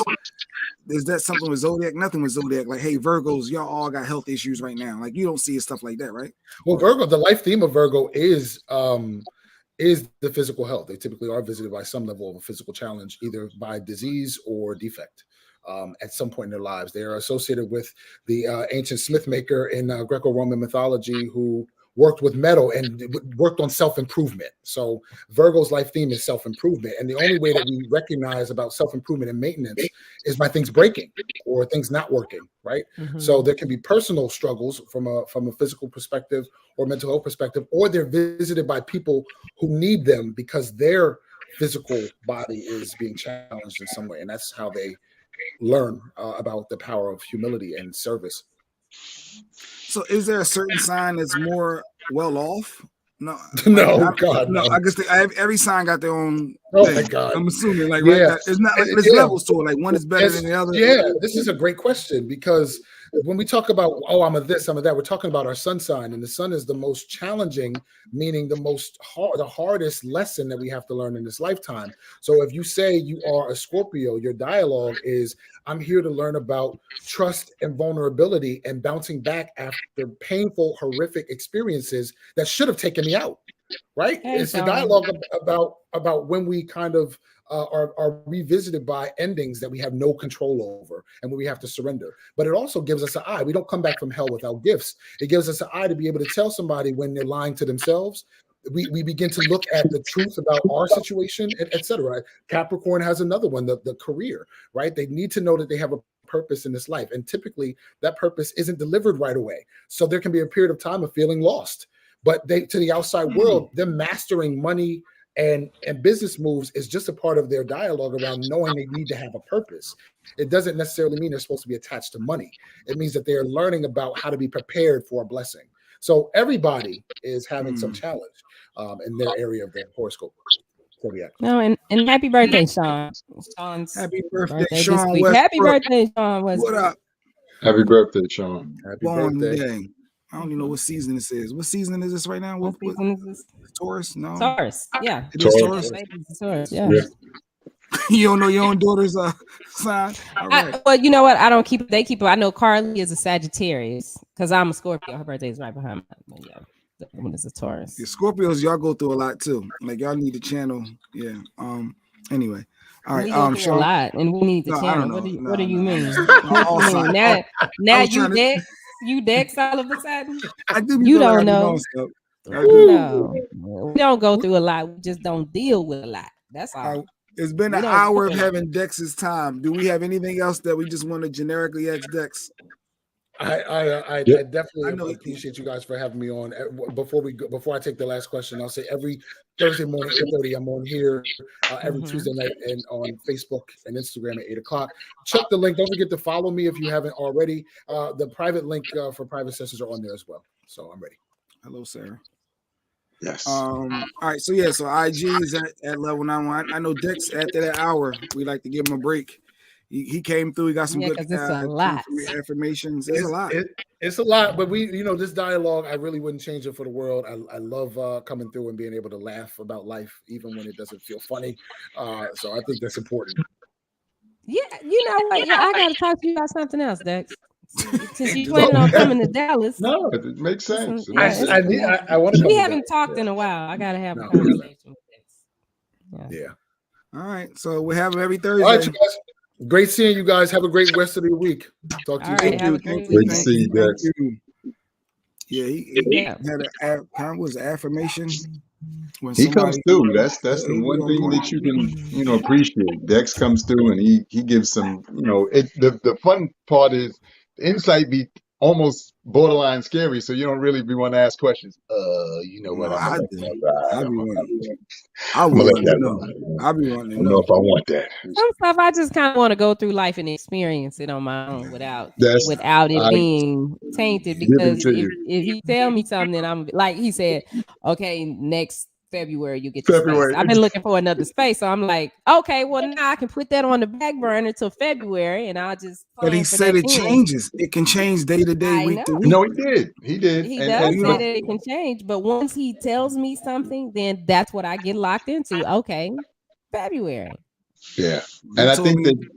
Is that something with Zodiac? Nothing with Zodiac. Like, hey, Virgos, y'all all got health issues right now. Like you don't see stuff like that, right? Well, Virgo, the life theme of Virgo is the physical health. They typically are visited by some level of a physical challenge, either by disease or defect. At some point in their lives, they are associated with the ancient smith maker in Greco-Roman mythology who worked with metal and worked on self-improvement. So Virgo's life theme is self-improvement. And the only way that we recognize about self-improvement and maintenance is by things breaking or things not working, right? So there can be personal struggles from a physical perspective or mental health perspective, or they're visited by people who need them because their physical body is being challenged in some way. And that's how they learn about the power of humility and service. So is there a certain sign that's more well off? No, God, no. I guess every sign got their own. Oh thing. my God! I'm assuming, like, right, it's not like there's levels to it. Like one is better than the other. Yeah, this is a great question, because when we talk about, I'm a this, I'm a that, we're talking about our sun sign, and the sun is the most challenging, meaning the hardest lesson that we have to learn in this lifetime. So if you say you are a Scorpio, your dialogue is, I'm here to learn about trust and vulnerability and bouncing back after painful, horrific experiences that should have taken me out. Right? It's the dialogue about when we kind of are revisited by endings that we have no control over and when we have to surrender. But it also gives us an eye. We don't come back from hell without gifts. It gives us an eye to be able to tell somebody when they're lying to themselves. We begin to look at the truth about our situation, etc. Capricorn has another one, the career, right? They need to know that they have a purpose in this life. And typically that purpose isn't delivered right away. So there can be a period of time of feeling lost. But to the outside world, them mastering money and business moves is just a part of their dialogue around knowing they need to have a purpose. It doesn't necessarily mean they're supposed to be attached to money. It means that they're learning about how to be prepared for a blessing. So everybody is having some challenge in their area of their horoscope. No, and happy birthday, Sean. Sean's happy birthday, Sean. Happy birthday, Sean. What up? Happy birthday, Sean. Happy birthday. Day. I don't even know what season this is. What season is this right now? What season is this? Taurus? No. Taurus. Yeah. It is Taurus. Taurus. Yeah. You don't know your own daughter's sign? All right. Well, you know what? I don't keep. They keep it. I know Carly is a Sagittarius because I'm a Scorpio. Her birthday is right behind me. Yeah. That one is a Taurus. Yeah, Scorpios, y'all go through a lot too. Like y'all need to channel. Yeah. Anyway. All right. Sean, a lot, and we need to channel. What do you mean? Now you Dex all of a sudden. You don't know. No, we don't go through a lot. We just don't deal with a lot. That's all. It's been an hour of having Dex's time. Do we have anything else that we just want to generically ask Dex? I definitely appreciate you guys for having me on. Before I take the last question, I'll say every Thursday morning, 8:30, I'm on here. Every Tuesday night and on Facebook and Instagram at 8:00. Check the link. Don't forget to follow me if you haven't already. The private link for private sessions are on there as well. So I'm ready. Hello, Sarah. Yes. All right. So IG is at level 91. I know Dex after that hour, we like to give him a break. He came through. He got some good it's a lot. affirmations. It's a lot. It's a lot, but this dialogue, I really wouldn't change it for the world. I love coming through and being able to laugh about life, even when it doesn't feel funny. So I think that's important. Yeah, you know what? Yeah, I got to talk to you about something else, Dex. Since you planning on coming to Dallas. No, it makes sense. I want to. We haven't talked in a while. I got to have a conversation with Dex. Yeah. All right. So we have every Thursday. All right, you guys. Great seeing you guys. Have a great rest of the week. Talk to you soon. Thank you. Great to see you, Dex. Yeah, he had an affirmation. When He comes somebody, through. That's the he be one on thing point. that you can appreciate. Dex comes through and he gives some the fun part is the insight be almost borderline scary, so you don't really be want to ask questions. You know No, what? I'm gonna I let do. that ride. I I'm be gonna, wanting. I I'm be gonna let wanting to that know. ride. I be wanting I to don't know know. if I want that. Some stuff I just kind of want to go through life and experience it on my own without That's it I being tainted. give it Because to you. if he tell me something, then I'm like he said, okay, next February you get your space. February. I've been looking for another space, so I'm like, okay, well now I can put that on the back burner till February, and I'll just But he plan for said that it then. changes. It can change day to day, I week to know. week. No, he did. He did. He And does you say know, that it can change, but once he tells me something, then that's what I get locked into. Okay, February. yeah. he And I told think me. that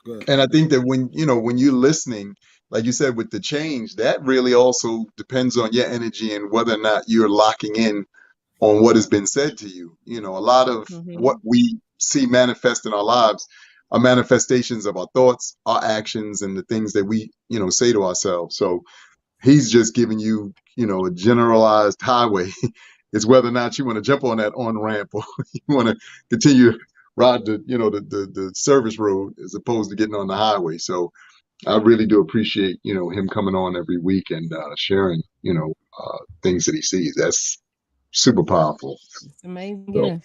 Good. And I think that when you're listening, like you said, with the change, that really also depends on your energy and whether or not you're locking in on what has been said to you. A lot of what we see manifest in our lives are manifestations of our thoughts, our actions, and the things that we, say to ourselves. So he's just giving you, a generalized highway. It's whether or not you want to jump on that on ramp or you want to continue to ride the service road as opposed to getting on the highway. So I really do appreciate, him coming on every week and sharing, things that he sees. That's super powerful. It's amazing. So,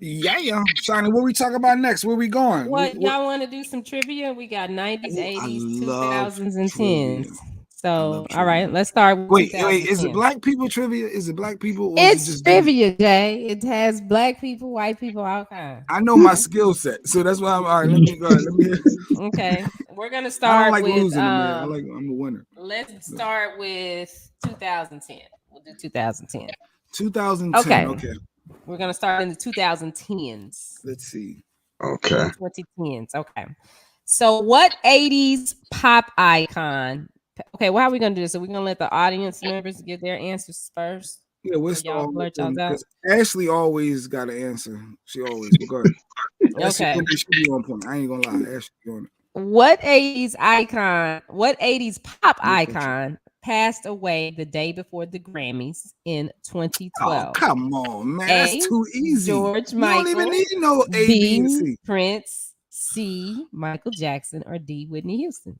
Yes. Yeah. Shani, what we talk about next? Where we going? What y'all want to do some trivia? We got 90s, 80s, 2000s, and trivia. 10s. So, all right, let's start with Wait, 2010. is it black people trivia? Is it black people or It's is it just trivia, Jay. It has black people, white people, all kinds. I know my skill set, so that's why I'm all right. Let me go ahead. Okay, we're gonna I don't start like with losing, man. I'm a winner. Let's start with 2010. We'll do 2010. 2010. Okay. We're gonna start in the 2010s. Let's see. Okay. 2010s. Okay. So, what 80s pop icon? Okay, well, how are we gonna do this? So, we're gonna let the audience members give their answers first. Yeah, we'll y'all blurt y'all out. Ashley always got an answer. She always. But go ahead. Okay. She be on point. I ain't gonna lie. Ashley on it. What 80s pop icon passed away the day before the Grammys in 2012? Oh, come on, man. That's too easy. George you Michael. Don't even need no A, B, and C. Prince. C. Michael Jackson. Or D. Whitney Houston.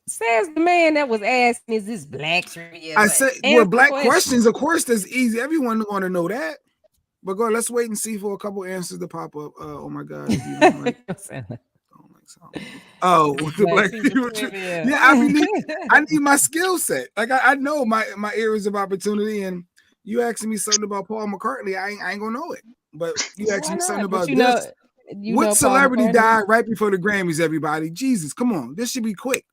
Says the man that was asking, is this black trivia? I said, well, black questions, of course, that's easy. Everyone want to know that. But go ahead, let's wait and see for a couple answers to pop up. Oh my God. Oh, the black people. Yeah, I need my skill set. Like I know my areas of opportunity, and you asking me something about Paul McCartney, I ain't gonna know it. But you asking me something about this. What celebrity died right before the Grammys, everybody? Jesus, come on. This should be quick.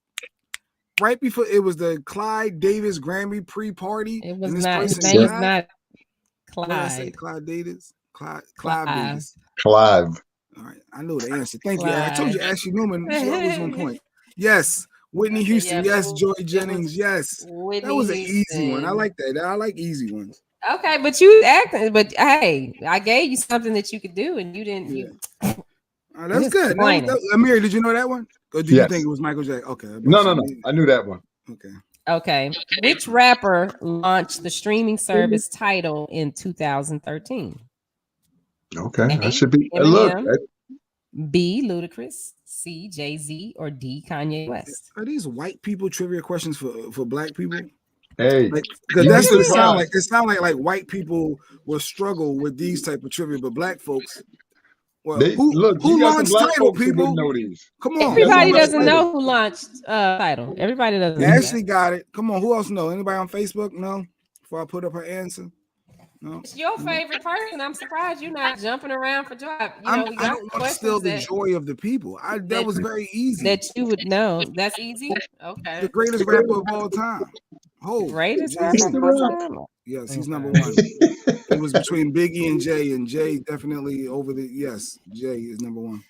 Right before it was the Clyde Davis Grammy pre-party. It was not. His name was not Clyde. What did I say? Clyde Davis. Clive Davis. Clive. All right, I know the answer. Thank you. I told you, Ashley Newman. She always on point. Yes, Whitney Houston. Yes, Joy Jennings. Yes, that was an easy one. I like that. I like easy ones. Okay, but you acting. But hey, I gave you something that you could do, and you didn't. Yeah. That's good. Amir, did you know that one? Or do you think it was Michael Jackson? Okay. No. I knew that one. Okay. Which rapper launched the streaming service Tidal in 2013? Okay, that should be. Look. B. Ludacris. C. Jay-Z. Or D. Kanye West. Are these white people trivia questions for black people? Hey, because that's what it sounds like. It sounds like white people will struggle with these type of trivia, but black folks. Well, who launched Tidal, people? Come on. Everybody doesn't know who launched Tidal. Everybody doesn't know. Ashley got it. Come on. Who else know? Anybody on Facebook? No? Before I put up her answer? No. It's your favorite person. I'm surprised you're not jumping around for joy. I don't want to steal the joy of the people. That was very easy. That you would know. That's easy? Okay. The greatest rapper of all time. Greatest rapper of all time? Yes, he's number one. It was between Biggie and Jay definitely over the. Yes, Jay is number one.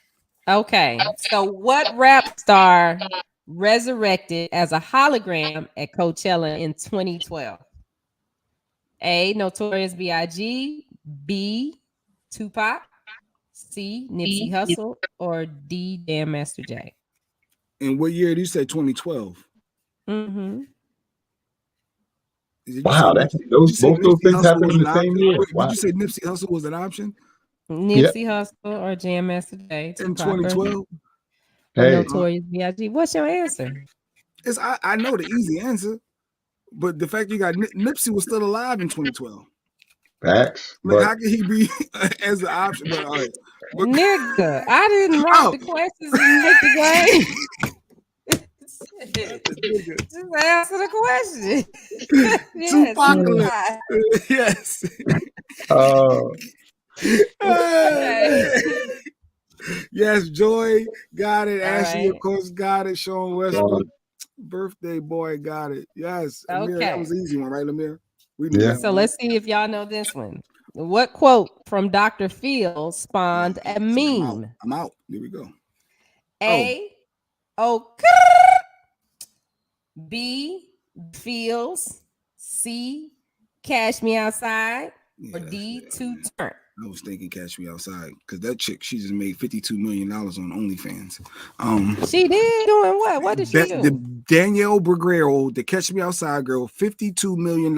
Okay, so what rap star resurrected as a hologram at Coachella in 2012? A. Notorious B.I.G. B. Tupac. C. Nipsey Hussle. Or D. Jam Master Jay. And what year did you say? 2012. Mm-hmm. Wow, both those things happened in the same year. Wow. Did you say Nipsey Hussle was an option? Nipsey Hussle or Jam Master Jay in 2012? Hey. Notorious B.I.G. What's your answer? I know the easy answer, but the fact you got Nipsey was still alive in 2012. Facts. Like, how can he be as an option? But all right. Nigga, I didn't write the questions and make the game. Just answer the question. Yes. Yes, Joy got it. All Ashley, of course, got it. Sean Westbrook, birthday boy, got it. Yes. Amir, that was an easy one, right, Amir? So let's see if y'all know this one. What quote from Dr. Phil spawned a meme? I'm out. Here we go. A. B. Feels. C. Cash Me Outside. Or D. To Turn. I was thinking Cash Me Outside because that chick, she just made $52 million on OnlyFans. She did doing what? What did she do? The Danielle Bergero, the Catch Me Outside girl, $52 million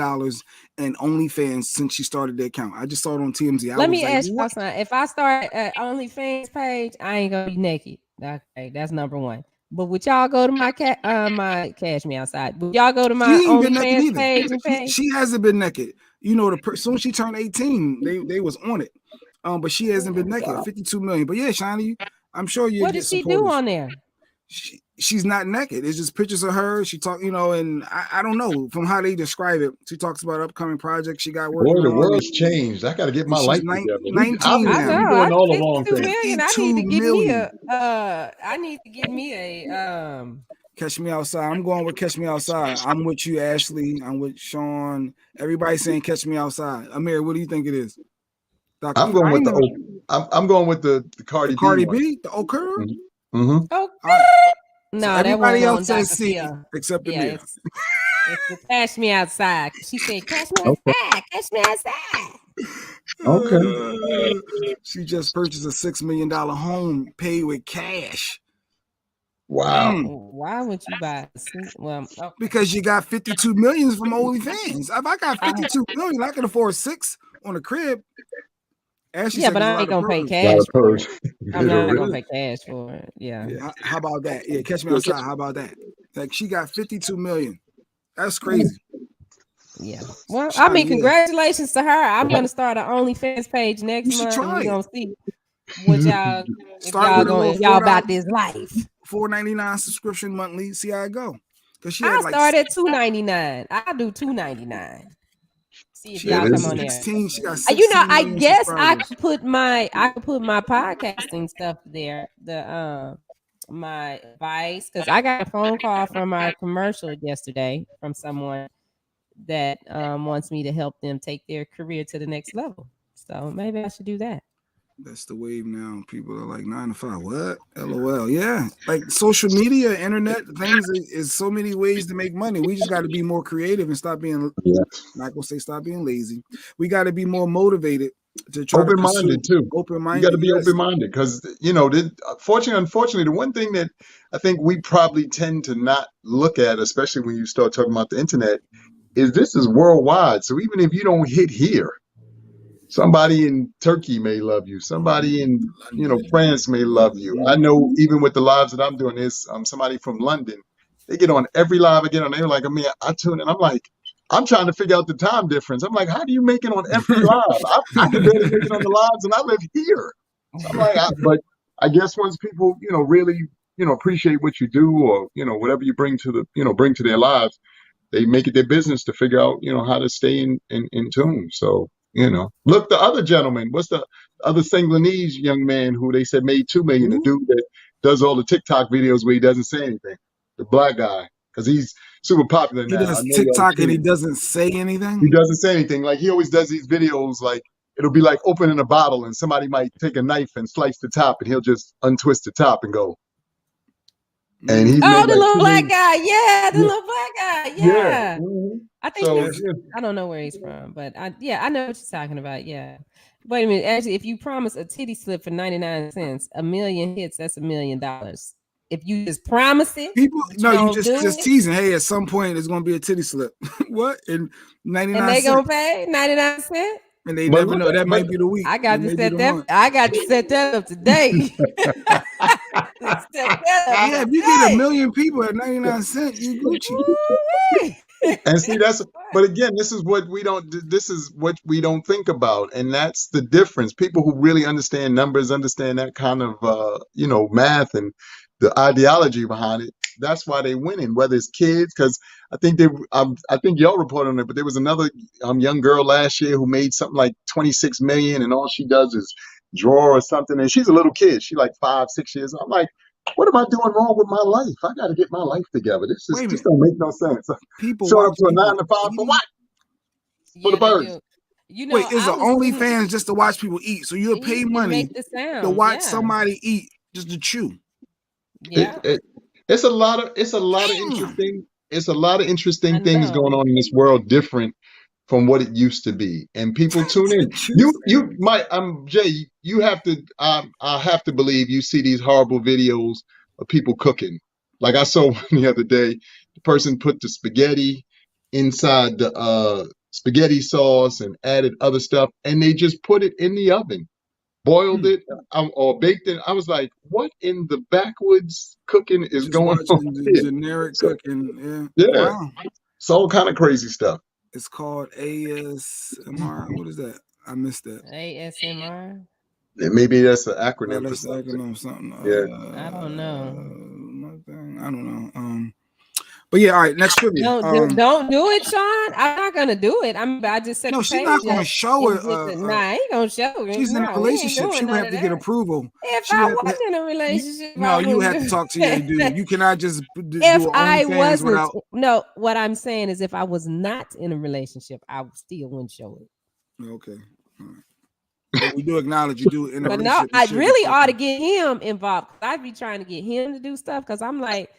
in OnlyFans since she started the account. I just saw it on TMZ. Let me ask you something. If I start an OnlyFans page, I ain't gonna be naked. Okay, that's number one. But would y'all go to my my Cash Me Outside? Would y'all go to my OnlyFans page and pay? She hasn't been naked. You know, soon she turned 18, they was on it. But she hasn't been naked. 52 million. But yeah, Shiny, I'm sure you. What did she do on there? She's not naked. It's just pictures of her. She talk, and I don't know from how they describe it. She talks about upcoming projects she got working on. Boy, the world's changed. I got to get my life together. 19 now. I know. Doing all the wrong things. I need to get me a Catch Me Outside. I'm going with Catch Me Outside. I'm with you, Ashley. I'm with Sean. Everybody's saying Catch Me Outside. Amir, what do you think it is? I'm going with the Cardi B. Cardi B? The Okura? Mm-hmm. No, so everybody else says C except Amir. It's the Cash Me Outside. She said, Cash Me Outside. Cash Me Outside. Okay. She just purchased a $6 million home paid with cash. Wow. Why would you buy because you got 52 million from OnlyFans. If I got 52 million, I can afford 6 on a crib. Ashley but I ain't gonna pay cash for it. I'm not gonna pay cash for it. Yeah. How about that? Yeah, Catch Me Outside. How about that? Like she got 52 million. That's crazy. Yeah. Well, I mean, congratulations to her. I'm gonna start an OnlyFans page next month. We're gonna see what y'all y'all about this life. $4.99 subscription monthly. See how it go. Because she start at $2.99. I'll do $2.99. See if y'all come on there. She got 16 I guess I could put my podcasting stuff there. My advice, because I got a phone call from our commercial yesterday from someone that wants me to help them take their career to the next level. So maybe I should do that. That's the wave now. People are like 9 to 5. What? LOL. Yeah. Like social media, internet things is so many ways to make money. We just got to be more creative and stop being not gonna say stop being lazy. We got to be more motivated to try open-minded to too. Open-minded. You got to be open-minded because unfortunately, the one thing that I think we probably tend to not look at, especially when you start talking about the internet, is this is worldwide. So even if you don't hit here, somebody in Turkey may love you. Somebody in, France may love you. I know even with the lives that I'm doing, there's somebody from London. They get on every live I get on. They're like, I tune in. I'm like, I'm trying to figure out the time difference. I'm like, how do you make it on every live? I can barely make it on the lives, and I live here. So I'm like, but I guess once people, really, appreciate what you do or, whatever you bring to their lives, they make it their business to figure out, how to stay in tune. So. Look, the other gentleman, what's the other Singlinese young man who they said made $2 million, the dude that does all the TikTok videos where he doesn't say anything, the black guy, because he's super popular now. He does TikTok and he doesn't say anything? He doesn't say anything. Like he always does these videos, like it'll be like opening a bottle and somebody might take a knife and slice the top and he'll just untwist the top and go. And he's the little black guy. Yeah, the little black guy. Yeah. Mm-hmm. I think I don't know where he's from, but I know what you're talking about. Yeah. Wait a minute. Actually, if you promise a titty slip for 99 cents, 1 million hits, that's $1 million. if you just promise it, people you just it, teasing. Hey, at some point it's gonna be a titty slip. What in 99 and they cents? gonna pay 99 cents. And they never know. That might be the week. I got to set that. I got to set that up today. Yeah, if you get 1 million people at 99 cents, you Gucci. And see, but again, this is what we don't think about. And that's the difference. People who really understand numbers, understand that kind of, math and the ideology behind it. That's why they winning, whether it's kids, because I think y'all reported on it, but there was another young girl last year who made something like 26 million, and all she does is draw or something. And she's a little kid. She's like 5, 6 years old. I'm like, what am I doing wrong with my life? I got to get my life together. This don't make no sense. People show up to a 9 to 5 for what? For the birds. Wait, is it OnlyFans just to watch people eat? So you'll pay money to watch somebody eat, just to chew. Yeah. It's a lot of interesting things going on in this world, different from what it used to be, and people tune in. You might, Jay. You have to. I have to believe you see these horrible videos of people cooking. Like I saw one the other day. The person put the spaghetti inside the spaghetti sauce and added other stuff, and they just put it in the oven, boiled it or baked it. I was like, what in the backwoods cooking is just going on? Generic cooking. Yeah. Wow. It's all kind of crazy stuff. It's called ASMR. What is that? I missed that. ASMR. Maybe that's an acronym for something. Yeah. I don't know. I don't know. But yeah, all right. Next trivia. Don't do it, Sean. I'm not gonna do it. I just said. No, she's not gonna show it. Nah, I ain't gonna show it. She's in a relationship. She would have to get approval. If I was in a relationship, you have to talk to your dude. You cannot just. If I wasn't, no. What I'm saying is, if I was not in a relationship, I still wouldn't show it. Okay. All right. But we do acknowledge you do in a but relationship. No, I really ought to get him involved. I'd be trying to get him to do stuff because I'm like,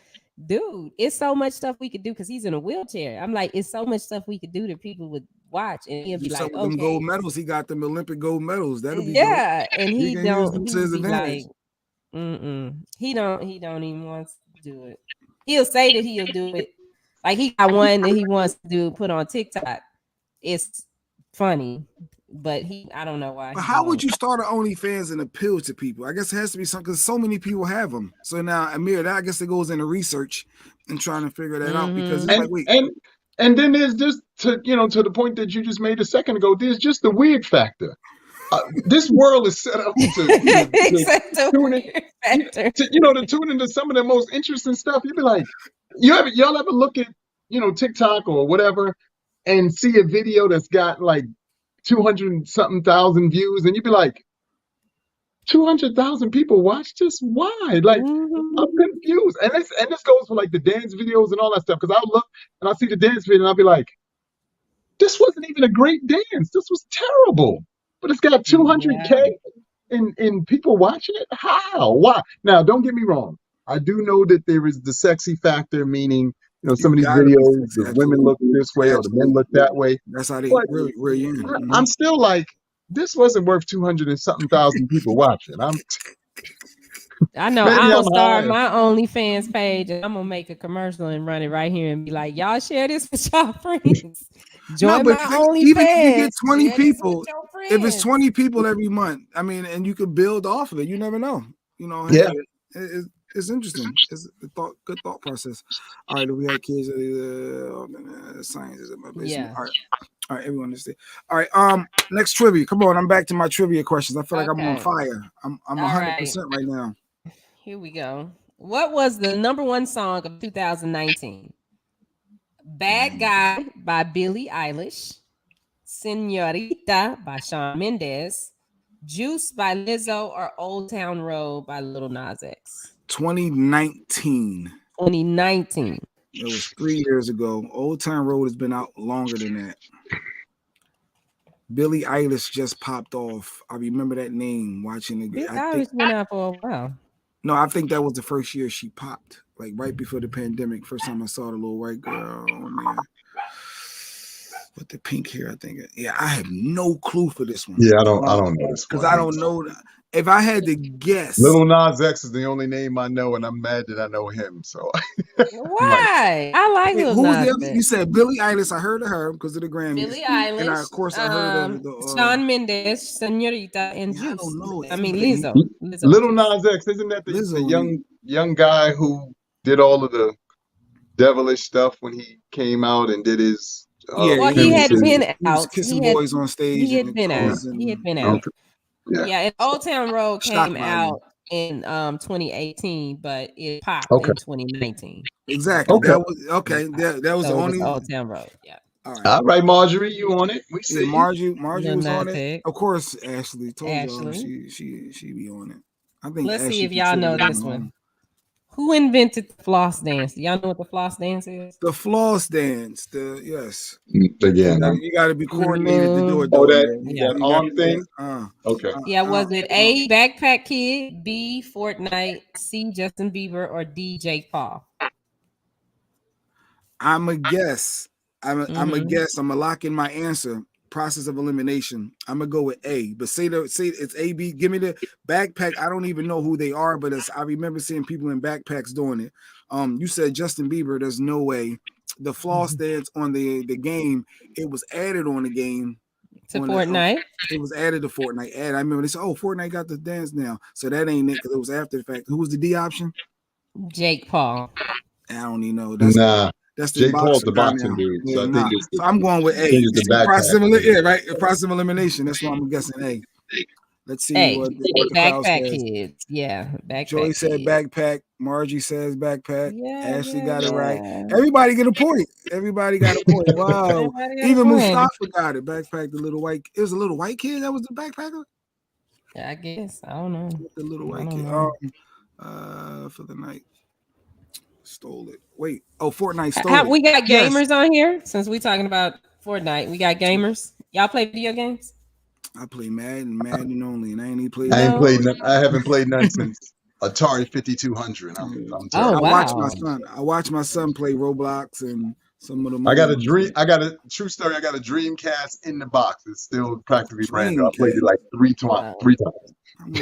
dude, it's so much stuff we could do because he's in a wheelchair. I'm like, it's so much stuff we could do that people would watch and he'll be like, okay. Them gold medals, he got them Olympic gold medals. That'll be dope. And he don't. Like, he don't even want to do it. He'll say that he'll do it. Like he got one that he wants to put on TikTok. It's funny. But I don't know why. But how would you start an OnlyFans and appeal to people? I guess it has to be something because so many people have them. So now, Amir, I guess it goes into research and trying to figure that out because it's wait. And then there's just to the point that you just made a second ago. There's just the weird factor. This world is set up to tune into some of the most interesting stuff. You'd be like, y'all ever look at TikTok or whatever and see a video that's got like 200-something thousand views, and you'd be like, 200,000 people watch this? Why? Like, I'm confused. And this goes for like the dance videos and all that stuff. Because I'll look and I'll see the dance video and I'll be like, this wasn't even a great dance. This was terrible. But it's got 200K in people watching it. How? Why? Now, don't get me wrong. I do know that there is the sexy factor, meaning some of these videos, the women look this way or the men look that way. That's how they really in. I'm still like, this wasn't worth 200-something thousand people watching. I know. I'm gonna start my OnlyFans page and I'm gonna make a commercial and run it right here and be like, y'all share this with y'all friends. Join my OnlyFans. Even if you get 20 people, if it's 20 people every month, I mean, and you could build off of it. You never know. It's interesting. It's a good thought process. All right, we had kids. Science is in my basement. Yeah. All right, everyone understand. All right, next trivia. Come on, I'm back to my trivia questions. I feel like I'm on fire. I'm 100% right now. Here we go. What was the #1 song of 2019? Bad Guy by Billie Eilish, Señorita by Shawn Mendes, Juice by Lizzo, or Old Town Road by Lil Nas X? 2019. It was 3 years ago. Old Town Road has been out longer than that. Billie Eilish just popped off. I remember that name watching it. Billie Eilish been out for a while. No, I think that was the first year she popped, like right before the pandemic. First time I saw the little white girl on there with the pink hair. I think. Yeah, I have no clue for this one. Yeah, I don't know this because I don't know. If I had to guess, Lil Nas X is the only name I know, and I'm mad that I know him. So why? I like Lil who was Nas the other? X. You said Billie Eilish. I heard of her because of the Grammys. Billie Eilish, and of course I heard of the Shawn Mendes, Señorita, and Juice. I don't know. I mean Lizzo. Lil Nas X, isn't that the young guy who did all of the devilish stuff when he came out and did his? Well, he had been out. He was kissing boys on stage. He had been out. Okay. Yeah, and Old Town Road came out in 2018, but it popped in 2019. Exactly. Okay. That was That was the only Old Town Road. Yeah. All right, Marjorie, you on it? We see Marjorie was on it. Of course, Ashley told y'all she be on it. I think. Let's see if y'all know this one. Who invented the floss dance? Do y'all know what the floss dance is? The floss dance. Yes. Again, you got to be coordinated to do it. Oh, that arm thing. Okay. Yeah. Was it A, Backpack Kid, B, Fortnite, C, Justin Bieber, or D, Jake Paul? I'm a guess. I'm a guess. I'm a lock in my answer. Process of elimination. I'm gonna go with A, but say it's A, B. Give me the backpack. I don't even know who they are, but I remember seeing people in backpacks doing it. You said Justin Bieber. There's no way. The floss dance on the game. It was added on the game to Fortnite. It was added to Fortnite. I remember they said, "Oh, Fortnite got the dance now." So that ain't it because it was after the fact. Who was the D option? Jake Paul. I don't even know. That's Jake Paul's the boxing dude. So I think so I'm going with A. Process of elimination. That's why I'm guessing A. Let's see what the backpack kids. Yeah, backpack. Joey said backpack. Margie says backpack. Ashley got it right. Everybody get a point. Everybody got a point. Wow. Even Mustafa got it. Backpack. It was a little white kid that was the backpacker. I guess. I don't know. The little white kid. For the night. Stole it. Wait. Oh, Fortnite stole it. We got gamers on here since we talking about Fortnite. We got gamers. Y'all play video games? I play Madden only, and I ain't even played. I haven't played none since Atari 5200. I watched my son play Roblox and some of them. I got a true story. I got a Dreamcast in the box. It's still practically brand new. I played it like three times.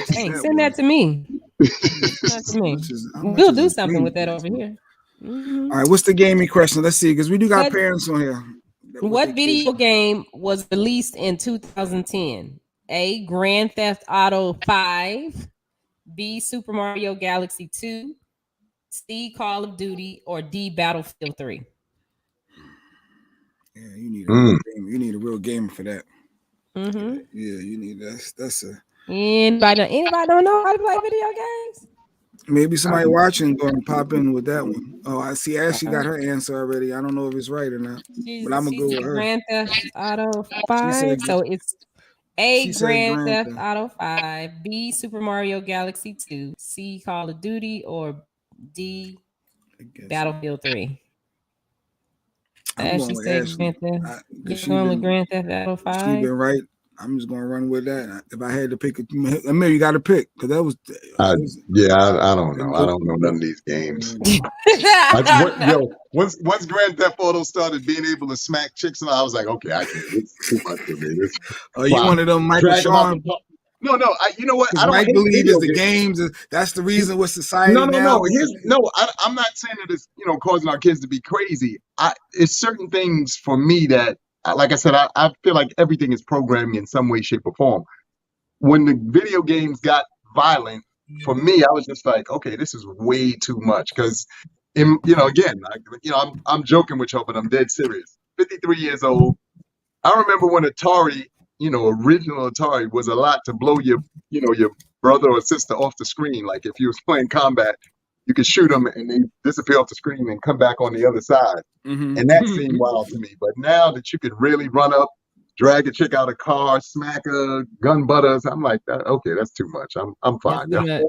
Hey, send that to me. We'll do something with that over here. All right, what's the gaming question? Let's see, because we do got parents on here. What video game was released in 2010? A, Grand Theft Auto 5, B, Super Mario Galaxy 2, C, Call of Duty, or D, Battlefield 3? Yeah, you need a real gamer. You need a real gamer for that. Yeah, you need that's a. Anybody don't know how to play video games? Maybe somebody watching going to pop in with that one. Oh, I see. Ashley got her answer already. I don't know if it's right or not, but I'm gonna go with her. Grand Theft Auto 5. So it's A, Grand Theft Auto 5, B, Super Mario Galaxy 2, C, Call of Duty, or D, Battlefield 3. Ashley said Grand Theft. You're going with Grand Theft Auto 5. She been right. I'm just gonna run with that. If I had to pick, you got to pick because that was. I don't know. I don't know none of these games. Once Grand Theft Auto started being able to smack chicks, and I was like, okay, I can't. It's too much for me. You one of them Michael Sean? No. You know what? I don't believe it's the games. That's the reason with society. No. I'm not saying that it's causing our kids to be crazy. It's certain things for me that. Like I said, I feel like everything is programming in some way, shape, or form. When the video games got violent, for me, I was just like, okay, this is way too much. Because, I'm joking with y'all, but I'm dead serious. 53 years old. I remember when Atari, original Atari was a lot to blow your brother or sister off the screen. Like if you was playing combat, you could shoot them and they disappear off the screen and come back on the other side. And that seemed wild to me. But now that you could really run up, drag a chick out of a car, smack her, gun butters, I'm like, okay, that's too much. I'm fine. Y'all can have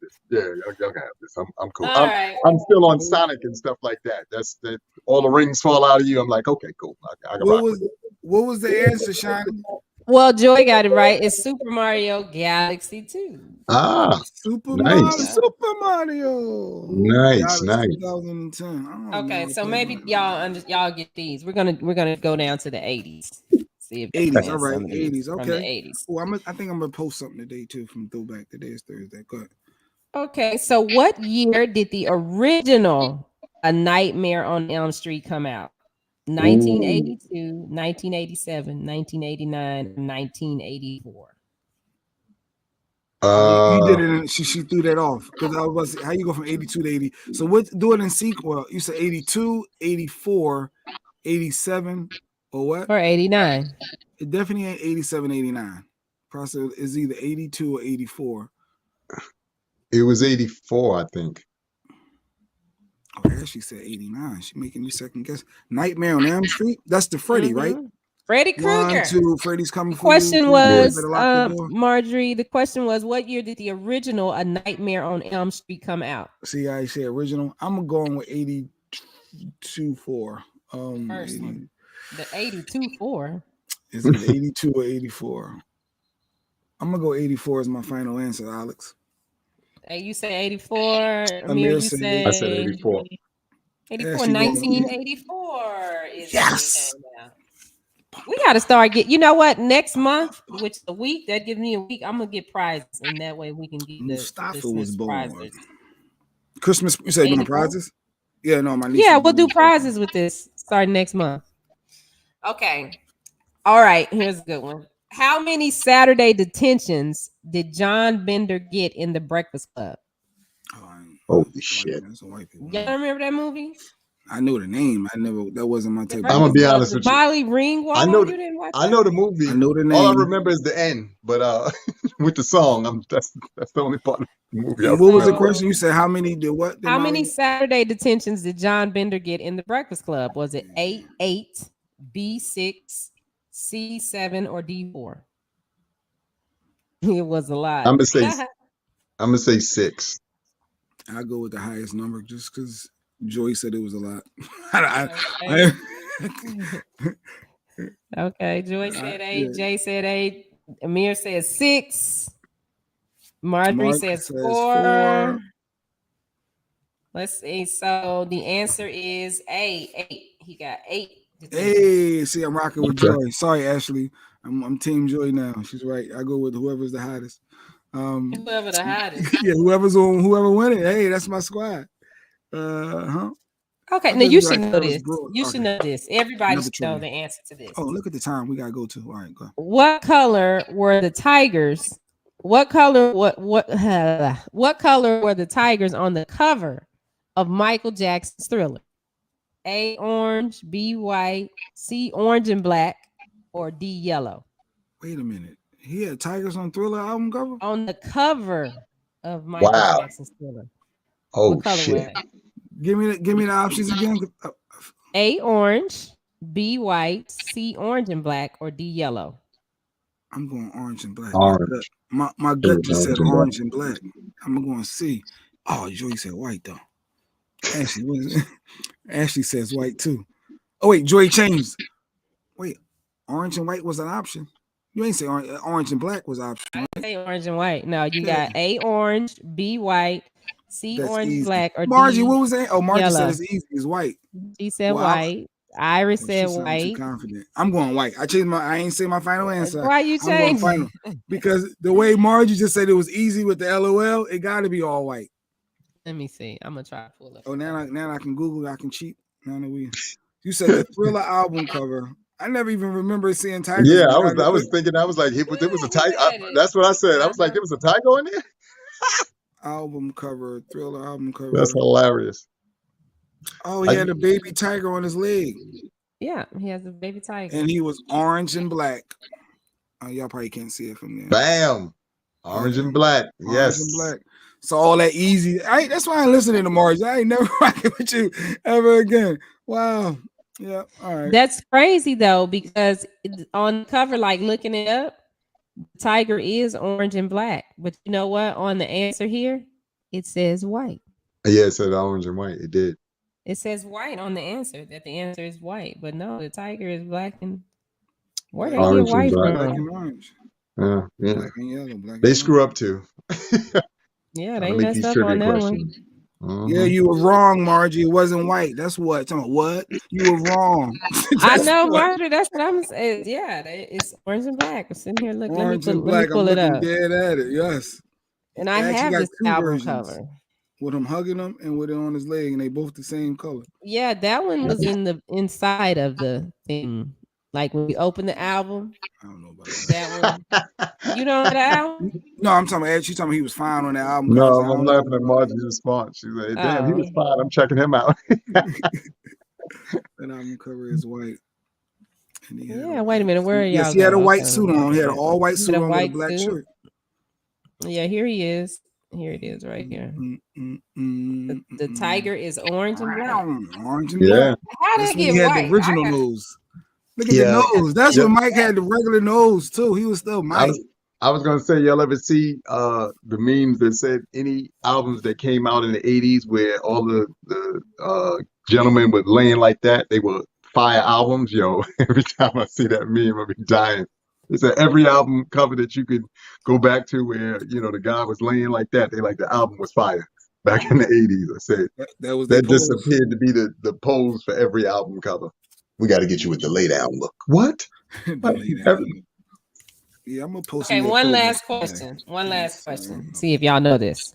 this. Yeah, y'all can have this. I'm cool. I'm still on Sonic and stuff like that. That's that. All the rings fall out of you. I'm like, okay, cool. I can rock with it. What was the answer, Shani? Well, Joy got it right. It's Super Mario Galaxy 2. Super Mario. Nice. 2010. Okay, so maybe y'all get these. We're gonna go down to the 80s. see if 80s. All right, 80s. Okay. From the 80s. Oh, I think I'm gonna post something today too from Throwback. Today is Thursday. Go ahead. Okay, so what year did the original A Nightmare on Elm Street come out? 1982, 1987, 1989, 1984. You did it. And she threw that off because I was how you go from 82 to 80. So what? Do it in sequel. You said 82, 84, 87, or what? Or 89. It definitely ain't 87, 89. Process is either 82 or 84. It was 84, I think. Oh, she said 89. She making me second guess. Nightmare on Elm Street. That's the Freddy, right? Freddy Krueger. 1, 2, Freddy's coming. Question was, Marjorie. The question was, what year did the original A Nightmare on Elm Street come out? See, I say original. I'm going with 82 4. First one. The 82 4. Is it 82 or 84? I'm gonna go 84 as my final answer, Alex. Hey, you say 84. Amir, you say I said 84. 84. 1984 is yes. We got to start get. You know what? Next month, which is a week, that gives me a week. I'm gonna get prizes, and that way we can get Mustafa was born. Prizes. Christmas. You said you want prizes? Yeah, no, my niece. Yeah, we'll do prizes with this starting next month. Okay. All right. Here's a good one. How many Saturday detentions did John Bender get in The Breakfast Club? Holy shit! Y'all remember that movie? I know the name. That wasn't my type. I'm gonna be honest with you. Molly Ringwald. I know the movie. I know the name. All I remember is the end. But with the song, that's the only part of the movie. What was the question? You said how many did what? How many Saturday detentions did John Bender get in The Breakfast Club? Was it A, 8, B, 6, C, 7, or D, 4? It was a lot. I'm gonna say 6. I'll go with the highest number just because Joy said it was a lot. Okay, Joy said 8. Jay said 8. Amir says 6. Marjorie says 4. Let's see. So the answer is A, 8. He got 8. Hey, see, I'm rocking with Joy. Sorry, Ashley. I'm Team Joy now. She's right. I go with whoever's the hottest. Whoever the hottest. Yeah, whoever win it. Hey, that's my squad. Okay, now you should know this. You should know this. Everybody should know the answer to this. Oh, look at the time we gotta go to. All right, go. What color were the tigers? What color were the tigers on the cover of Michael Jackson's Thriller? A, orange, B, white, C, orange and black, or D, yellow? Wait a minute. He had tigers on Thriller album cover? On the cover of Michael Jackson's Thriller. Oh shit. Give me the options again. A, orange, B, white, C, orange and black, or D, yellow? I'm going orange and black. Orange. My gut just said orange and black. I'm going C. Oh, Joy said white though. Ashley says white too. Oh wait, Joy changed. Wait, orange and white was an option. You ain't say orange and black was an option. Right? I say orange and white. No, you got A, orange, B, white, C, That's orange, easy. black, or Margie, D, what was that? Oh, Margie yellow. said it's easy. It's white. She said white. Iris said white. Confident. I'm going white. I ain't say my final answer. Why you changing? Because the way Margie just said it was easy with the LOL, it got to be all white. Let me see. I'm gonna try to pull up. Oh, now I can Google. I can cheat. Now that you said the Thriller album cover. I never even remember seeing tigers. Yeah, I was thinking. I was like, there was a tiger. That's what I said. I was like, there was a tiger in there. Album cover, Thriller album cover. That's hilarious. Oh, he had a baby tiger on his leg. Yeah, he has a baby tiger. And he was orange and black. Y'all probably can't see it from there. Bam. Orange and black. Yes. Orange and black. So all that easy. That's why I ain't listening to Margie. I ain't never rocking with you ever again. Wow. Yeah. All right. That's crazy though, because on the cover, like looking it up, the tiger is orange and black. But you know what? On the answer here, it says white. Yeah, it said orange and white. It did. It says white on the answer, that the answer is white. But no, the tiger is black and where did they get white from? Black and orange. Yeah. Black and yellow. They screw up too. Yeah, they messed up on that one. Yeah, you were wrong, Margie. It wasn't white. That's what. What? You were wrong. I know, Margie. That's what I'm saying. Yeah, it's orange and black. I'm sitting here. Look, orange let and me black. pull I'm it looking up. dead at it. Yes. And I have this album cover with him hugging him and with it on his leg, and they both the same color. Yeah, that one was in the inside of the thing. Like when we open the album. I don't know about that one. You know the album? No, I'm talking about. She's talking about he was fine on that album. No, I'm laughing at Margie's response. She's like, "Damn, he was fine. I'm checking him out." That album cover is white. Yeah, wait a minute. Where are y'all? Yes, he had a white suit on. He had an all white suit on with a black shirt. Yeah, here he is. Here it is, right here. The tiger is orange and black. Orange and black. How did it get white? The original nose. Look at the nose. That's when Mike had the regular nose too. He was still Mike. I was gonna say, y'all ever see the memes that said any albums that came out in the 80s where all the gentlemen were laying like that, they were fire albums? Yo, every time I see that meme, I'll be dying. It's every album cover that you could go back to where, the guy was laying like that. They like the album was fire back in the 80s. I said that disappeared to be the pose for every album cover. We got to get you with the late album look. What? Yeah, I'm gonna post. Okay, one last question. One last question. See if y'all know this.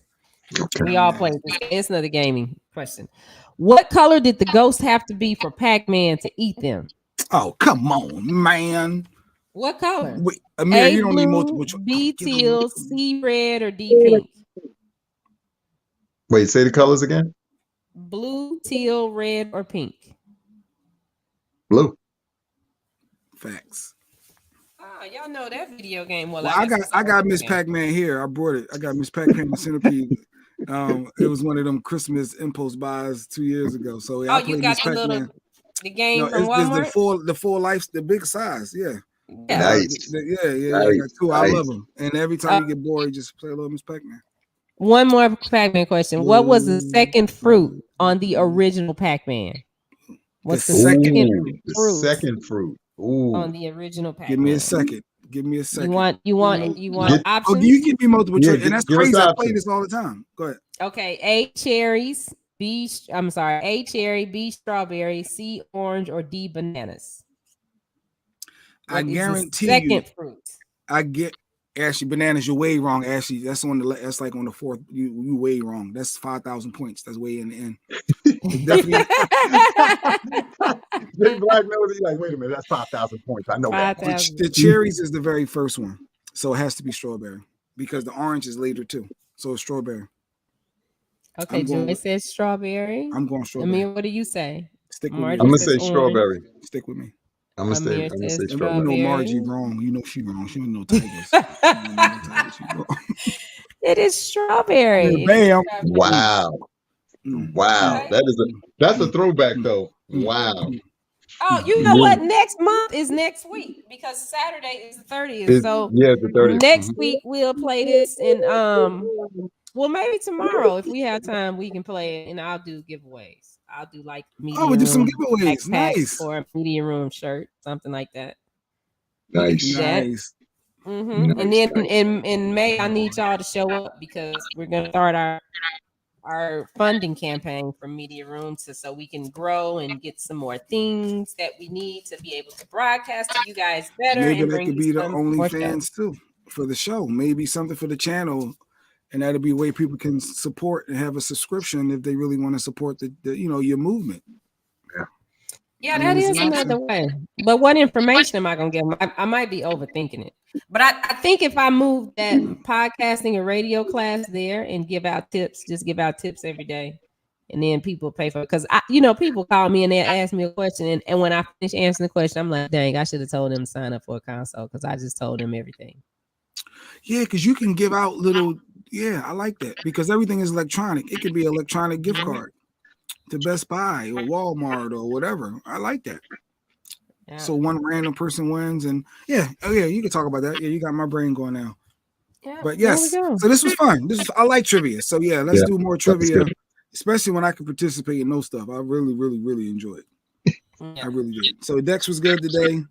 Okay. We all play this. It's another gaming question. What color did the ghosts have to be for Pac-Man to eat them? Oh, come on, man. What color? Wait, Amir, you don't need multiple choice. B teal, C red, or D pink? Wait, say the colors again. Blue, teal, red, or pink? Blue. Facts. Oh, y'all know that video game. Well, I got Miss Pac-Man here. I brought it. I got Miss Pac-Man Centipede. It was one of them Christmas impulse buys 2 years ago. So yeah, I you got the game from Walmart? It's the full life, the big size. Yeah. Nice. Yeah. I got two. I love them. And every time you get bored, you just play a little Miss Pac-Man. One more Pac-Man question. What was the second fruit on the original Pac-Man? What's the second fruit? The second fruit. Ooh. On the original Pac-Man. Give me a second. You want options? Oh, you give me multiple choice, and that's crazy. I play this all the time. Go ahead. Okay, A cherries, A cherry, B strawberry, C orange, or D bananas. I guarantee second fruit. I get Ashley bananas. You're way wrong, Ashley. That's like on the fourth. You way wrong. That's 5,000 points. That's way in the end. Big black nose. He's like, wait a minute, that's 5,000 points. I know that. The cherries is the very first one, so it has to be strawberry because the orange is later too. So it's strawberry. Okay, Joy says strawberry. I'm going strawberry. Amir, what do you say? Stick with me. I'm gonna say strawberry. Stick with me. I'm gonna say strawberry. You know Margie wrong. You know she wrong. She don't know tigers. It is strawberry. Bam! Wow. Wow. That's a throwback though. Wow. Oh, you know what? Next month is next week because Saturday is the 30th. So yeah, the 30th. Next week we'll play this, and well, maybe tomorrow if we have time we can play it, and I'll do giveaways. I'll do like media we'll do some giveaways. Nice. Or a media room shirt, something like that. Nice. Nice. Mm-hmm. And then in May, I need y'all to show up because we're gonna start our funding campaign for Media Room so we can grow and get some more things that we need to be able to broadcast to you guys better. Maybe that could be the OnlyFans too for the show. Maybe something for the channel, and that'll be a way people can support and have a subscription if they really want to support the your movement. Yeah, that is another way. But what information am I gonna give them? I might be overthinking it. But I think if I move that podcasting and radio class there and give out tips every day, and then people pay for it. Because people call me and they ask me a question, and when I finish answering the question, I'm like, dang, I should have told them to sign up for a console because I just told them everything. Yeah, because you can give out little. Yeah, I like that because everything is electronic. It could be an electronic gift card to Best Buy or Walmart or whatever. I like that. Yeah. So one random person wins, and you can talk about that. Yeah, you got my brain going now. Yeah, but yes, so this was fun. I like trivia. So yeah, let's do more trivia, especially when I can participate and know stuff. I really, really, really enjoyed it. I really did. So Dex was good today.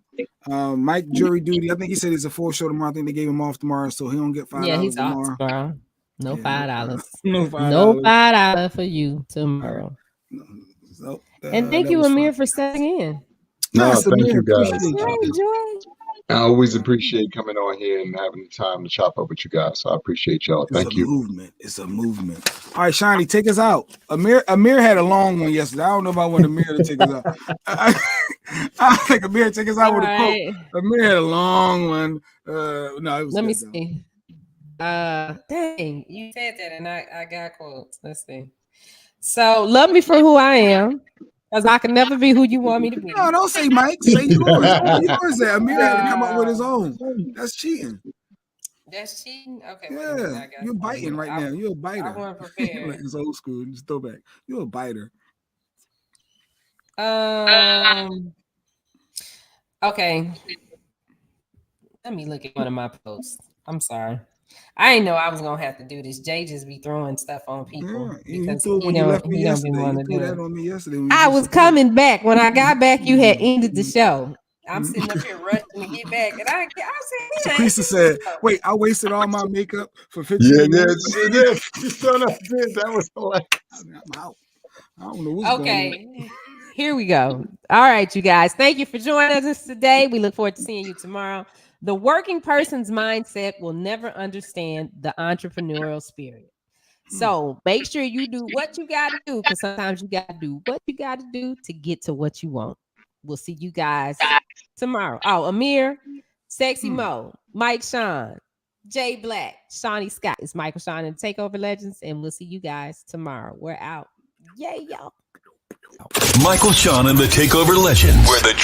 Mike jury duty. I think he said it's a full show tomorrow. I think they gave him off tomorrow, so he don't get $5 he's tomorrow. Off tomorrow. No $5. No $5 for you tomorrow. So, and thank you, Amir, for stepping in. No, Yes, thank Amir, you guys. appreciate you. Joy. I always appreciate coming on here and having the time to chop up with you guys. So I appreciate y'all. Thank you. It's a movement. All right, Shani, take us out. Amir had a long one yesterday. I don't know if I want Amir to take us out. I think Amir take us out with a quote. Amir had a long one. No, it was. Let me see. Dang, you said that, and I got quotes. Let's see. So, love me for who I am, because I can never be who you want me to be. No, don't say Mike. Say yours. Yours. That Amir had to come up with his own. That's cheating. That's cheating. Okay. Yeah, you're biting right now. You're a biter. I wasn't prepared. It's old school. Just throw back. You're a biter. Okay. Let me look at one of my posts. I'm sorry. I didn't know I was gonna have to do this. Jay just be throwing stuff on people because he don't be wanting to do it. On me yesterday. I was coming back. When I got back, you had ended the show. I'm sitting up here rushing to get back, and I said, Teresa said, "Wait, I wasted all my makeup for 15 minutes." Yeah, she did. She sort of did. That was hilarious. I'm out. I don't know what's going on. Here we go. All right, you guys. Thank you for joining us today. We look forward to seeing you tomorrow. The working person's mindset will never understand the entrepreneurial spirit. So make sure you do what you got to do, because sometimes you got to do what you got to do to get to what you want. We'll see you guys tomorrow. Oh, Amir, Sexy Mo, Mike Sean, Jay Black, Shawnee Scott. It's Michael Sean and Takeover Legends, and we'll see you guys tomorrow. We're out. Yay, y'all. Michael Sean and the Takeover Legends, where the